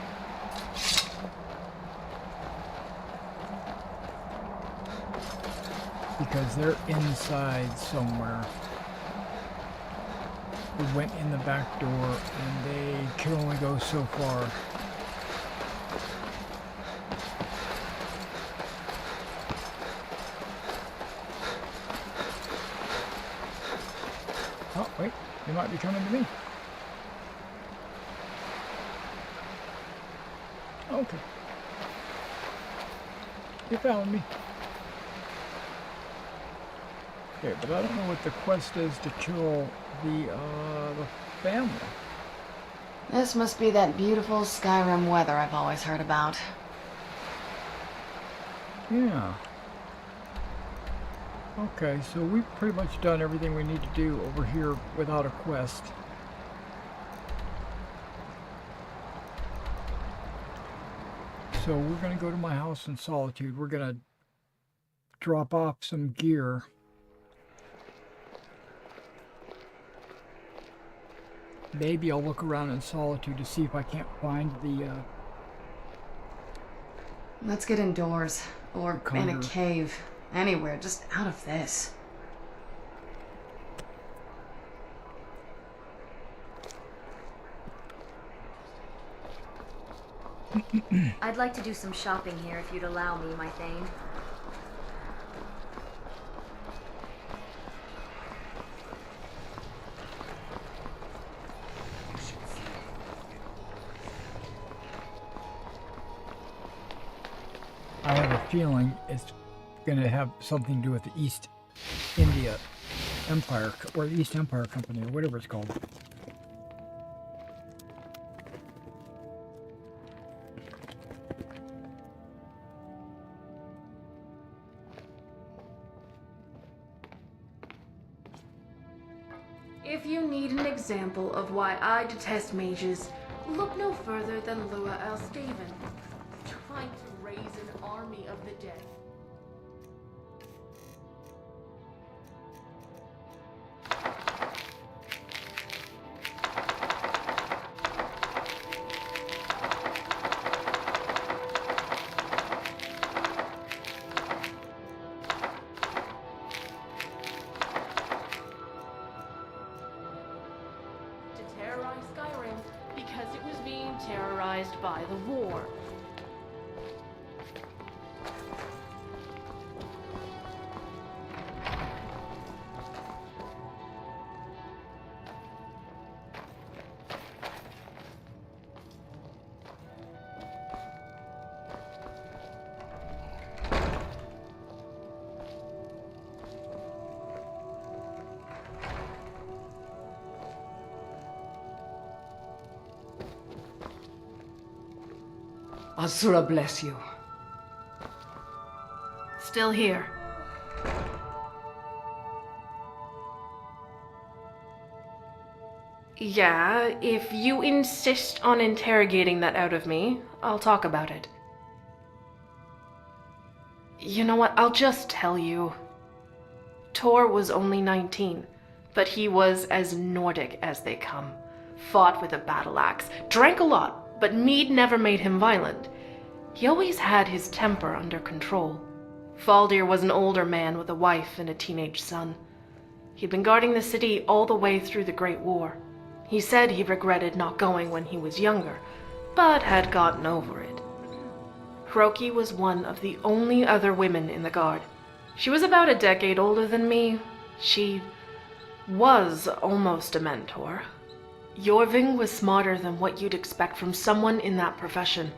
Because they're inside somewhere. We went in the back door and they can only go so far. Oh, wait, they might be coming to me. Okay. You found me. Okay, but I don't know what the quest is to kill the family. This must be that beautiful Skyrim weather I've always heard about. Yeah. Okay, so we've pretty much done everything we need to do over here without a quest. So we're going to go to my house in Solitude. We're going to drop off some gear. Maybe I'll look around in Solitude to see if I can't find the Let's get indoors. Or in a Conjure. cave. Anywhere, just out of this. I'd like to do some shopping here if you'd allow me, my Thane. I have a feeling it's going to have something to do with the East India Empire, or the East Empire Company, or whatever it's called. If you need an example of why I detest mages, look no further than Lua Elstaven, trying to raise an army of the dead. To terrorize Skyrim because it was being terrorized by the war. Asura bless you. Still here. Yeah, if you insist on interrogating that out of me, I'll talk about it. You know what, I'll just tell you. Tor was only 19, but he was as Nordic as they come. Fought with a battle axe, drank a lot, but mead never made him violent. He always had his temper under control. Faldir was an older man with a wife and a teenage son. He'd been guarding the city all the way through the Great War. He said he regretted not going when he was younger, but had gotten over it. Hiroki was one of the only other women in the guard. She was about a decade older than me. She was almost a mentor. Jorving was smarter than what you'd expect from someone in that profession.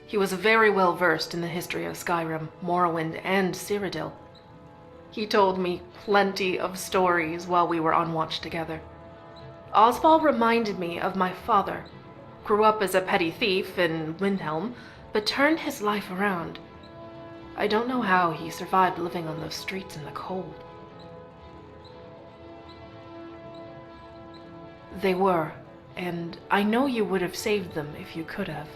He was very well versed in the history of Skyrim, Morrowind, and Cyrodiil. He told me plenty of stories while we were on watch together. Oswald reminded me of my father. Grew up as a petty thief in Windhelm, but turned his life around. I don't know how he survived living on those streets in the cold. They were, and I know you would have saved them if you could have.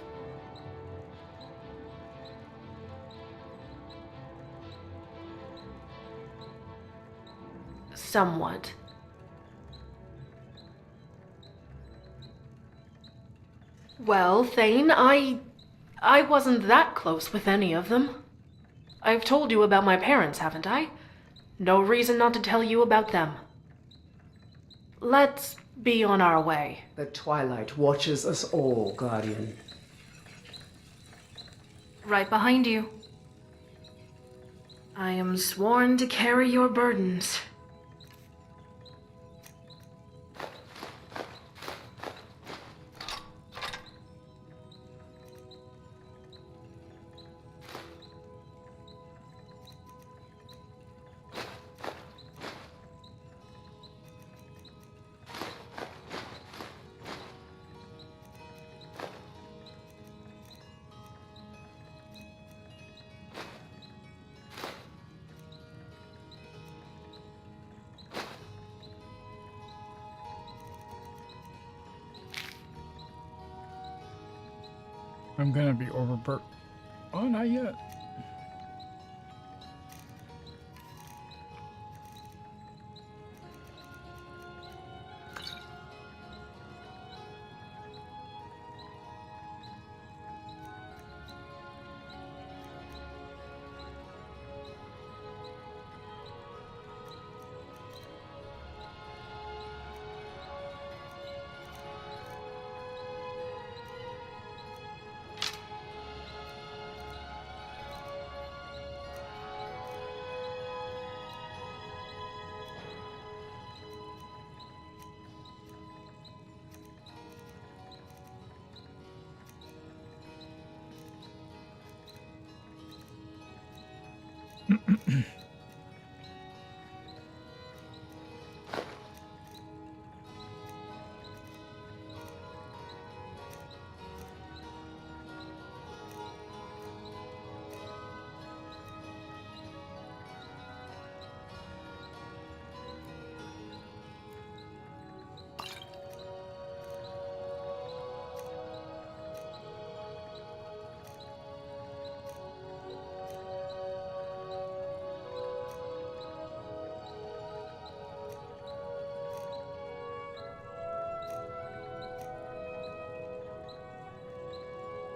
Somewhat. Well, Thane, I wasn't that close with any of them. I've told you about my parents, haven't I? No reason not to tell you about them. Let's be on our way. The twilight watches us all, Guardian. Right behind you. I am sworn to carry your burdens. I'm gonna be overburdened. Oh, not yet.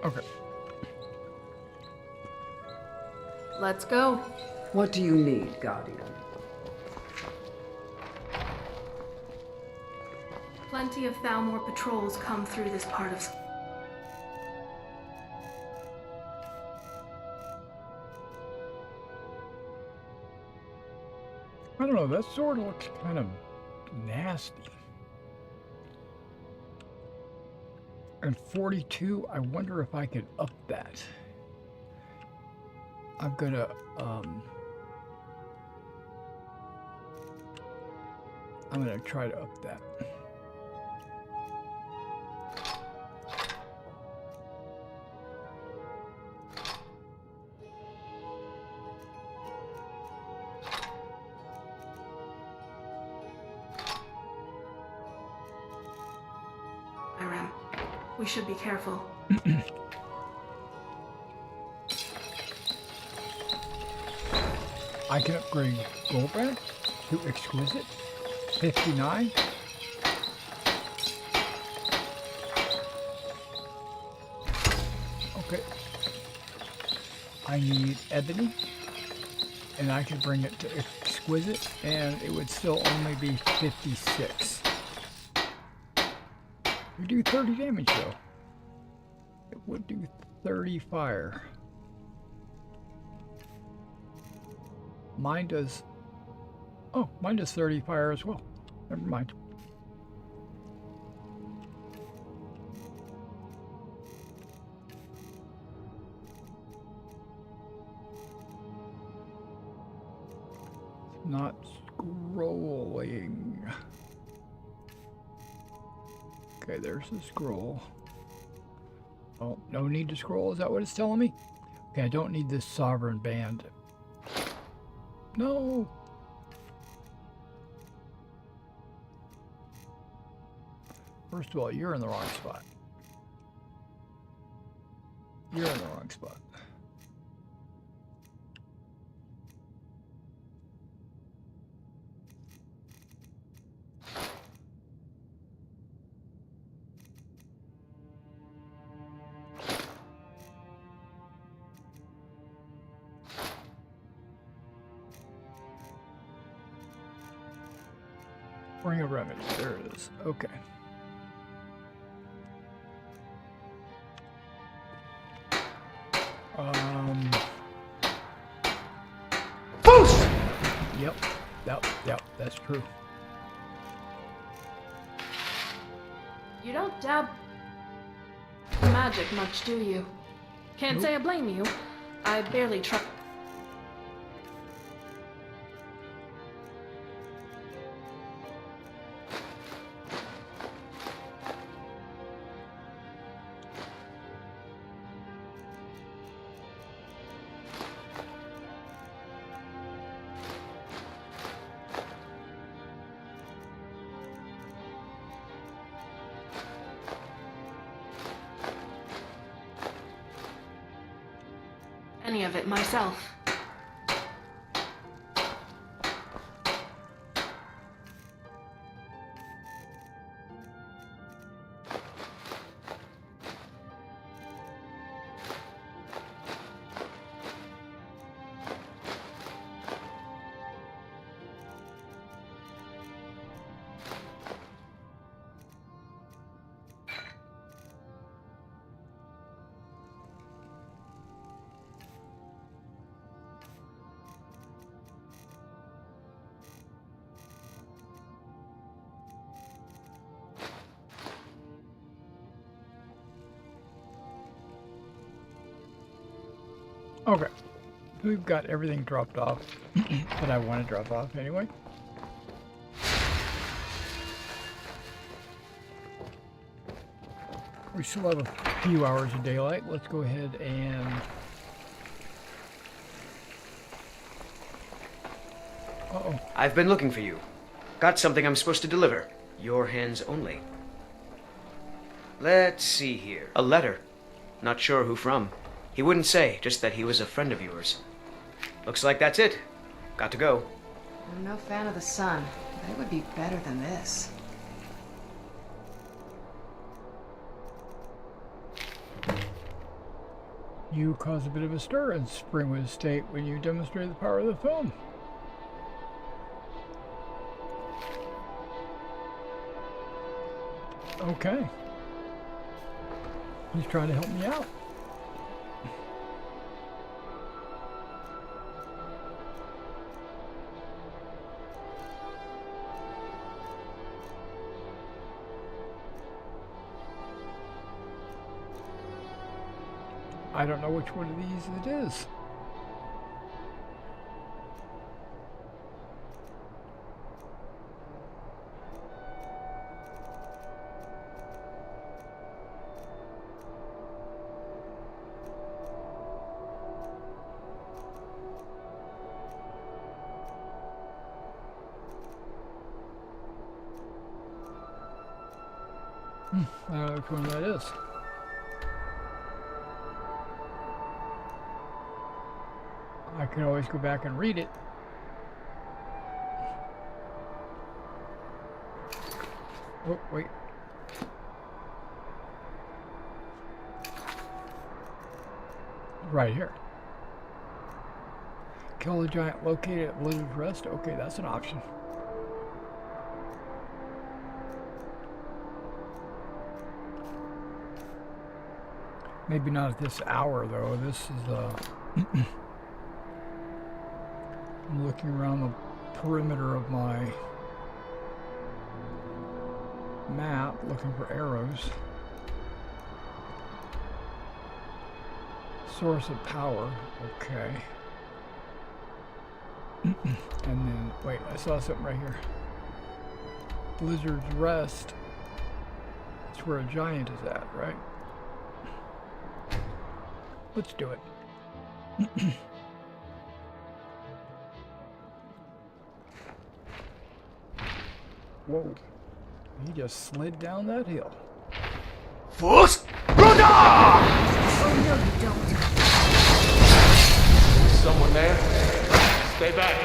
Okay. Let's go. What do you need, Guardian? Plenty of Thalmor patrols come through this part of... I don't know, that sword looks kind of nasty. And 42, I wonder if I could up that. I'm gonna, try to up that. We should be careful. I can upgrade Goldbrand to Exquisite. 59. Okay. I need Ebony. And I can bring it to Exquisite, and it would still only be 56. We do 30 damage though. It would do 30 fire. Mine does... Oh, mine does 30 fire as well. Never mind. It's not scrolling. Okay, there's the scroll. Oh, no need to scroll, is that what it's telling me? Okay, I don't need this sovereign band. No! First of all, you're in the wrong spot. You're in the wrong spot. Ring of Remedy, there it is. Okay. Boost! Yep, that's true. You don't dab magic much, do you? Can't say I blame you. I barely try. Any of it myself. Okay, we've got everything dropped off that I want to drop off anyway. We still have a few hours of daylight. Let's go ahead and uh-oh. I've been looking for you. Got something I'm supposed to deliver. Your hands only. Let's see here. A letter. Not sure who from. He wouldn't say, just that he was a friend of yours. Looks like that's it. Got to go. I'm no fan of the sun, but it would be better than this. You caused a bit of a stir in Springwood State when you demonstrated the power of the film. Okay. He's trying to help me out. I don't know which one of these it is. I don't know which one that is. I can always go back and read it. Oh, wait. Right here. Kill a giant located at Lydia's Rest. Okay, that's an option. Maybe not at this hour, though. This is, I'm looking around the perimeter of my map, looking for arrows. Source of power, okay. And then, wait, I saw something right here. Blizzard's Rest. That's where a giant is at, right? Let's do it. Whoa. He just slid down that hill. Force! Oh no, you don't. Someone there? Stay back.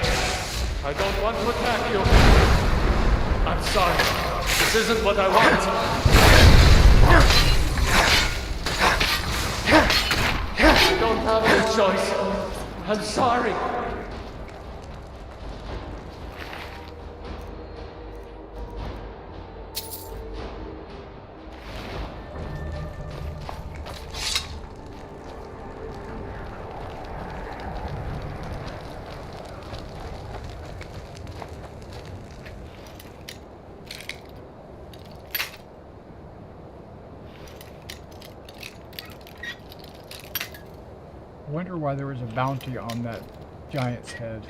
I don't want to attack you. I'm sorry. This isn't what I want. I don't have any choice. I'm sorry. I wonder why there was a bounty on that giant's head.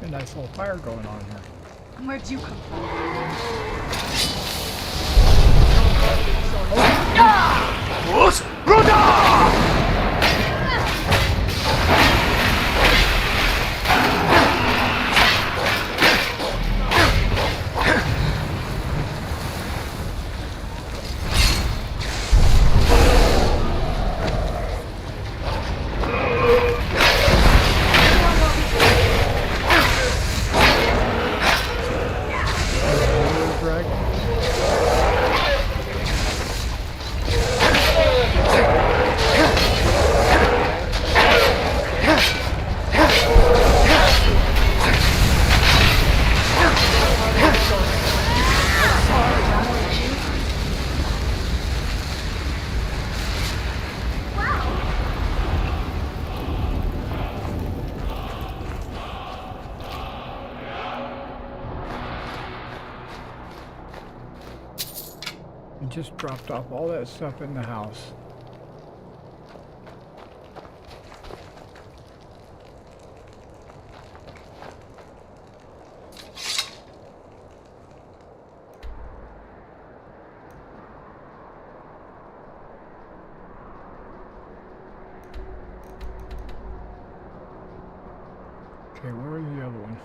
A nice little fire going on here. Where'd you come from? Force! Brother! Just dropped off all that stuff in the house. Okay, where is the other one?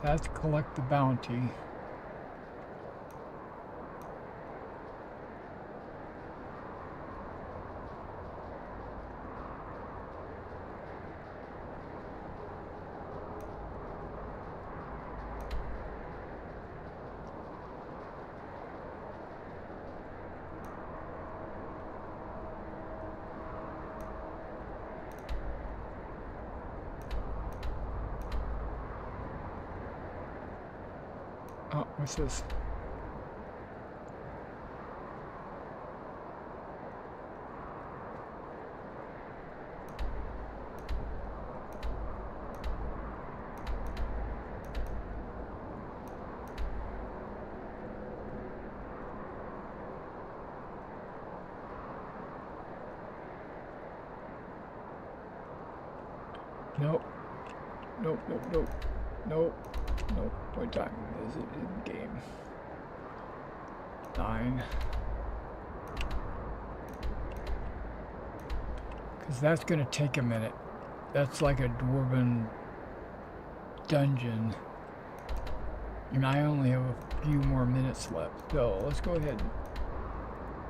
That's collect the bounty. Oh, what's this? Nope. Nope, nope, nope. Nope. Nope. What time is it in game? 9. Because that's going to take a minute. That's like a dwarven dungeon. And I only have a few more minutes left. So let's go ahead.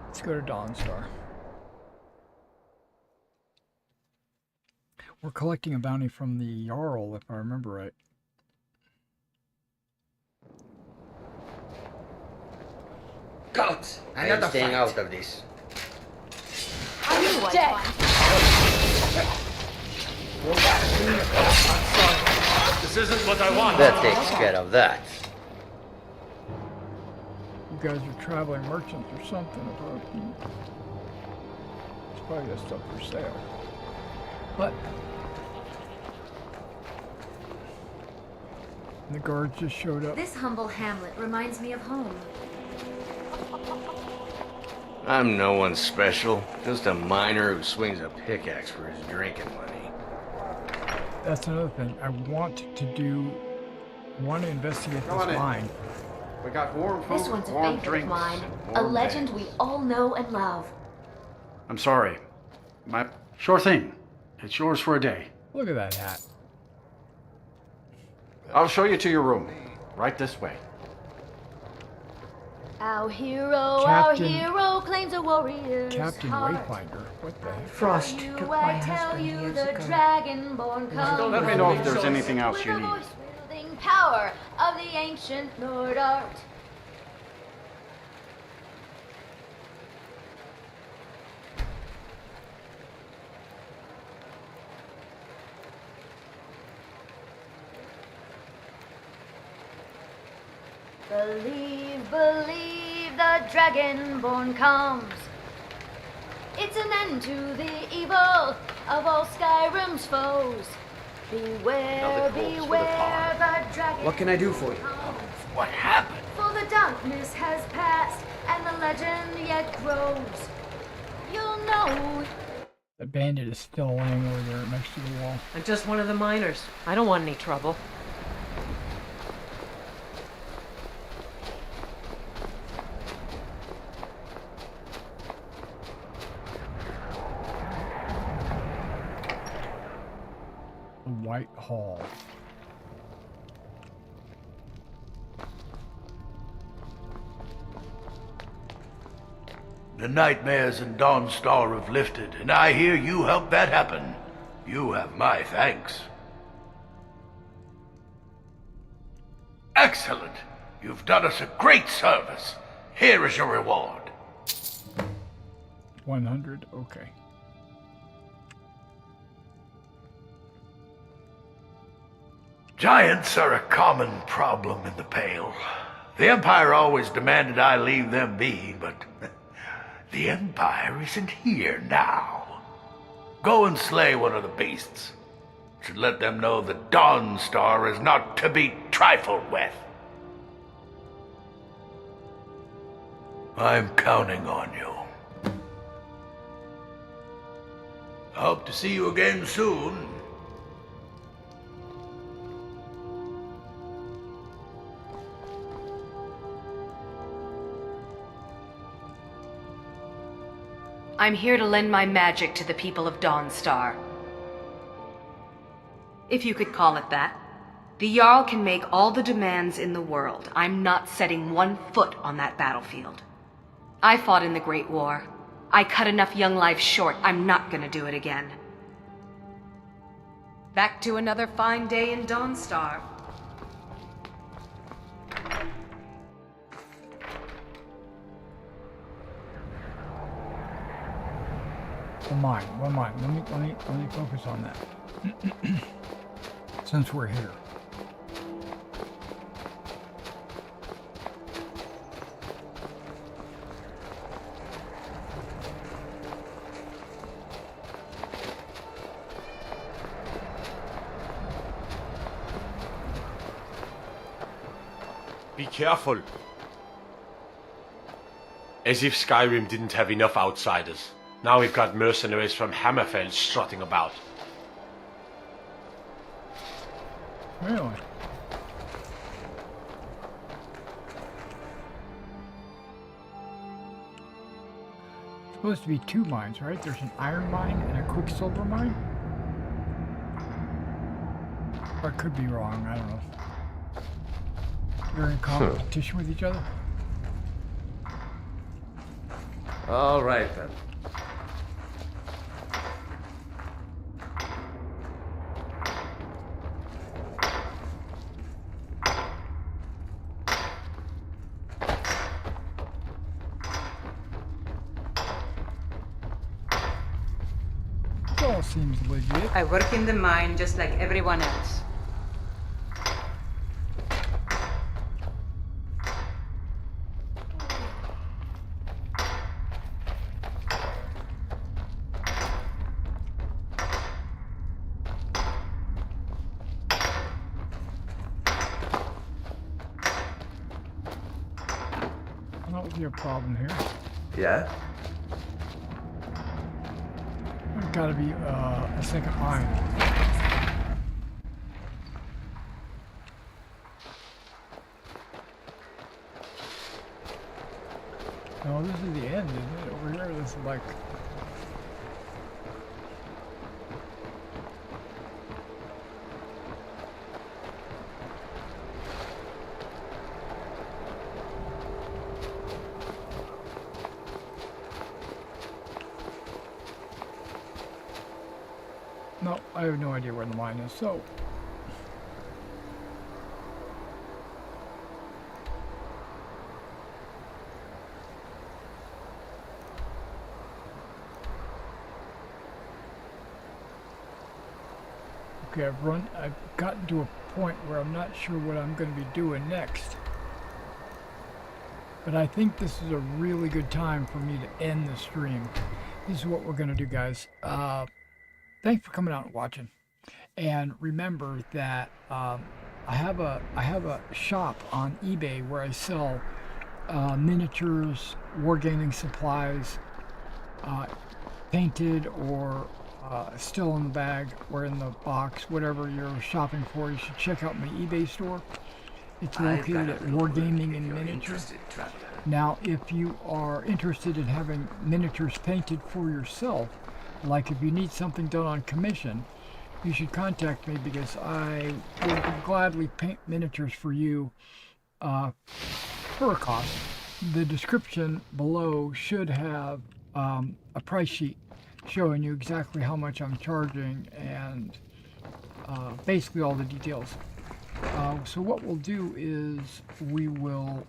Let's go to Dawnstar. We're collecting a bounty from the Jarl, if I remember right. God, I am staying out of this. Are you dead? This isn't what I want. That takes care of that. guys are traveling merchants or something. It's probably got stuff for sale. But the guards just showed up. This humble hamlet reminds me of home. I'm no one special, just a miner who swings a pickaxe for his drinking money. That's another thing. I want to investigate this mine. We got warm food, This one's a warm favorite drinks, of mine. warm A legend beds. we all know and love. I'm sorry. Sure thing. It's yours for a day. Look at that hat. I'll show you to your room. Right this way. Our hero, claims a warrior's Captain heart. Wayfinder. What the heck? Frost You, took I my tell husband you, years the ago. dragonborn comes. Let me know if there's anything else with you the need. voice-wielding power of the ancient Nord art. Believe, believe, the dragonborn comes. It's an end to the evil of all Skyrim's foes. Beware, beware, the dragon. What can I do for you? What happened? For the darkness has passed, and the legend yet grows. You'll know. The bandit is still laying over there next to the wall. I'm just one of the miners. I don't want any trouble. The White Hall. The nightmares in Dawnstar have lifted, and I hear you helped that happen. You have my thanks. Excellent! You've done us a great service. Here is your reward. 100? Okay. Giants are a common problem in the Pale. The Empire always demanded I leave them be, but the Empire isn't here now. Go and slay one of the beasts. Should let them know that Dawnstar is not to be trifled with. I'm counting on you. Hope to see you again soon. I'm here to lend my magic to the people of Dawnstar. If you could call it that. The Jarl can make all the demands in the world. I'm not setting one foot on that battlefield. I fought in the Great War. I cut enough young lives short. I'm not gonna do it again. Back to another fine day in Dawnstar. One mine. Let me focus on that. Since we're here. Be careful. As if Skyrim didn't have enough outsiders. Now we've got mercenaries from Hammerfell strutting about. Really? It's supposed to be two mines, right? There's an iron mine and a quicksilver mine? Or I could be wrong, I don't know. They're in competition with each other? All right then. It all seems legit. I work in the mine just like everyone else. see a problem here. Yeah? There's gotta be a second line. No, this is the end, isn't it? Over here, this is like... No, I have no idea where the mine is, so... Okay, I've gotten to a point where I'm not sure what I'm going to be doing next. But I think this is a really good time for me to end the stream. This is what we're going to do, guys. Thanks for coming out and watching. And remember that I have a shop on eBay where I sell miniatures, wargaming supplies, painted or still in the bag or in the box, whatever you're shopping for. You should check out my eBay store. It's located at Wargaming and Miniatures. Now, if you are interested in having miniatures painted for yourself, like if you need something done on commission, you should contact me because I will gladly paint miniatures for you for a cost. The description below should have a price sheet showing you exactly how much I'm charging and basically all the details. So what we'll do is we will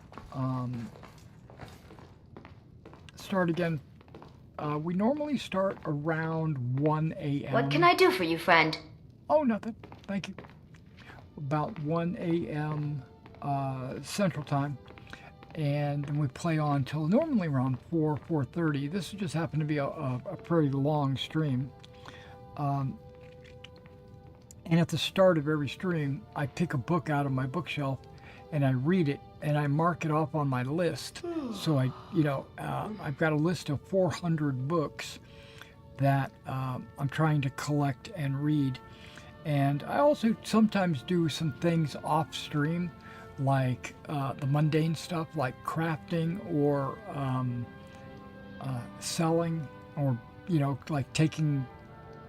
start again. We normally start around 1 a.m. What can I do for you, friend? Oh, nothing. Thank you. About 1 a.m. Central Time. And then we play on till normally around 4:30. This just happened to be a pretty long stream. And at the start of every stream, I pick a book out of my bookshelf and I read it and I mark it off on my list. So I've got a list of 400 books that I'm trying to collect and read. And I also sometimes do some things off stream, like the mundane stuff like crafting or selling, or like taking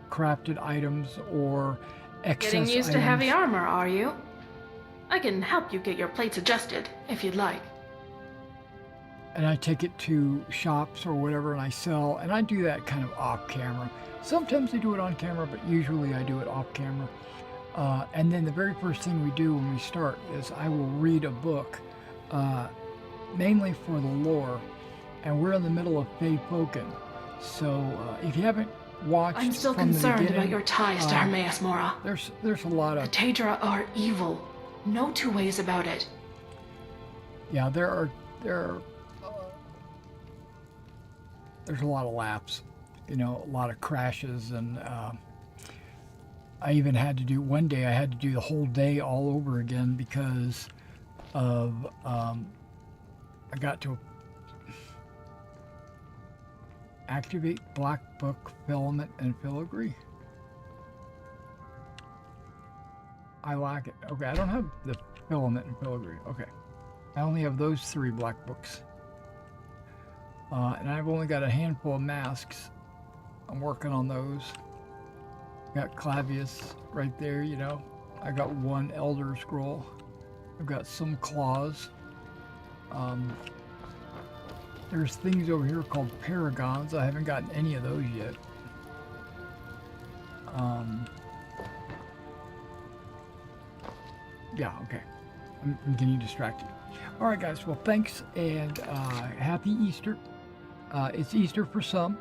crafted items or excess Getting used to items. heavy armor, are you? I can help you get your plates adjusted, if you'd like. And I take it to shops or whatever and I sell, and I do that kind of off camera. Sometimes I do it on camera, but usually I do it off camera. And then the very first thing we do when we start is I will read a book, mainly for the lore, and we're in the middle of Feyfolken. So if you haven't watched, I'm still from the concerned beginning, about your ties to Hermaeus Mora. There's a lot of... Cathedral are evil. No two ways about it. Yeah, there's a lot of laps, a lot of crashes, and I even had to do, one day I had to do the whole day all over again because of, I got to activate Black Book, Filament, and Filigree. I like it. Okay, I don't have the Filament and Filigree. Okay. I only have those 3 black books. And I've only got a handful of masks. I'm working on those. Got Clavius right there, I got 1 Elder Scroll. I've got some claws. There's things over here called Paragons. I haven't gotten any of those yet. Yeah, okay. I'm getting distracted. All right, guys. Well, thanks, and happy Easter. It's Easter for some.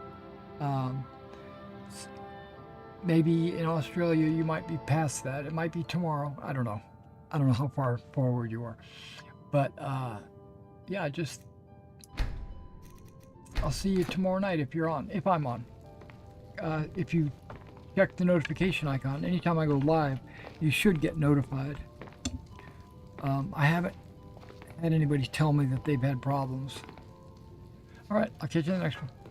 Maybe in Australia you might be past that. It might be tomorrow. I don't know. I don't know how far forward you are. But yeah, I'll see you tomorrow night if you're on. If I'm on. If you check the notification icon, anytime I go live, you should get notified. I haven't had anybody tell me that they've had problems. Alright, I'll catch you in the next one.